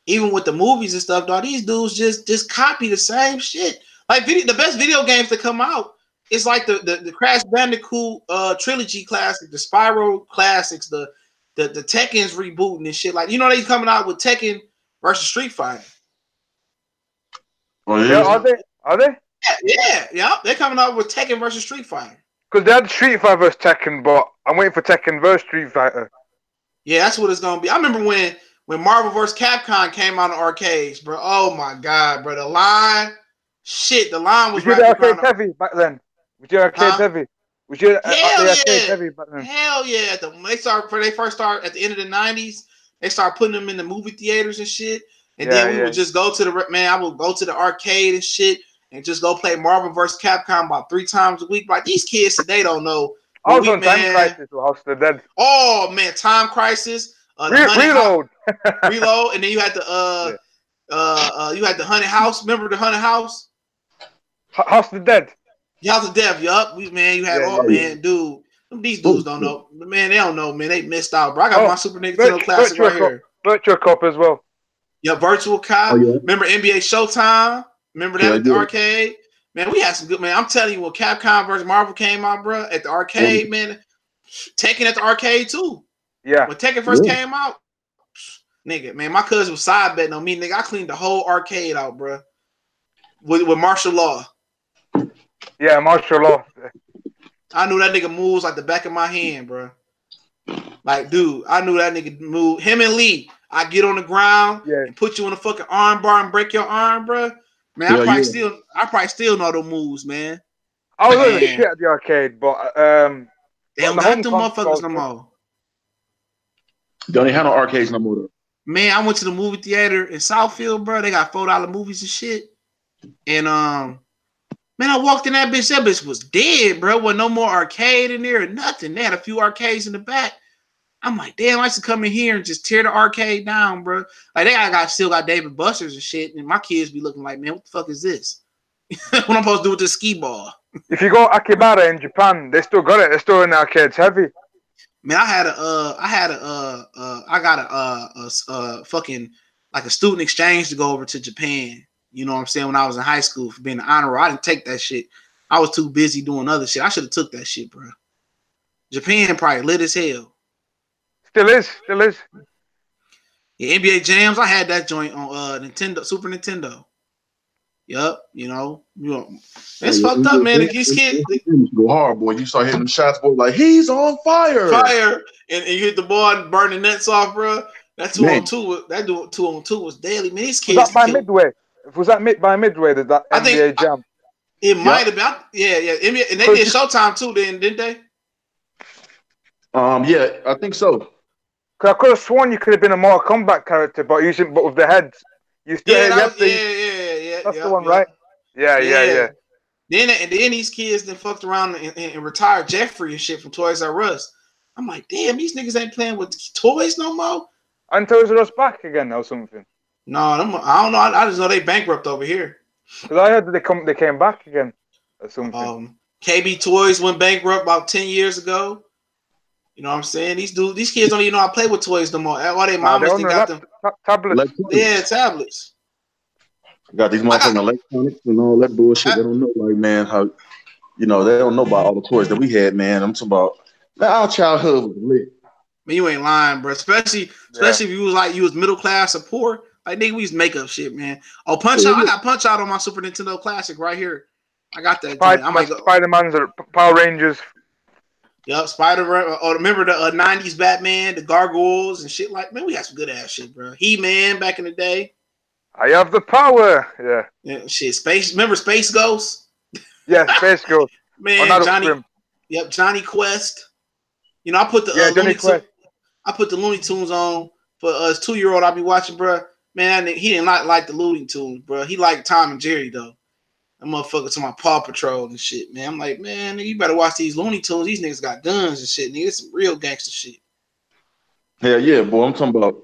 even with the movies and stuff, dog, these dudes just copy the same shit. Like the best video games that come out, it's like the Crash Bandicoot trilogy classic, the Spyro classics, the Tekken's rebooting and shit. Like, they coming out with Tekken versus Street Fighter. Oh, yeah, are they? Yeah. They're coming out with Tekken versus Street Fighter. Because they had Street Fighter versus Tekken, but I'm waiting for Tekken versus Street Fighter. Yeah, that's what it's gonna be. I remember when Marvel vs. Capcom came out in arcades, bro. Oh my god, bro. The line was right. Arcade heavy back then. Was you arcade heavy? Was you arcade heavy back then? Hell yeah. They first start at the end of the 90s, they start putting them in the movie theaters and shit. And then we would just go to I would go to the arcade and shit and just go play Marvel vs. Capcom about 3 times a week. Like these kids today don't know. I was on Time Crisis or House of the Dead. Oh man, Time Crisis. Reload. Reload, and then you had the Haunted House. Remember the Haunted House? House of the Dead. House of Death. Yup. Man, dude. These dudes don't know. Man, they don't know. Man, they missed out, bro. I got my Super Nintendo Classic right here. Virtual Cop as well. Yeah, Virtual Cop. Oh, yeah. Remember NBA Showtime? Remember that at the arcade? Man, we had some good, man. I'm telling you, when Capcom versus Marvel came out, bro, at the arcade, man, Tekken at the arcade too. Yeah. When Tekken first came out, nigga, man, my cousin was side betting on me, nigga. I cleaned the whole arcade out, bro, with martial law. Yeah, martial law. I knew that nigga moves like the back of my hand, bro. Like, dude, I knew that nigga move. Him and Lee, I get on the ground and put you in a fucking arm bar and break your arm, bro. Man, I probably still know those moves, man. I was doing shit at the arcade, but they don't got them motherfuckers no more. Don't even have no arcades no more though. Man, I went to the movie theater in Southfield, bro. They got $4 movies and shit. And man, I walked in that bitch. That bitch was dead, bro. Wasn't no more arcade in there or nothing. They had a few arcades in the back. I'm like, damn, I used to come in here and just tear the arcade down, bro. Like, they still got David Buster's and shit, and my kids be looking like, man, what the fuck is this? What I'm supposed to do with this skee ball? If you go Akibara in Japan, they still got it. They're still in the arcades heavy. Man, I got a fucking like a student exchange to go over to Japan. You know what I'm saying? When I was in high school for being an honor roll, I didn't take that shit. I was too busy doing other shit. I should have took that shit, bro. Japan probably lit as hell. Still is. Yeah, NBA Jams. I had that joint on Super Nintendo. Yup, it's fucked up, man. These kids go hard, boy. You start hitting them shots, boy, like he's on fire. And you hit the ball and burn the nets off, bro. That 2-on-2. That 2-on-2 was daily, man. These kids. Was that by Midway? Was that by Midway? That NBA Jam? It might have been. Yeah. NBA, and they did Showtime too, then, didn't they? Yeah, I think so. Cause I could have sworn you could have been a Mortal Kombat character, but with the heads. You still That's the one, right? Yeah. Then these kids then fucked around and retired Jeffrey and shit from Toys R Us. I'm like, damn, these niggas ain't playing with toys no more. And Toys R Us back again or something. No, I don't know. I just know they bankrupt over here. Because I heard that they came back again or something. KB Toys went bankrupt about 10 years ago. You know what I'm saying? These kids don't even know how to play with toys no more. All their mamas they got them tablets. Yeah, tablets. Got these motherfucking electronics and all that bullshit. They don't know, like, man, how they don't know about all the toys that we had, man. I'm talking about Man, our childhood was lit. Man, you ain't lying, bro. Especially if you was middle class or poor. Like nigga, we used to make up shit, man. Oh, Punch Out! I got Punch Out on my Super Nintendo Classic right here. I got that joint. I might go. Spider-Man's or Power Rangers. Yup, Spider. Or remember the '90s Batman, the Gargoyles and shit like. Man, we had some good ass shit, bro. He-Man back in the day. I have the power. Yeah, shit. Space. Remember Space Ghost? Yeah, Space Ghost. Man, Johnny. Yep, Johnny Quest. You know, I put the Looney Tunes. I put the Looney Tunes on for his 2-year-old. I be watching, bro. Man, he didn't like the Looney Tunes, bro. He liked Tom and Jerry though. That motherfucker to my Paw Patrol and shit, man. I'm like, man, you better watch these Looney Tunes. These niggas got guns and shit, nigga. It's some real gangster shit. Hell yeah, boy. I'm talking about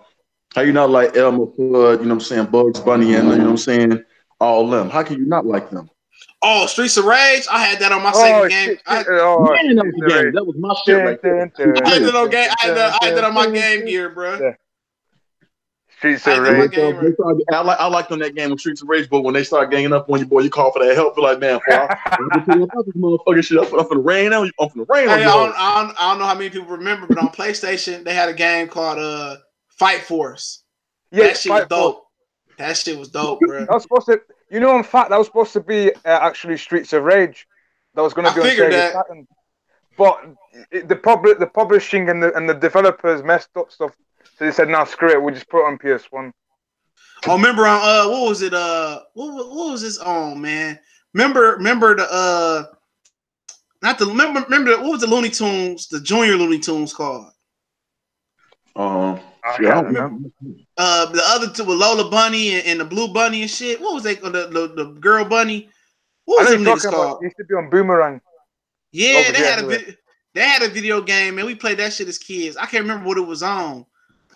how you not like Elmer Fudd, you know what I'm saying, Bugs Bunny, and you know what I'm saying, all them. How can you not like them? Oh, Streets of Rage. I had that on my second game. Man, that was the game. That was my shit right there. I had that on my Game Gear, bro. Yeah. Streets of Rage. I liked on that game with Streets of Rage, but when they start ganging up on you, boy, you call for that help. Feel like, man, I'm motherfucking shit. I'm finna rain out. I'm finna rain on you. I don't know how many people remember, but on PlayStation they had a game called Fight Force. Yeah, that shit was dope. That shit was dope, bro. That was supposed to, in fact, that was supposed to be actually Streets of Rage. That was going to be on Sega Saturn. But the publishing and the developers messed up stuff. So they said, "No, screw it. We'll just put it on PS1." Oh, remember on what was it? What was this on, man? Remember the not the remember what was the Looney Tunes, the Junior Looney Tunes called? I can't remember. The other two with Lola Bunny and the Blue Bunny and shit. What was they? The girl bunny. What was them niggas called? It used to be on Boomerang. Yeah, they had a video game, man. We played that shit as kids. I can't remember what it was on.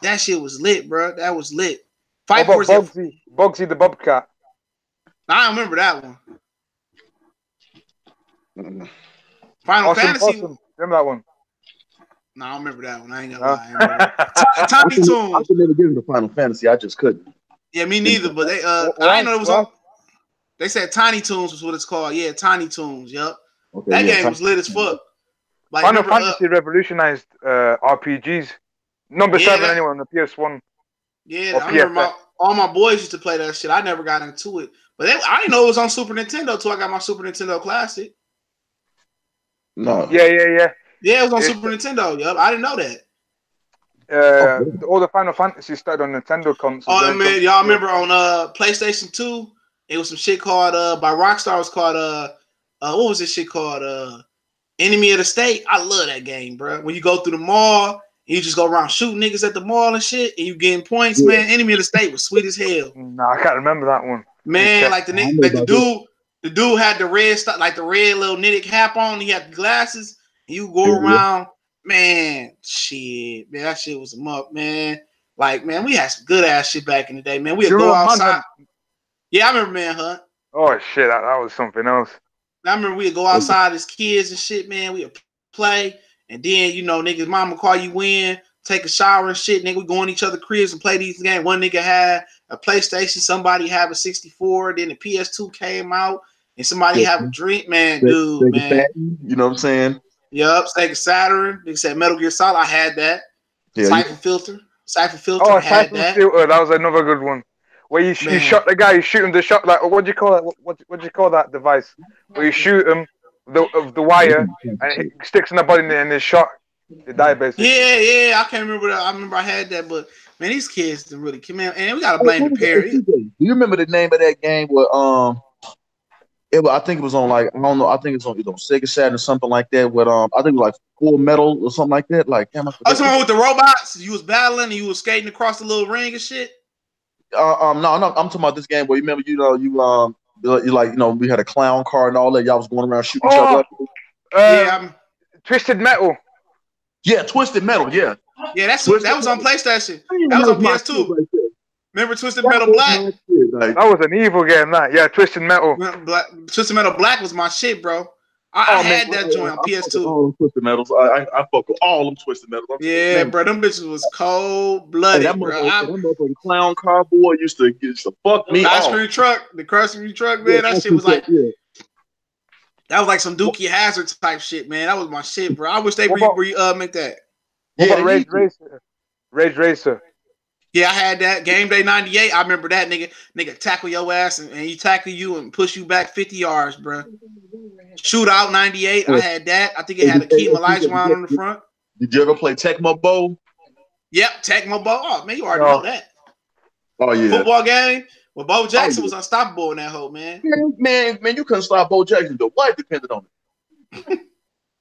That shit was lit, bro. That was lit. Fight Force. Bugsy the Bobcat. I don't remember that one. Final Fantasy. Awesome. Remember that one? No, I don't remember that one. I ain't gonna lie. Tiny Toons. I could never get into Final Fantasy. I just couldn't. Yeah, me neither. But they I didn't know it was on. They said Tiny Toons was what it's called. Yeah, Tiny Toons. Yep. Okay, that game was lit as fuck. Like, Final Fantasy revolutionized RPGs. Number 7 anyway on the PS1. Yeah, I remember all my boys used to play that shit. I never got into it. But I didn't know it was on Super Nintendo until I got my Super Nintendo Classic. No. Yeah. Yeah, it was on Super Nintendo. Yup, I didn't know that. All the Final Fantasy started on Nintendo consoles. Oh man, y'all remember on PlayStation 2? It was some shit called by Rockstar. It was called what was this shit called? Enemy of the State. I love that game, bro. When you go through the mall. You just go around shooting niggas at the mall and shit, and you getting points, man. Enemy of the State was sweet as hell. Nah, I can't remember that one. Man, like the dude had the red stuff, like the red little knitted cap on. He had the glasses. And you go around, man. Shit, man, that shit was a muck, man. Like, man, we had some good ass shit back in the day, man. We'd go outside. Yeah, I remember Manhunt. Oh shit, that was something else. I remember we'd go outside as kids and shit, man. We'd play. And then, niggas mama call you in, take a shower and shit. Nigga, we go in each other's cribs and play these games. One nigga had a PlayStation, somebody had a 64, then the PS2 came out, and somebody have a drink, man, dude, man. You know what I'm saying? Yup, Sega Saturn. They said Metal Gear Solid. I had that. Yeah, Cypher Filter. Oh, I had that. Filter. That was another good one. Where you shot the guy, you shoot him the shot, like, what do you call that? What do you call that device? Where you shoot him of the wire and it sticks in the body and they shot. They die basically. Yeah. I can't remember that. I remember I had that, but man, these kids didn't really come in. And we gotta blame the parents. Do you remember the name of that game where I think it was on like I don't know, I think it's on Sega Saturn or something like that with I think it was like Full Metal or something like that. Like someone with the robots, you was battling and you was skating across the little ring and shit. No, I'm talking about this game where you remember you like we had a clown car and all that. Y'all was going around shooting each other. Twisted Metal. Yeah, Twisted Metal. Yeah. Yeah, that was on PlayStation. That was on PS2. Right, remember Twisted Metal Black? That was an evil game. Yeah, Twisted Metal. Twisted Metal Black was my shit, bro. I had that joint on PS2. All them Twisted Metals. I fuck with all them Twisted Metals. Yeah, bro, them bitches was cold blooded, bro. That motherfucking clown car boy used to fuck me off. The Crush Cream truck, man. That shit was like. That was like some Dookie Hazard type shit, man. That was my shit, bro. I wish they make that. What about Rage Racer? Rage Racer. Yeah, I had that. Game Day 98. I remember that nigga tackle your ass and he tackle you and push you back 50 yards, bro. Shootout 98. I had that. I think it had Akeem Olajuwon on the front. Did you ever play Tecmo Bowl? Yep, Tecmo Bowl. Oh man, you already know that. Oh yeah. Football game. Well, Bo Jackson was unstoppable in that hole, man. Man, you couldn't stop Bo Jackson. The life depended on it.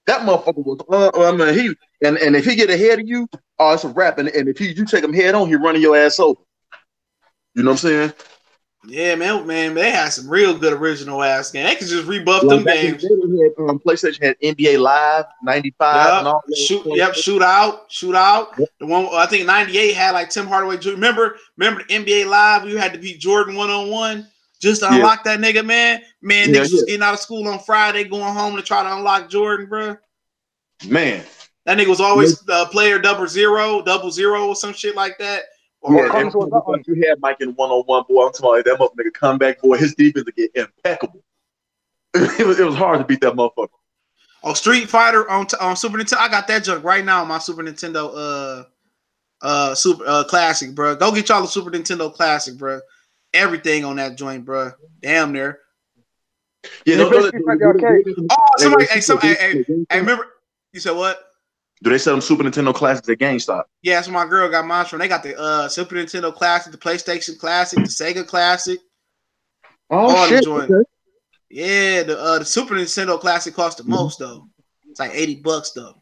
That motherfucker was and if he get ahead of you, oh, it's a wrap. And if you take him head on, he running your ass over. You know what I'm saying? Yeah, man, they had some real good original ass games. They could just rebuff them games. PlayStation had NBA Live 95 and all that. Shootout. Yep. The one I think 98 had like Tim Hardaway Jr. Remember the NBA Live? You had to beat Jordan 1-on-1 just to unlock that nigga, man. Niggas was getting out of school on Friday, going home to try to unlock Jordan, bro. Man, that nigga was always player 00 or some shit like that. You had Mike in 1-on-1, boy. I'm talking about that motherfucker comeback, boy. His defense would get impeccable. It was hard to beat that motherfucker. Oh, Street Fighter on Super Nintendo. I got that junk right now on my Super Nintendo Classic, bro. Go get y'all the Super Nintendo Classic, bro. Everything on that joint, bro. Damn near. Yeah, somebody. Hey, remember? You said what? Do they sell them Super Nintendo Classics at GameStop? Yeah, that's where my girl got mine from. They got the Super Nintendo Classic, the PlayStation Classic, the Sega Classic. Oh shit! Okay. Yeah, the Super Nintendo Classic cost the most though. It's like $80 though,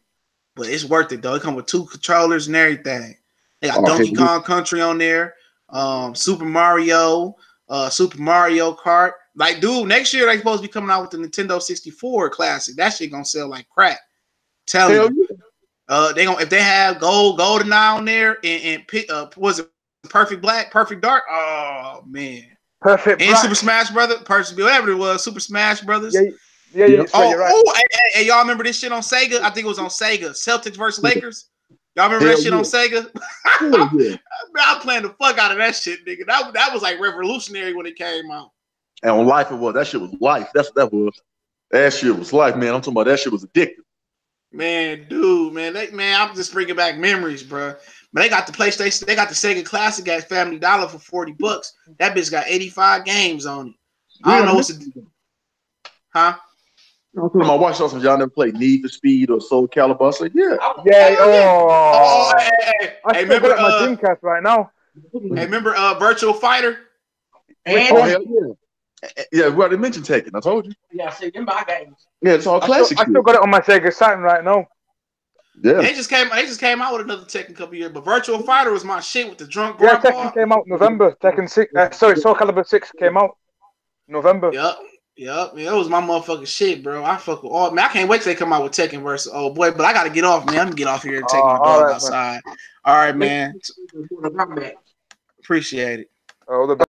but it's worth it though. It comes with 2 controllers and everything. They got Donkey Kong Country on there, Super Mario Kart. Like, dude, next year they supposed to be coming out with the Nintendo 64 Classic. That shit gonna sell like crack. Tell you. They gonna if they have GoldenEye on there and pick was it Perfect Black, Perfect Dark? Oh man, Perfect and Black. Super Smash Brothers, whatever it was, Super Smash Brothers. Yeah. You're right. Hey, y'all remember this shit on Sega? I think it was on Sega. Celtics versus Lakers. Y'all remember that shit on Sega? I'm playing the fuck out of that shit, nigga. That was like revolutionary when it came out. And on life it was. That shit was life. That's what that was. That shit was life, man. I'm talking about that shit was addictive. Man, dude, I'm just bringing back memories, bro. But they got the PlayStation, they got the Sega Classic at Family Dollar for $40. That bitch got 85 games on it. I don't know what's the huh? I'm talking about watch something. Y'all never played Need for Speed or Soul Calibur? I said, yeah. I remember my Dreamcast right now. Hey, remember Virtual Fighter? Hell yeah. Yeah, we already mentioned Tekken. I told you. Yeah, I see them my games. Yeah, it's all classic. I still got it on my Sega Saturn right now. Yeah. They just came out with another Tekken couple years, but Virtual Fighter was my shit with the drunk grandpa. Yeah, Tekken came out November. Tekken 6. Soul Calibur 6 came out November. Yep. It was my motherfucking shit, bro. I fuck with all. Man, I can't wait till they come out with Tekken versus oh boy. But I gotta get off, man. I'm gonna get off here and take my dog outside. Man. All right, man. Appreciate it. All the best.